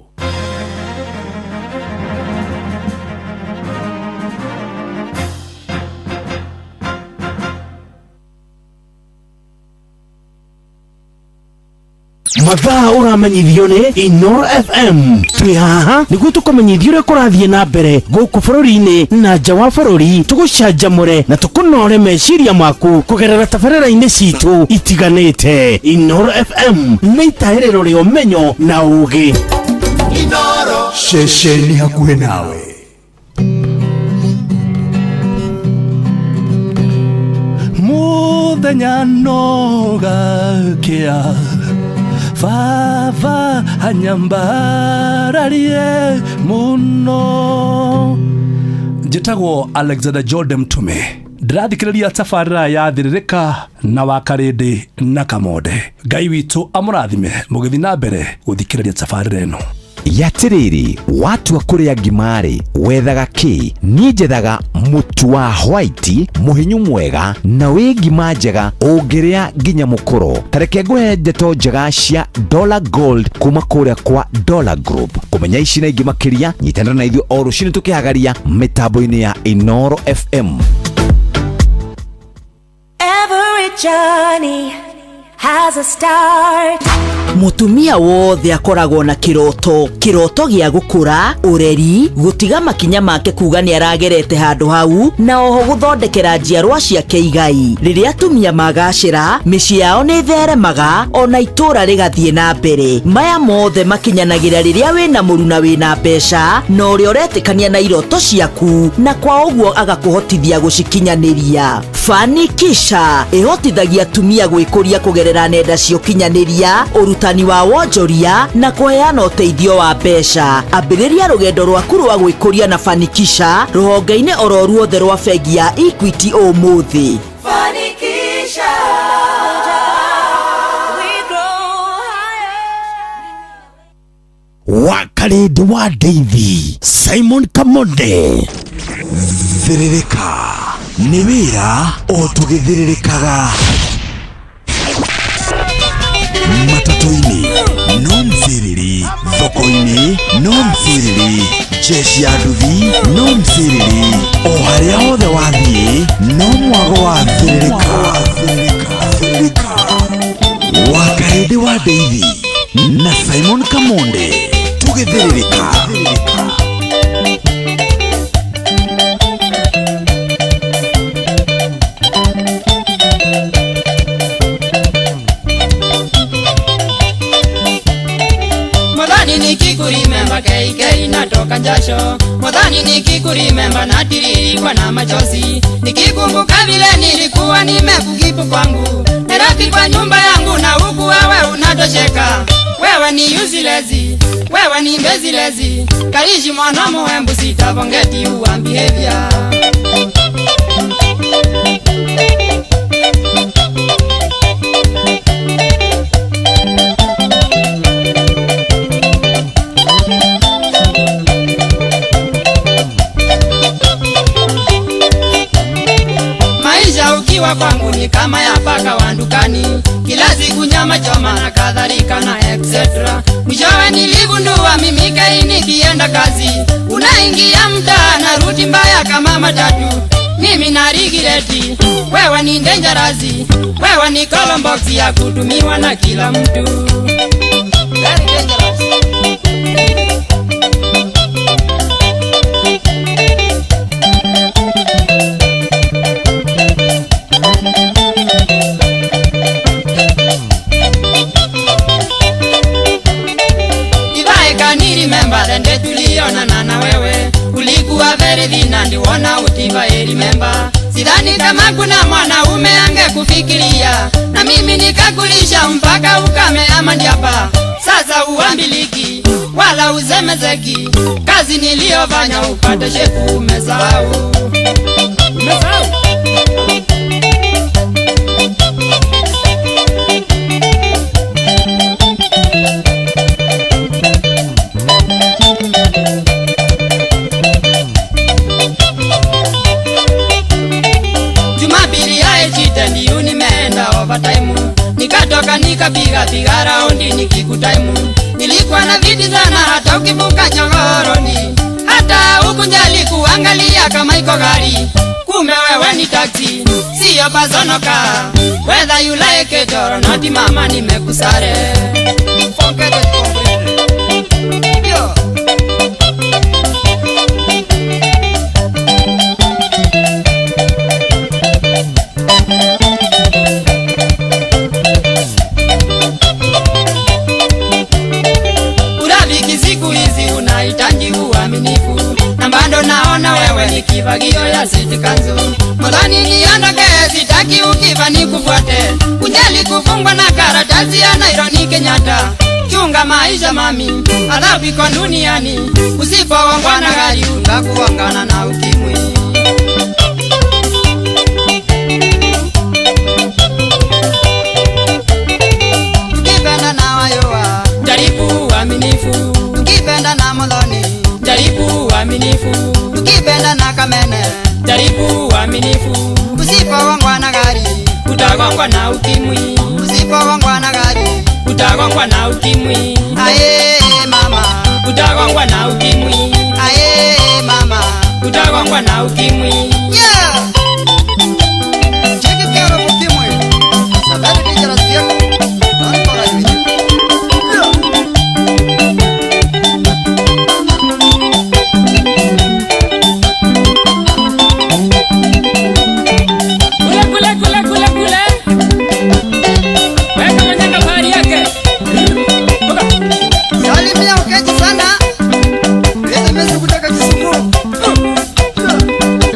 Mathaa ũramenyithio nĩ Inoro FM. Twĩ haha nĩguo tũkũmenyithia ũrĩa kũrathiĩ na mbere gũkũ bũrũri-inĩ na nja wa bũrũri, tũgũcanjamũre na tũkũnore meciria maku kũgerera tabarĩra-inĩ citũ itiganĩte. Inoro FM nĩ itaĩrĩro rĩa ũmenyo na ũũgĩ. Inoro ceceni hakuhĩ nawe. Mũthenya nogakĩa Vava hanyambararie muno. Njĩtagwo Alexander Jordan Mtume. Ndĩrathikĩrĩria tabarĩra ya Thĩrĩrĩka na Wakarĩndĩ na Kamonde. Ngai witũ amũrathime mũgĩthiĩ na mbere gũthikĩrĩria tabarĩra ĩno. Yatiriri watu wa kũrĩa ngimari wethaga ki niĩ njethaga mũtu wa white mũhinyu mwega na wĩ ngima njega ũngĩrĩa nginya mũkũro. Tareke ngũhe ndeto njega cia Dollar Gold kuma kũrĩa kwa Dollar Group. Kũmenya ici na ingĩ makĩria nyitanĩra na ithuĩ o rũciinĩ tũkĩhagaria mĩtambo-inĩ ya Inoro FM. Every journey has a start. Mutumia wothe akoragwo na kiroto gĩa gũkũra, ũreri, gũtiga makinya make kuga nĩ aragerete handũ hau na oho gũthondekera njiarwa ciake igai. Rĩrĩa atumia magacĩra, mĩciĩ yao nĩ theremaga ona itũra rĩgathiĩ na mbere. Maya mothe makinyanagĩra rĩrĩa wĩna mũru na wĩna mbeca na ũrĩa ũretĩkania na iroto ciaku na kwa ũguo agakũhotithia gũcikinyanĩria. Fanikisha ĩhotithagia atumia gwĩkũria kũgerera nenda cia ũkinyanĩria, ũrutani wa wonjoria na kũheana ũteithio wa mbeca. Ambĩrĩria rũgendo rwaku rwa gwĩkũria na Fanikisha rũhonge-inĩ oro ruothe rwa bengi ya Equity ũmũthĩ. Fanikisha. Wakarĩndĩ wa Ndeithi, Simon Kamonde. Thĩrĩrĩka nĩ wĩra o tũgĩthĩrĩrĩkaga. Matatu-inĩ no mthĩrĩri, thoko-inĩ no mthĩrĩri, jeshi ya nduthi no mthĩrĩri, o harĩa hothe wathiĩ no mwago wa thĩrĩrĩka. Wakarĩndĩ wa Ndeithi na Simon Kamonde tũgĩthĩrĩrĩka. inatoka jasho. Modhani nikikurimemba natiririkwa na machozi, nikikumbuka vile nilikuwa nimekukipu kwangu Nairobi kwa nyumba yangu, na huku wewe unatosheka. Wewe ni useless, wewe ni lazy. Kaishi mwana muhembu sitavongeti uwa behavior. Maisha ukiwa kwangu ni kama ya paka wa dukani, kila siku nyama choma na kadhalika na etc. Mwishowe niligundua mimi kaini kienda kazi, unaingia mtaa na ruti mbaya kama matatu. Mimi na rigireti, wewe ni dangerous, wewe ni columbox ya kutumiwa na kila mtu. Very dangerous. Remember tulionana na wewe, ulikuwa very thin and wona utiva remember. Sidhani kama kuna mwanaume angekufikiria, na mimi nikakulisha mpaka ukame ama ndiapa. Sasa uambiliki wala uzemezeki, kazi niliyofanya upate shepu umesahau. Nikatoka nikapiga raundi nikikutaimu, nilikuwa na viti sana hata ukivuka chokoroni, hata ukunjali kuangalia kama iko gari, kume wewe ni taxi siyo bazonoka. Whether you like it or not mama nimekusare. Forget it completely. Yo. Naona wewe ni kivagio ya city kanzu. Modhani niondoke sitaki ukiva nikufuate, unjali kufungwa na karatasi ya Nairobi Kenyatta. Chunga maisha mami, adhabu iko duniani, usipowangwa na gari utakuangana na ukimwi. Ukipenda na wayoa jaribu uaminifu, ukipenda na Modhani jaribu uaminifu, ukipenda na Kamene jaribu uaminifu. Usipowangwa na gari utagongwa na ukimwi, usipowangwa na gari utagongwa na ukimwi. Aye mama, utagongwa na ukimwi. Aye mama, utagongwa na ukimwi. Yeah. Take care of ukimwi. Sabari dangerous yako. Don't correct me.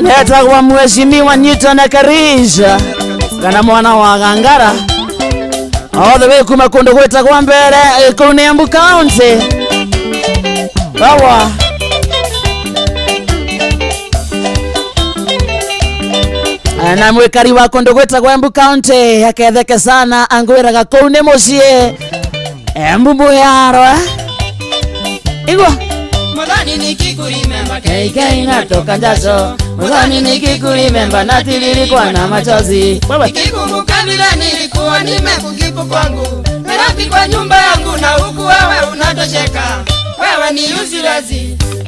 Leta kwa mheshimiwa Newton Karisha kana mwana wa Gangara all the way kuma kondo gweta kwa mbere Ikulu Embu County. Bawa ana mwekari wa kondo gweta kwa Embu County aketheke sana angwiraga kuu ni mucie Embu Muyaro igwa Modhani nikikurimemba KK inatoka jasho, Modhani nikikurimemba natiririkwa na machozi. Nikikumbuka vile nilikuwa nimekukipu kwangu Nairobi kwa nyumba yangu, na huku wewe unatosheka. Wewe ni useless,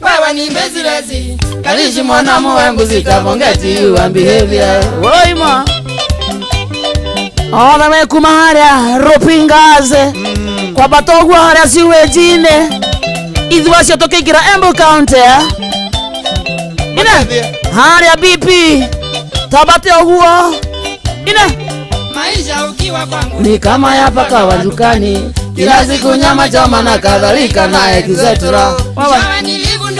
wewe ni lazy. Kalishi mwana muhembu sitavongeti uwa behavior. Woima Ola mekuma haria Rupingaze kwa batogwa haria siwejine Idhiwasio tokigira Embu County ina haria BP tabate huo ina maisha ukiwa kwangu ni kama ya paka wa dukani, kila siku nyama choma na kadhalika na etc. Wewe niligundua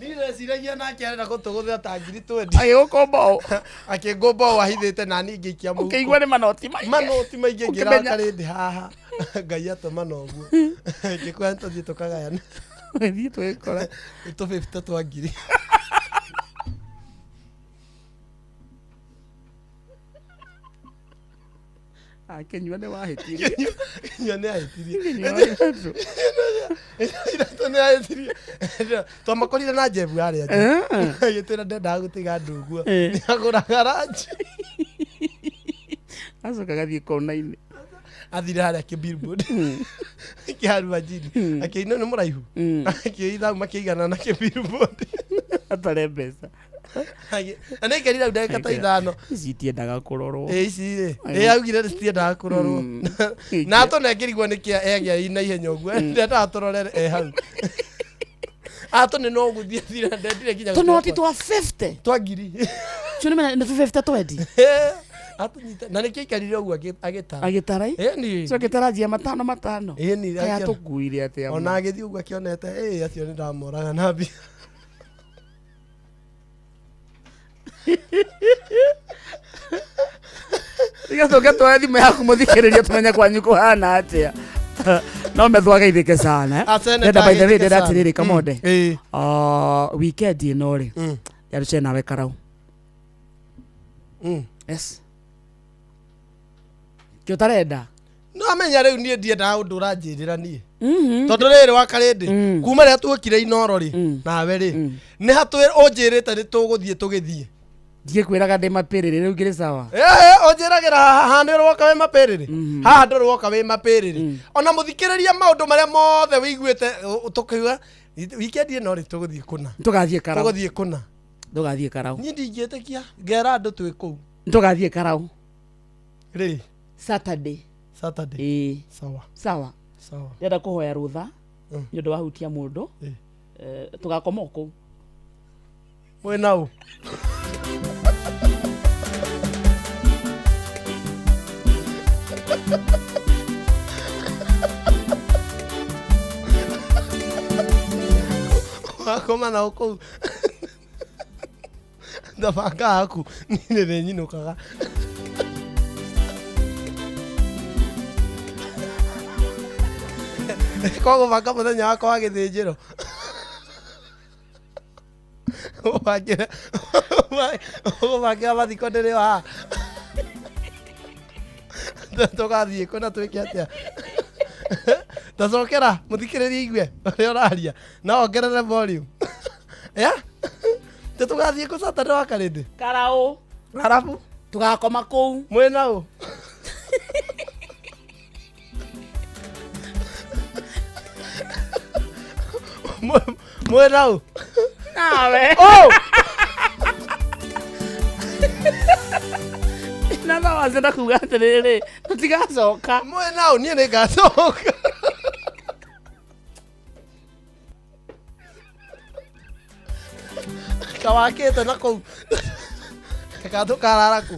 Nile siragia na kiara gutugutha ta ngiri 20. Agigukombo. Akigombo wahithite na ni ngikia mu. Ukeigwa ni manoti maingi. Manoti maingi ngira karindi haha. Ngai atuma noguo. Ngikwa ntothi tukagayana. Wethi twikora. Ito 50 twa ngiri. Kenyua ne wahitirie. Kenyua ne wahitirie. Ira to ne wahitirie. To makorire na jebu aria. Yitira ndenda gutiga nduguo. Ni agura garage. Asoka gathie kona-ini. Athire haria ki billboard. Kiharu majini. Akiino ni muraihu. Akiitha makigana na ki billboard. Atare mbeca. Ana ikerira ndagika ta ithano citiendaga kurorwo ici augire citiendaga kurorwo na atonekirigwo nikia egia ina ihenya uguo ndenda atororere hau ato ni no guthie thira ndendire kinya tunoti twa 50 twa ngiri chune na 50 twendi atunyita na nikia ikarire uguo agitara ni so gitarajia matano ni ya tukuire atia ona agithii uguo akionete acio ni ndamoraga na mbia Igacoka twa thimo yaku muthikiriria tumenya kwanyu kuhana atia no methwaga ithike sana ndenda by the way ndenda atiriri Kamode weekend ino ri yaruche nawe karau yes kyo tarenda no amenya riu nie ndiendaga undu uranjirira nie tondu riri wa karindi kuma ria tuokire inoro ri nawe ri ni hatwire unjirite ni tuguthie tugithie ndikwiraga ndi mapiriri riu ngiri sawa onjiragira haha ndi roka we mapiriri haha ndi roka we mapiriri ona muthikiriria maundu maria mothe wiguite tukiuga weekend ino ri tuguthie kuna tugathie karau tuguthie kuna tugathie karau ni ndingitikia ngera andu twi kuu tugathie karau ri Saturday sawa ndenda kuhoya rutha ni undu wahutia mundu tugakoma kuu mwenau wakoma na uko ndabanga aku nine nyinukaga kogo baka muthenya wako wa githĩnjĩro ũgũbangĩra mathiko ndĩrĩ wa tũgathiĩ kũna twĩke atĩa tacokera mũthikĩrĩria igue ũrĩa ũraria na ongerere volume tũgathiĩ kũ Saturday wa karĩndĩ karau arabu tugakoma kũu mwĩna ũ mwĩna ũ nawe na wazenda kuga atiriri tutigacoka mwena ũ niĩ nĩngacoka kawakĩte na kũu katũkarara kũ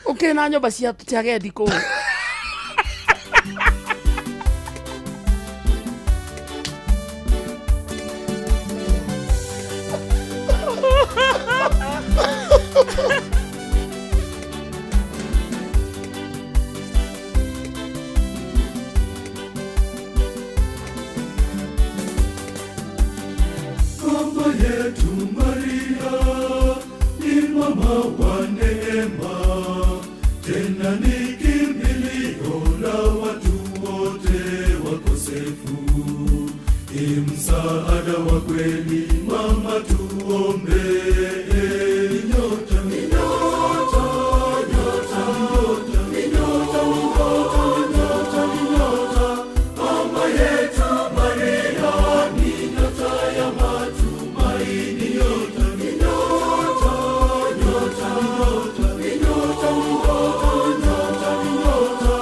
ũkĩrĩ na nyũmba cia agendi kũu Msaada wa kweli mama, tuombe. Nyota, nyota, nyota, nyota, nyota, nyota, mama yetu Maria ni nyota ya matumaini. Nyota, nyota, nyota, nyota, nyota, nyota,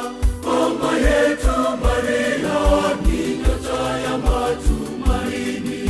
mama yetu Maria ni nyota ya matumaini.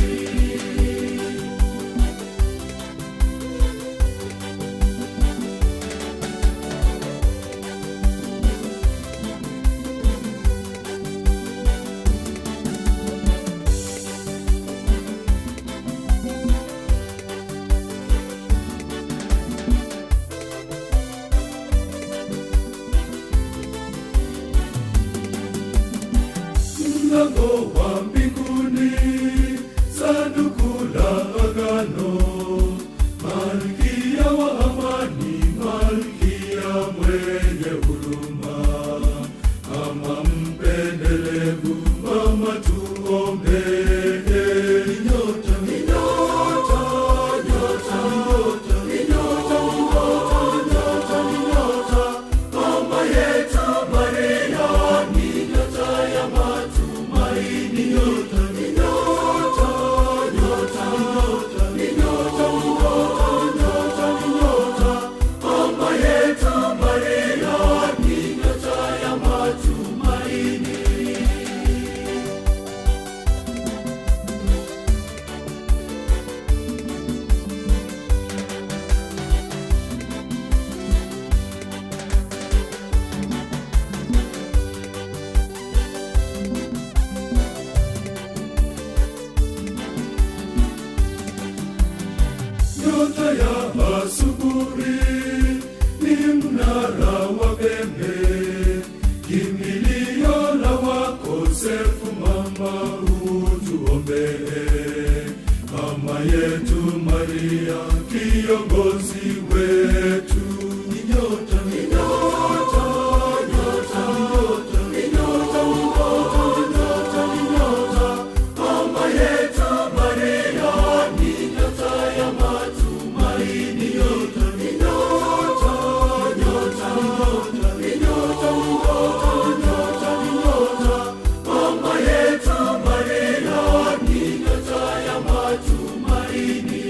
nyota ya asubuhi, ni mnara wa pembe, kimbilio la wakosefu. Mama utuombee, mama yetu Maria, kiongozi wetu. Ni nyota, ni nyota, nyota, ni nyota, ni nyota, ni nyota, ni nyota, mama yetu Maria, ni nyota ya matumaini. Nyota, ni nyota, nyota, ni nyota, ni nyota, ni nyota, ni nyota, mama yetu Maria, ni nyota ya matumaini.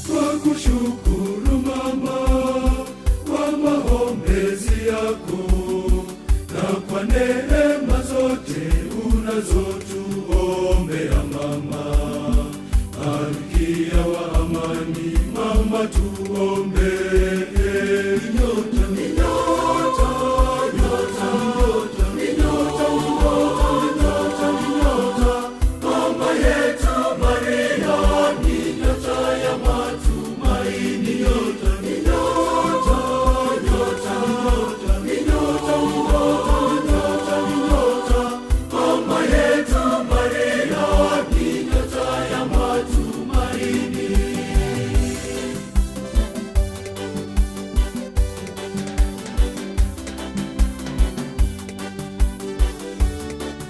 Twakushukuru mama kwa maombezi yako na kwa neema zote unazotuombea mama. Malkia wa amani, mama tuombee. Nyota, ni nyota, nyota, ni nyota, ni nyota, ni nyota, ni nyota, mama yetu Maria, ni nyota ya matumaini. Nyota, ni nyota, nyota, ni nyota, ni nyota, ni nyota, mama yetu Maria, ni nyota ya matumaini. Nyota, nyota, ni nyota, nyota, nyota,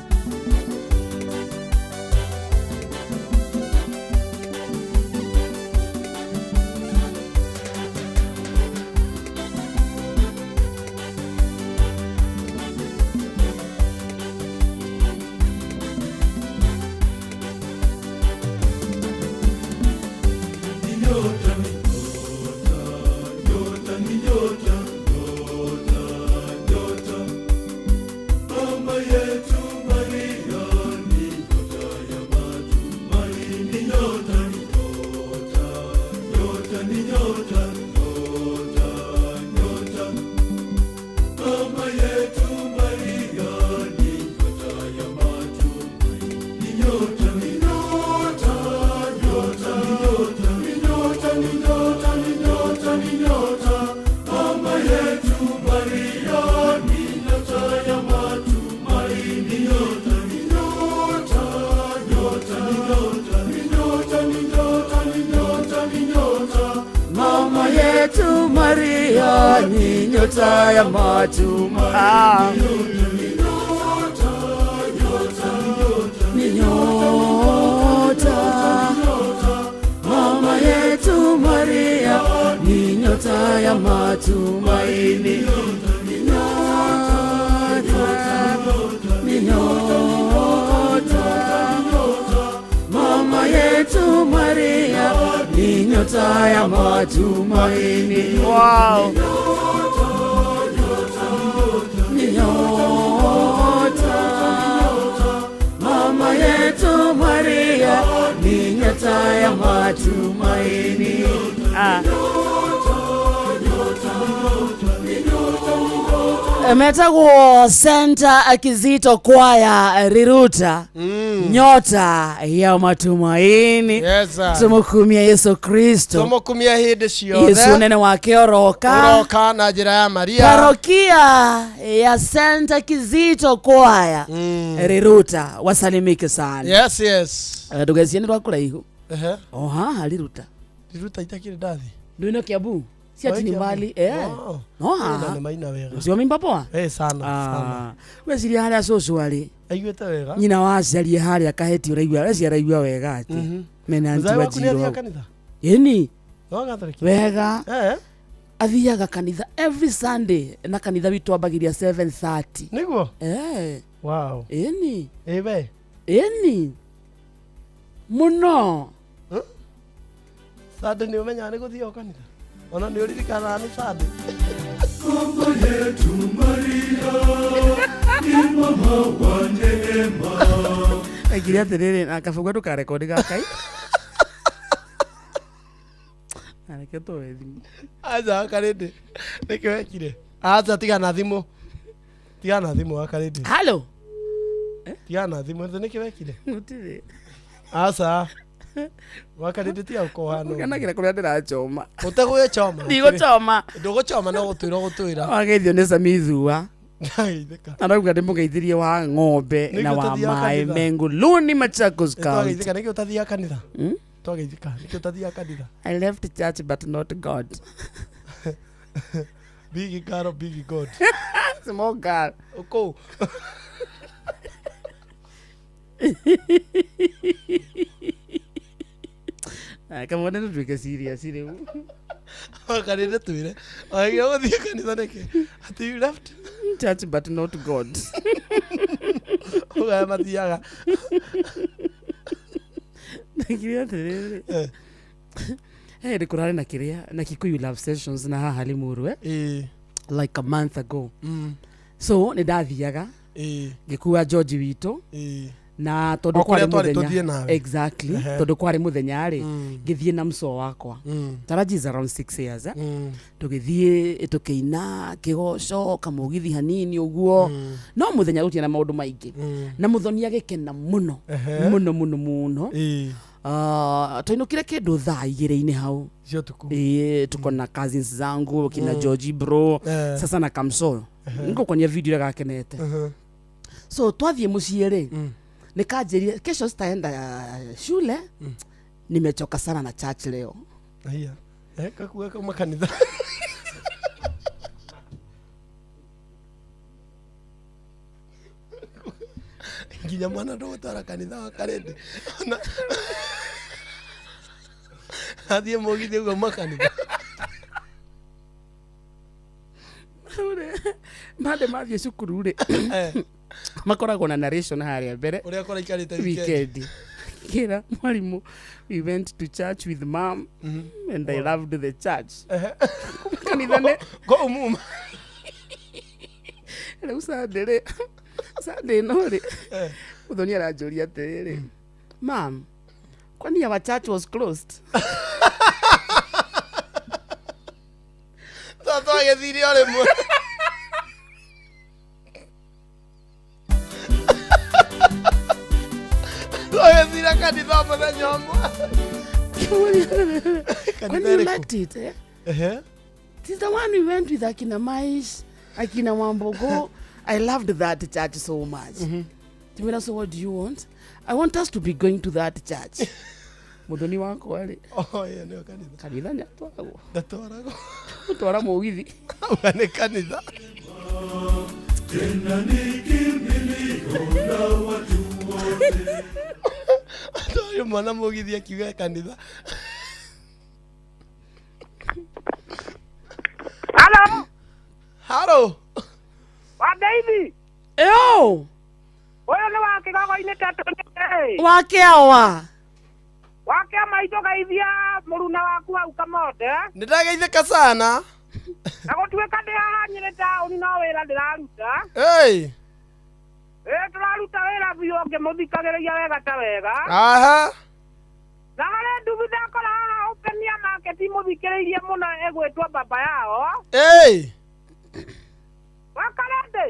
mama yetu Maria, ni nyota ya matumaini. Nyota, ni nyota, nyota, ni nyota, nyota, nyota, mama yetu Maria, ni nyota ya matumaini. Nyota, ni nyota, nyota, ni nyota, ni nyota, ni nyota, ni nyota, mama yetu Maria, ni nyota ya matumaini. Nyota, ni nyota, nyota, ni nyota, ni nyota, ni nyota, ni nyota, Mama yetu Maria ni nyota ya matumaini. Ni nyota, mama yetu Maria ni nyota ya matumaini. Ni nyota, ni nyota, mama yetu Maria ni nyota ya matumaini. Wow. Ni nyota, mama yetu Maria ni nyota ya matumaini. Metagwo Center Kizito Kwaya Riruta. Nyota ya matumaini. Yes, sir. Tumukumia Yesu Kristo. Tumukumia hindi ciothe. Yesu nene wake oroka. Oroka na njira ya Maria. Parokia ya Center Kizito Kwaya Riruta wasalimike sana. Yes, yes. Ndugecieni rwakuraihu. Oha, Riruta. Riruta itakire ndathi. Ndwino Kiambu. Si ati ni mbali. Wow. No. Ni maina wega. Sio mimba poa? Sana, sana. Weciri haria cucu ari. Aiguite wega. Nyina waciarie haria kaheti uraigua. Weci araigua wega ati. Mena anti wajiro. Yeni. No Catholic. Wega. Athiaga kanitha every Sunday na kanitha witu ambagiria 7:30. Niguo? Wow. Yeni. Ebe. Yeni. Muno. Sunday ni umenya ni guthio kanitha. Ona ndio lilikana ni Sunday. Mama yetu Maria ni mama wa neema. Agiria terere na kafugwa tukarekodi gakai. Areke to thimu. Aza karede. Nikiwekire. Aza tiga na thimu. Tiga na thimu akarede. Hello. Tiga na thimu nikiwekire. Mutire. Asa. Wakarede tia uko hano. Kana kira kuria ndirachoma. Utegwe choma. Ndigochoma. Ndugochoma no gutwira. Wageithio ni Samithua. Arauga ndimugeithirie wa ng'ombe na wa mai Menguluni Machakos County. Twageithika niki utathia kanitha? Twageithika niki utathia kanitha? I left church but not God. Big God or big God? Small God. Uko. Kama wana tuweke serious ile. Wakarede tuire. Wagia wathia kanitha niki? Ati you left church but not God. Uga mathiaga. Nakiria terere. Hey, kurare na kiria na Kikuyu love sessions na haha Limuru like a month ago. So ni dathiaga ngikua George wito na tondu kwari muthenya exactly tondu kwari muthenya ri ngithie na mso wakwa taraji around 6 years tugithie tukiina kigoco kamugithi hanini uguo no muthenya rutie na maundu maingi na muthoni agikena muno muno tuinukire kindu thaa igiri-ini hau tukona cousins zangu kina George bro sasa na kamso nikukonia video gakenete so twathie mucie ri nikajiria kesho sitaenda shule nimechoka sana na church leo haya kakuwa kama kanitha nginya mwana ndo utara kanitha wakarende athie mugithi ugo makanitha made mathie cukuru ri makoragwo na narration haria mbere uria kora ikarite weekend kira mwalimu we went to church with mom and I loved the church kanitha ne go umuma leo Sunday no ri uthoni aranjuria atiriri mom kwani our church was closed tata agethire ore mu agethire kanitha muthenya umwe when you liked it it's the one we went with akina Mais akina Wambogo I loved that church so much Timira, so what do you want? I want us to be going to that church muthoni wako ari yeah no kanitha nyatwagwo ndatwarago utwara mugithi ugane kanitha tena nikimbilio la watu wote atoyo mwana mugithi akiuga kanitha Hello wa baby yo oyo ni wake gago-ini tatu wake awa wake maitho gaithia muruna waku hau Kamonde nĩndageithĩka sana na gũtuĩka ndĩ haha Nyĩrĩ taũni no wĩra ndĩraruta tũraruta wĩra biũ ngĩmũthikagĩrĩria wega ta wega na harĩ nduthi ndakora haha Open-Air Market mũthikĩrĩirie mũno ĩgwĩtwo baba yao wakarende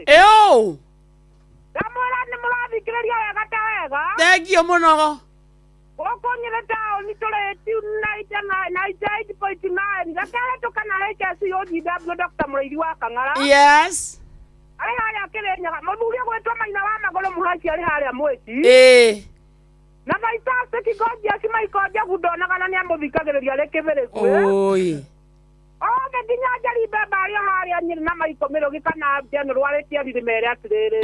ndamwĩra nĩ mũrathikĩrĩria wega ta wega thengio mũno gũkũ Nyĩrĩ taũni tũrĩ 98.9 gakahĩtũka na HSOGW Dr. Mũrĩithi wa Kang'ara yes arĩ harĩa Kĩrĩnyaga mũthuri ũgwĩtwo Maina wa Magũrũ Mũhaici arĩ harĩa Mwĩci na Vitas Kigonji Maikoja gudonaga na nĩamũthikagĩrĩria arĩ kĩbĩrĩku othe nginya Njari Mbemba arĩ harĩa Nyĩrĩ na Maikomĩrũgi kana Jane rwarĩtie thirĩ mere atĩrĩrĩ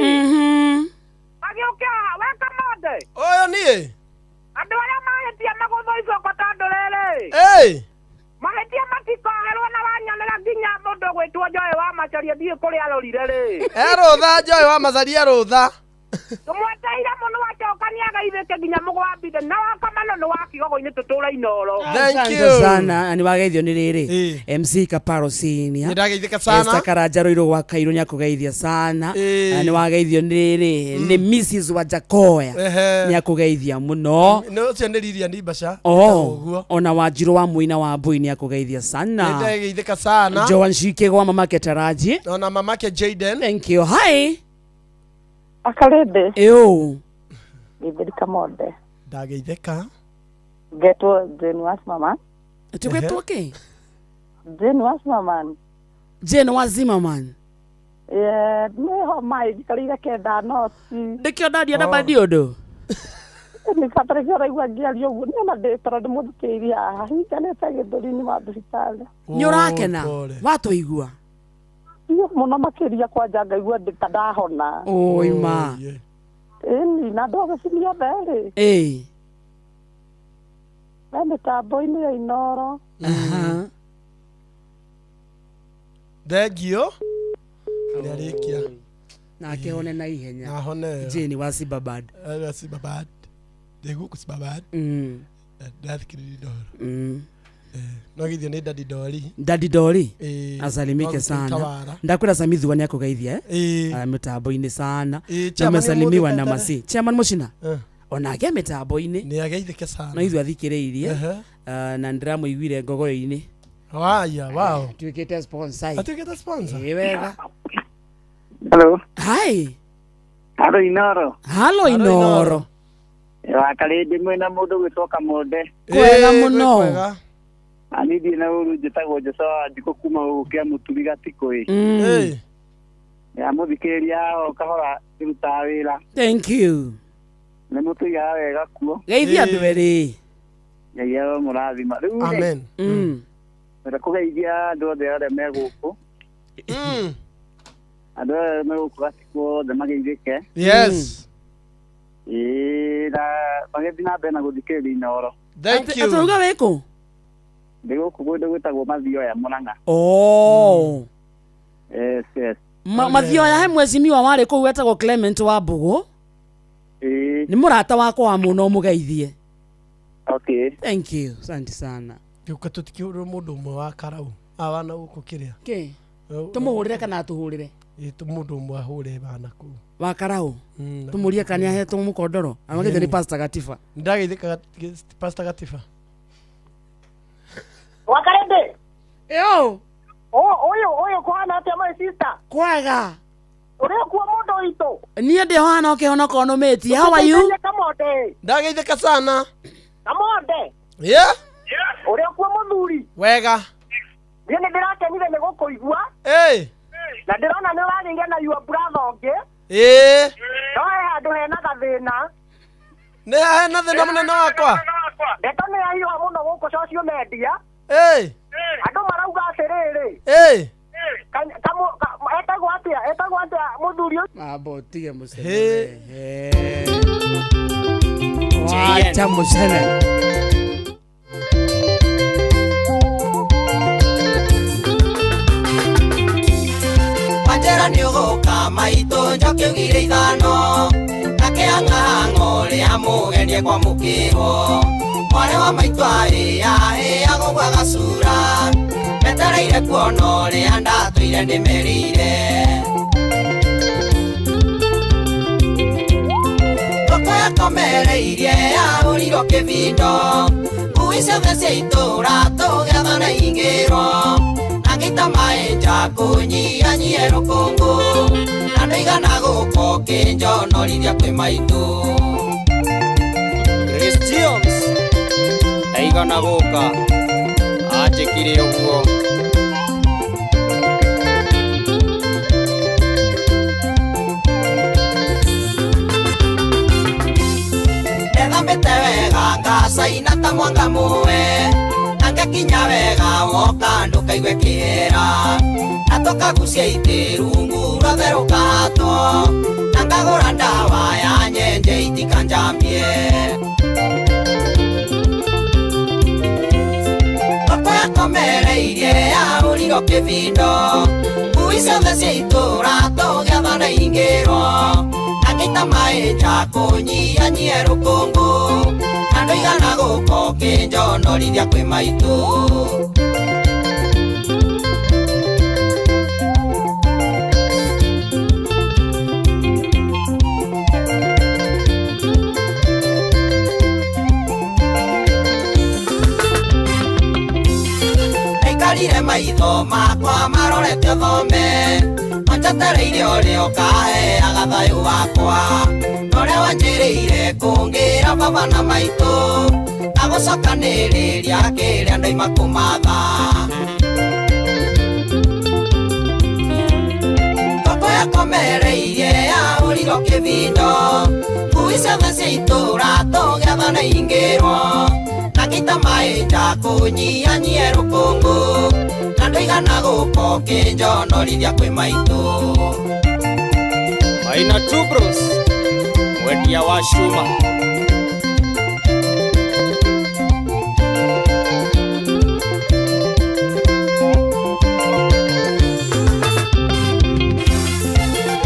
agĩũka we Kamonde ũyũ niĩ andũ arĩa mahĩtia magũthwo icoko ta andũ rĩrĩ mahĩtia matikoherwo na wanyanĩra nginya mũndũ gwĩtwo Njoĩ wa Macharia thiĩ kũrĩa arorire rĩ rũtha Njoĩ wa Macharia rũtha Tumweteire muno wacokania gaithike nginya mugwambire na wakamano ni wakigogo-ini tutura inoro. Thank you sana. Ni wageithio ni riri. MC Kaparo Senior. Ni ndageithika sana. Esther Karanja Roiro wa Kairo nyakugeithia sana. Ni wageithio ni riri. Ni Mrs. Wajakoya. Nyakugeithia muno. No ceneriria ndi basha. Ona Wanjiru wa Muina wa Mbui nyakugeithia sana. Ni ndageithika sana. Joan Shikego wa mamake Taraji. Ona mamake Jaden. Thank you. Hi. Akalede. Eyo. Ibirika mode. Ndageithika. Geto Jane was mama. Tugeto okay. Jane was mama. Jane was Zimmerman. Yeah, me ho mai kalira ke da no si. Dekio dadi ada badiodo. Ni fatara gora igwa gialio ni na de tara de mod ke iria hi kane tage dori ni ma hospital. Nyorakena. Watu igua. Iyo mona makeria kwa jaga igwa de kadahona. Oi ma. Ni na doga sinio bere. Ande tabo ini ya inoro. Degio. Ndarikia. Na kehone na ihenya. Na hone. Jeni wa Sibabad. Sibabad. Degu ku Sibabad. Ndathikiri doro. No githio ni Daddy Dori. Daddy Dori. Asalimike sana. Ndakwira Samithi wani yako gaithia mitambo-ini sana. Na mesalimiwa na masi. Chairman Mushina. Onake mitambo-ini. Ni ageithike sana. No ithu athikiriirie. Na ndiramuiguire ngogoyo-ini. Waya, wow. Tuikite sponsor. Tuikite sponsor. Wega. Hello. Hi. Hello Inoro. Hello Inoro. Wakalede mwena mundu gwitoka mode. Kwega muno. Ani dina uru jitagwo Joshua ndiko kuma ukia mutubiga tikoi. Ya muthikeria o kahora iruta wira. Thank you. Ne mutu ya wega kuo. Geithia andu eri. Ya murathima. Amen. Mera kugeithia andu othe aria me guku. Andu me guku gatiko de mageithike. Yes. Na magethina bena guthikeria Inoro. Thank you. Aturuga weko. Ndego kugodo gwetagwo Mathio ya Murang'a. Yes. Mathio ya he mwecimiwa wari kuu wetagwo Clement wa Mbugu. Ni murata wakwa wa muno mugeithie. Okay. Thank you. Asante sana. Yuka tutikiuru mundu umwe wa Karau. Awana uko kiria. Ke. Tumuhurire kana tuhurire? Mundu umwe ahure bana ku. Wa Karau. Tumurie kania hetu mukondoro. Amagithio ni Pastor Gatifa. Ndageithika Pastor Gatifa. Wakarede. Yo. Oyo kuhana atia my sister. Kwega. Uri kuwa mondo ito. Nie ndi hana ukihona konometi. How are you? Ndageithika sana. Kamode. Yeah. Uri kuwa muthuri. Wega. Ndiye ndirakenire ni gukuigua. Na ndirona ni waringe na your brother onge. No handu hena gathina. Ne hena thina munene wakwa. Ndeto ni ahiwa muno guku social media. Andu marauga atiriri. Etagwo atia muthuri. Tige musene. Wacha musene. Wanjera ni uguka maito njoke ugire ithano. Nake ang'ang'o ria mugenie kwa mukiro. Mwane wa maito agogwa gacura. Metereire kuona uria ndatuire ndimerire. Thoko yakomereirie yahũrirwo kĩbindo. Ngui ciothe cia itũũra tũgetha na ingĩrwo. Nangĩita maĩ nja kũnyihanyihie rũkũngũ. Andũ igana gũkũ kĩnjonorithia kwĩ maitũ. Christians aigana gũka anjĩkire ũguo. Ndethambĩte wega ngacaina ta mwanga mũwe. Na ngakinya wega woka ndũkaigue kĩhera. Na tũkagucia itĩrungu ruothe rũkahatwo. Na ngagũra ndawa ya nyenje itikanjambie. Thoko yakomereirie yahũrirwo kĩbindo. Ngui ciothe cia itũũra tũgetha na ingĩrwo. Na Nakita maeja kunyia nyero kongo Nando igana guko kinjo norithia kwi maitu Aikarire maitho makwa marorete thome Manchatereire oreo kae agathayo wakwa Nore wanjirire kungira baba na maito Nagucokaniriria kiria ndaima kumatha Toko yakomereirie ya uriro kibindo Ngui ciothe cia itura tugetha na ingirwo Nakita maeja kunyia nyero kongo Nando igana guko kinjo norithia kwi maitu Aina Tubros Mwendia wa Shuma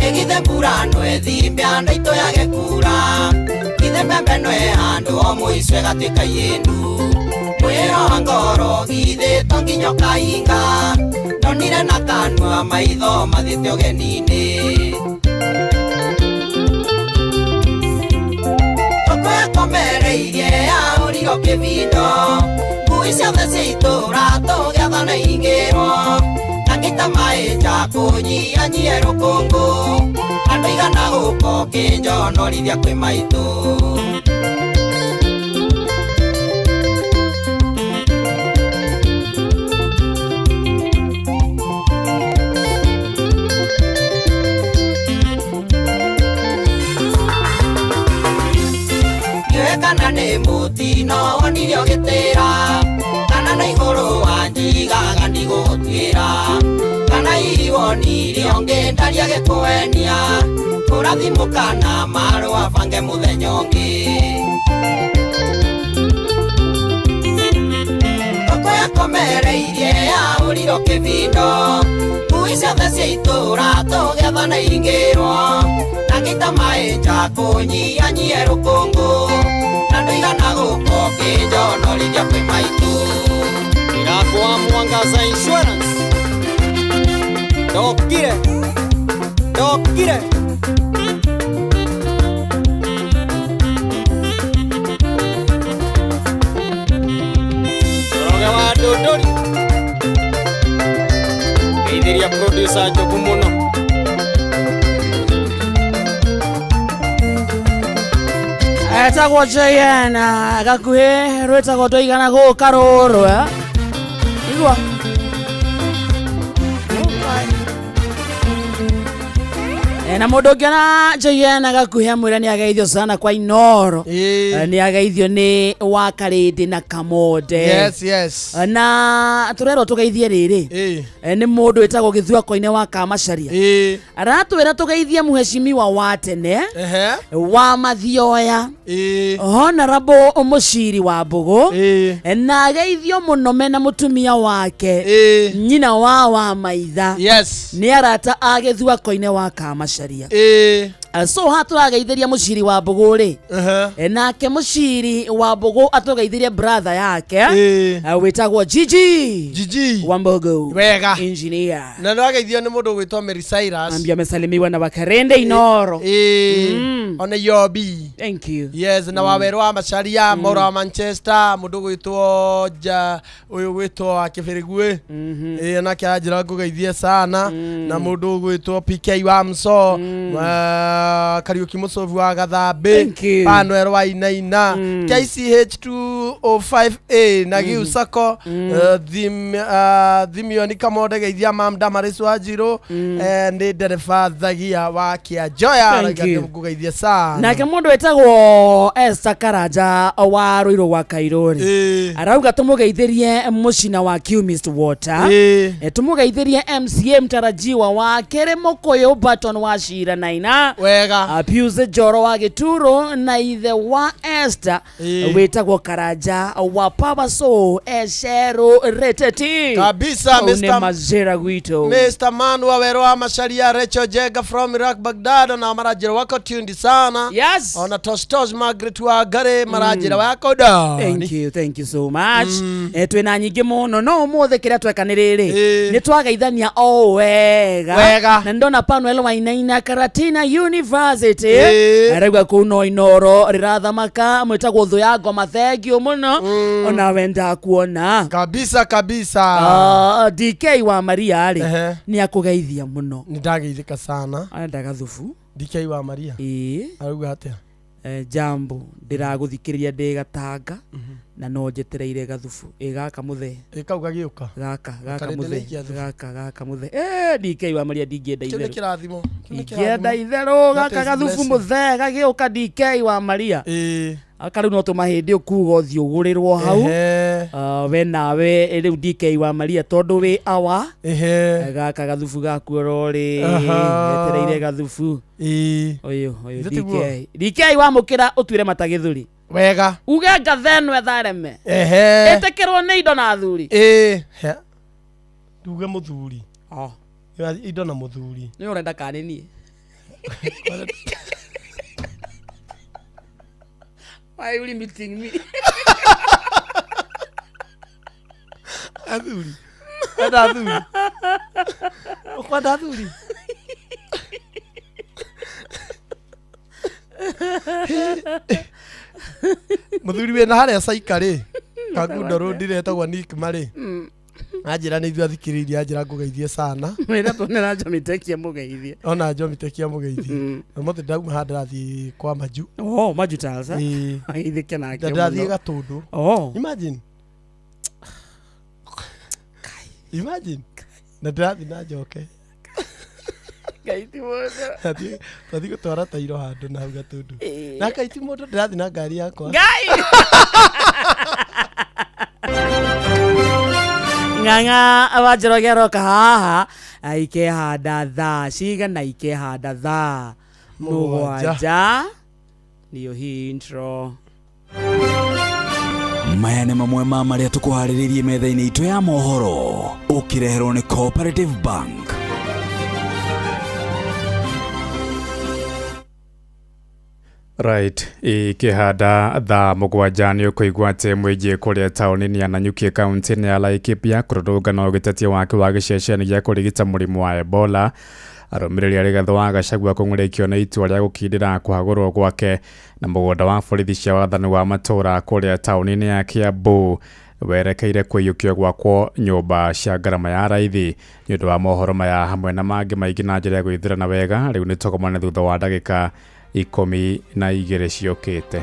Egithe mbura nwe thimbia ndaito yage kura Githe mbembe nwe handu o muicwe gatika yendu Mwero ngoro githe tonginyo kainga Nonire na kanua maitho mathite ugenini Toko yakomereirie ya uriro kibindo Ngui ciothe cia itura tugetha na ingirwo Nakita maeja kunyia nyero kongo Nando igana guko kinjo norithia kwi maitu Kana ne mutino wanirio gitira Kana na iguru wanjigaga ndigutira Kana iwonirio ngendaria gikuenia Kurathimuka na marua bange muthenya ungi Toko yakomereirie ya uriro kibindo Ngui ciothe cia itura tugetha na ingirwo Nakita maeja kunyia nyero kongo Nando igana guko kinjo norithia kwi maitu Irakwa Mwangaza Insurance Dokire Roge wa Dodori Geithiria producer Joku muno Etagwo Jayana gakuhe rwetagwo twaigana guka ruru igua na mundu ngena Jayana gakuhe amwira ni ageithio sana kwa Inoro ni ageithio ni Wakarindi na Kamode yes na turero tugeithie riri ni mundu etagwo Githua koine wa Kamacharia aratwira tugeithie muheshimiwa wa tene wa Mathioya Honorable Muciri wa Mbugu na ageithio muno mena mutumia wake nyina wa Maitha ni arata a Githua koine wa Kamacharia so haturageithiria Muciri wa Mbugu ri nake Muciri wa Mbugu atugeithiria brother yake witagwo Gigi wa Mbugu wega engineer na ndageithio ni mundu gwitwa Mary Cyrus ambia mesalimiwa na Wakarindi Inoro on yobi thank you yes na waweru wa Macharia Mora wa Manchester mundu gwitwo uyu gwitwo Kibirigwe nake ajira kugeithia sana na mundu gwitwo PK wa Mso Kariuki Musovi wa Gathambi Pano Erwa Inaina KCH 205A na Giusako Dhimioni Kamode geithia Mamda Marisu Ajiro ndi ndereba Thagia wa Kiajoya kugeithia sana nake mundu etagwo Esther Karanja wa Ruiru wa Kairori arauga tumugeithirie mucina wa Qmist Water tumugeithirie MCA mtarajiwa wa Kere Mokoyo Baton wa Shira Naina wega Pius Njoro wa Gituro na ithe wa Esther wetagwo Karanja wa Pabaso Eshero Reteti kabisa Mr. Mazera Gwito Mr. Man wa Wero wa Masharia Rachel Jega from Iraq Baghdad na marajira wako tundi sana yes ona Tostos Margaret wa Gare marajira wako da thank you so much twina nyingi muno no muthe kiria twekaniriri ni twagaithania o wega na ndona Panuel Wainaina Karatina University aragwa kuno Inoro rirathamaka mwetagwo thu ya ngoma thengio muno ona wenda kuona kabisa DK wa Maria ari ni akugeithia muno ni ndageithika sana ndaga thufu DK wa Maria arauga atia jambo ndiraguthikiriria ndigatanga na no njetereire gathufu gaka muthe kauga giuka gaka muthe DK wa Maria ndingenda itherũ kirathimo ngenda itherũ gaka gathufu muthe gagiuka DK wa Maria akaru no tumahindi ukuga uthio gurirwo hau we nawe riu DK wa Maria tondu wi awa gaka gathufu gakuorori etereire gathufu oyo DK wa mukira utwire matagithuri wega uge ngathenwe thareme etekirwo ni indo na thuri nduge muthuri indo na muthuri ni urenda kanini why are you limiting me aduri aduri ukwadaduri muthuri we na haria saikari kagundo road retagwa Nick Mari ajira ni ithu athikiririe ajira ngugeithie sana wena tonera njomitekia mugeithie ona njomitekia mugeithie mothe ndauma handirathi kwa Maju Maju Talsa aithike nake ndathi Gatundu imagine na ndathi na njoke kaiti modo tathi gutwara tairo handu na hau Gatundu na kaiti modo ndathi na ngari yakwa nganga abajerogero kahaha ikehanda thaa cigana ikehanda thaa mugwanja niyo hii intro maya nĩ mamwe ma marĩa tũkũharĩrĩirie metha-inĩ itũ ya mohoro ũkĩreherwo nĩ Cooperative Bank. Right, ikihanda thaa mugwanja ni ukuigwa ati mwiji kuria tauni ya Nanyuki kaunti ya Laikipia kururungano gitetie wake wa giceceni gya kurigita murimu wa Ebola arumiriri ari gathwa Gachagua kung'urekio na itua ria gukindira kuhagurwo gwake na mugunda wa borithi cia wathani wa matura kuria tauni ya Kiambu werekeire kwiyukio gwakwo nyumba cia ngarama ya raithi ni undu wa mohoro maya hamwe na mangi maingi na njira ya gwithirana wega riu ni tugomane thutha wa ndagika 12 ciokite.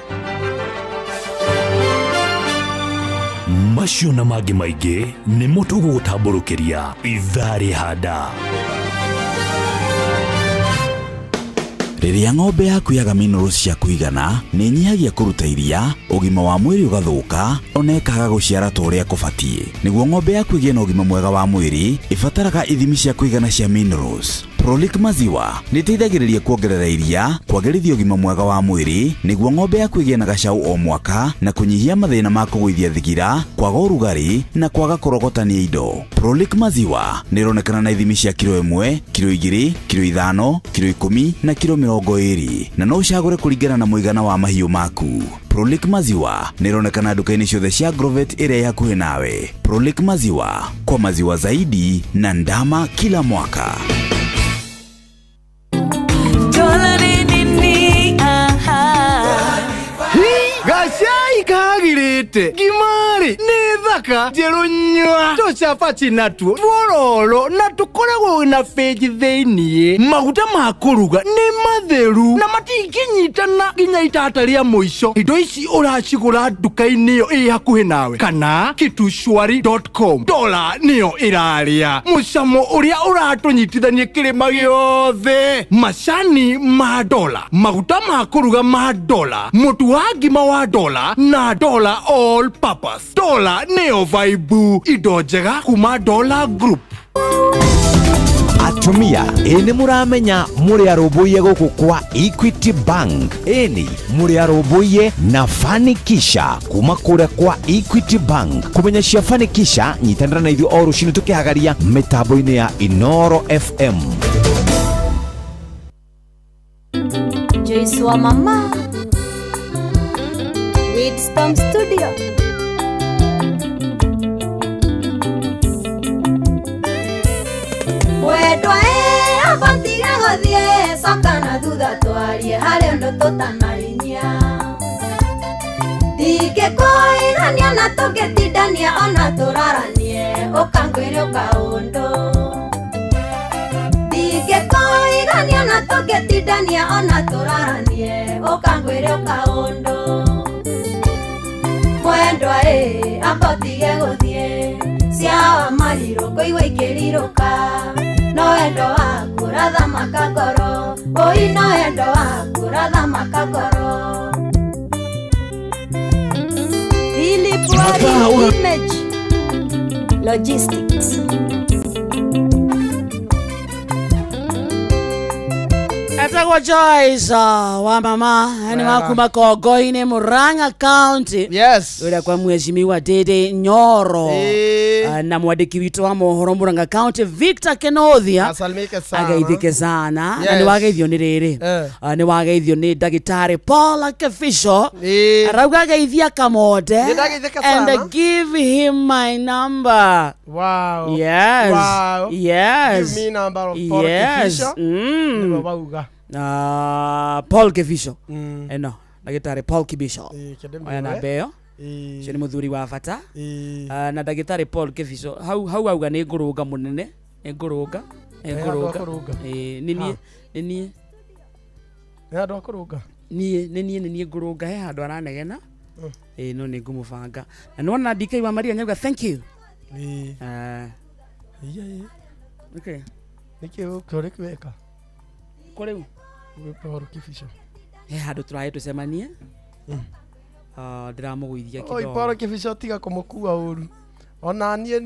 Macio na mangĩ maingĩ nĩ mũtũgũgũtambũrũkĩria ithaa rĩhanda. Rĩrĩa ng'ombe yaku yaga minerals cia kuigana nĩ nyihagia kũruta iria, ũgima wa mwĩrĩ ũgathũka, ona ĩkaga gũciara ta ũrĩa kũbatiĩ. Nĩguo ng'ombe yaku ĩgĩe na ũgima mwega wa mwĩrĩ, ĩbataraga ithimi cia kuigana cia minerals. Prolic maziwa nĩ ĩteithagĩrĩria kuongerera iria, kwagĩrithia ũgima mwega wa mwĩrĩ, nĩguo ng'ombe yaku ĩgĩe na gacaũ o mwaka na kũnyihia mathĩna ma kũgũithia thigira, kwaga ũrugarĩ na kwaga kũrogotania indo. Prolic maziwa nĩ ĩronekana na ithimi cia kilo 1, kilo 2, kilo 5, kilo 10 na kilo 20 na no ũcagũre kũringana na mũigana wa mahiũ maku. Prolic maziwa nĩ ĩronekana nduka-inĩ ciothe cia Agrovet ĩrĩa hakuhĩ nawe. Prolic maziwa, kwa maziwa zaidi na ndama kila mwaka. Gacai kagirite gimari nĩ thaka njerunywa tũcabaci natuo bororo na tũkoragwo na beji thĩiniĩ. Maguta ma kũruga nĩ matheru na matingĩnyitana nginya itata rĩa mũico. Indo ici ũracigũra nduka-inĩ ĩyo ĩ hakuhĩ nawe kana kitushwari.com. Dola nĩyo ĩrarĩa mũcamo ũrĩa ũratũnyitithania kĩrĩma gĩothe. Macani ma dola, maguta ma kũruga ma dola, mũtu wa ngima wa dola na dola all purpose. Dola neo vibe indo njega kuma Dola Group. atumia ĩnĩ mũramenya mũrĩ arũmbũiye gũkũ kwa Equity Bank. Ĩnĩ mũrĩ arũmbũiye na Fanikisha kuma kũrĩa kwa Equity Bank. Kũmenya cia Fanikisha nyitanĩra na ithuĩ o rũciinĩ tũkĩhagaria mĩtambo-inĩ ya Inoro FM. Joyce wa mama Wisdom Studio. Mwendwa abatiga gũthiĩ coka na thutha twarie harĩ ũndũ tũtanarinyia. Ndingĩkũigania na tũngĩtindania ona tũraranie ũkangwĩre ũkaũndũ. Ndingĩkũigania na tũngĩtindania ona tũraranie ũkangwĩre ũkaũndũ. Mwendwa abatiga gũthiĩ cia mariro kũigua ikĩrirũka. No endo waku rathamaka ngoro, oi no endo waku rathamaka ngoro. Philip Wari Image Logistics. Etagwo Joyce wa mama ni wakuma Kogoi-inĩ Murang'a County. Yes. Ule kwa mheshimiwa Dede Nyoro. Na mwandiki witu wa mohoro Murang'a County Victor Kenothia. Asalimike sana. Ageithike sana. Na ni wageithio ni riri. Ni wageithio ni Dagitari Paul Kefisho. Arauga ageithia Kamode. And give him my number. Wow. Yes. Wow. Yes. Give me number of Paul Kefisho. Ndio bauga. Paul Kefisho. No. Dagitari Paul Kefisho. Oya na beo. Cio nĩ mũthuri wa bata. Na Dagitari Paul Kefisho hau auga nĩ ngũrũnga mũnene. Nĩ ngũrũnga. Nĩ niĩ. Nĩ andũ akũrũnga. Nĩ ngũrũnga he handũ aranegena. No nĩ ngũmũbanga. Na nĩwona DK wa Maria nyauga thank you. Okay. Nĩkĩ ũkore kweka? Kũrĩu. Paul Kefisho. He handũ tũrahe tũcemanie. Ndiramũgũithia kidogo. Oi Paul Kefisho tiga kũmũkua ũru. Ona niĩ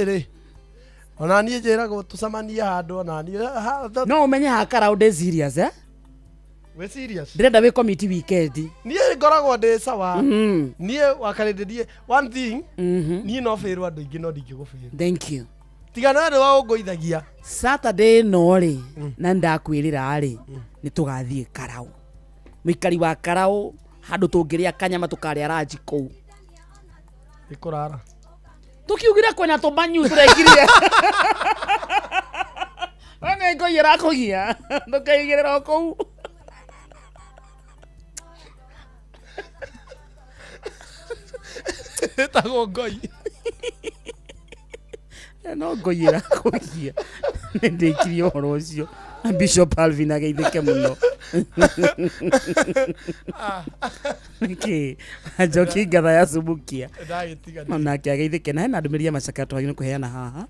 rĩ. Ona niĩ njĩragwo tũcemanie handũ ona niĩ. No ũmenye ha crowd serious We serious? Ndĩrenda wĩ committee weekend. Niĩ ngoragwo ndĩ sawa. Niĩ wakarĩndĩrie one thing. Niĩ no fĩrwo andũ ingĩ no ndingĩgũfĩrwo. Thank you. Tiga na andũ wa ũngũithagia. Saturday no rĩ na ndakwĩrĩra rĩ nĩ tũgathiĩ Karau. Mũikari wa Karau handũ tũngĩrĩa kanyama tũkarĩa ranji kũu. Ikurara. Tukiugire kwena tũbanyu tũrekirie. Wana ngoyera kũgia. Ndũkaigĩrĩra kũu. Etagwo ngoi. No ngoyera kũgia. Ndĩkirie ũhoro ũcio. Bishop Alvin ageithĩke mũno. Okay. Ajoki ngatha ya subukia. Onake ageithĩke na hena ndũmĩrĩri ya macaka twagĩrĩirwo kũheana haha.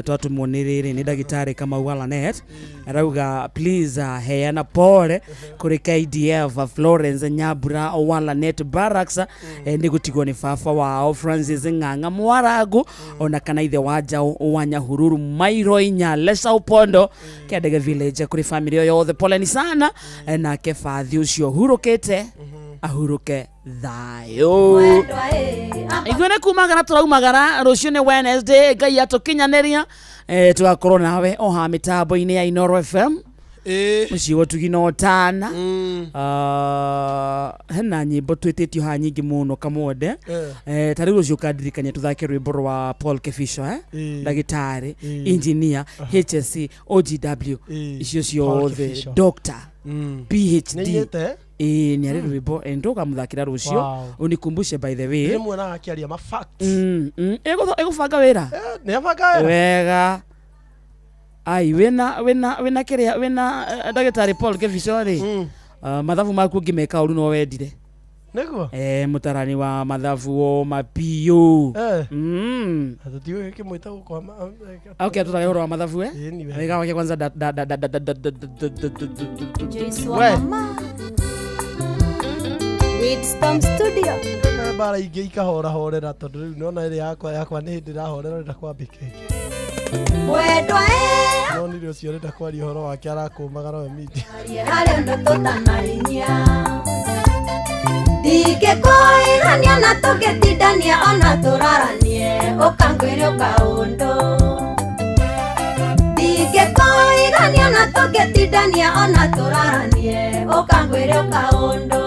Twatumwo nĩ rĩrĩ nĩ Dagitari Kamau Walanet. Arauga please heana pole kũrĩ KDF Florence Nyambura Walanet Barracks nĩ gũtigwo nĩ baba wao Francis Ng'ang'a Mwaragu ona kana ithe wa Njau wa Nyahururu Mairoi Nyalesa Upondo Kĩandege Village kũrĩ family yothe poleni sana na kefathi ucio hurũkĩte ahuruke thayo. Igwene kumagara turaumagara rũciũ nĩ Wednesday Ngai atukinyanĩria tugakorwo nawe oha mĩtambo-inĩ ya Inoro FM. Mũciĩ gũtugina ũtana. Hena nyĩmbo twĩtĩtio haha nyingĩ mũno Kamode. Ta rĩu rũciũ ũkandirikania tũthake rwĩmbo rwa Paul Kefisho Dagitari Engineer HSC OGW icio ciothe Doctor PhD. Ni ari rwĩmbo ndoga muthakira rũciũ unikumbushe by the way. Nĩ mwana akiaria ma facts. Egũbanga wĩra. Nĩ abanga wĩra. Wega. Ai wena kiria wena Dagitari Paul Kefisho ri. Mathabu maku ngimeka uru no wendire. Nĩguo? Mutarani wa mathabu o mapio. Atutiwe kimwita gukwa. Okay, tutake uro wa mathabu Wega wake kwanza Wisdom Studio. Bara ingĩ ikahora horera tondũ rĩu nona ĩrĩa yakwa nĩ ndĩrahorera ndĩra kwambĩka. mwendwa no nĩ rĩo cio renda kwaria ũhoro wake arakũmaga no media harĩ ũndũ tũtanarinyia ndingĩkũigania na tũngĩtindania ona tũraranie ũkangwĩre ũkaũndũ ndingĩkũigania na tũngĩtindania ona tũraranie ũkangwĩre ũkaũndũ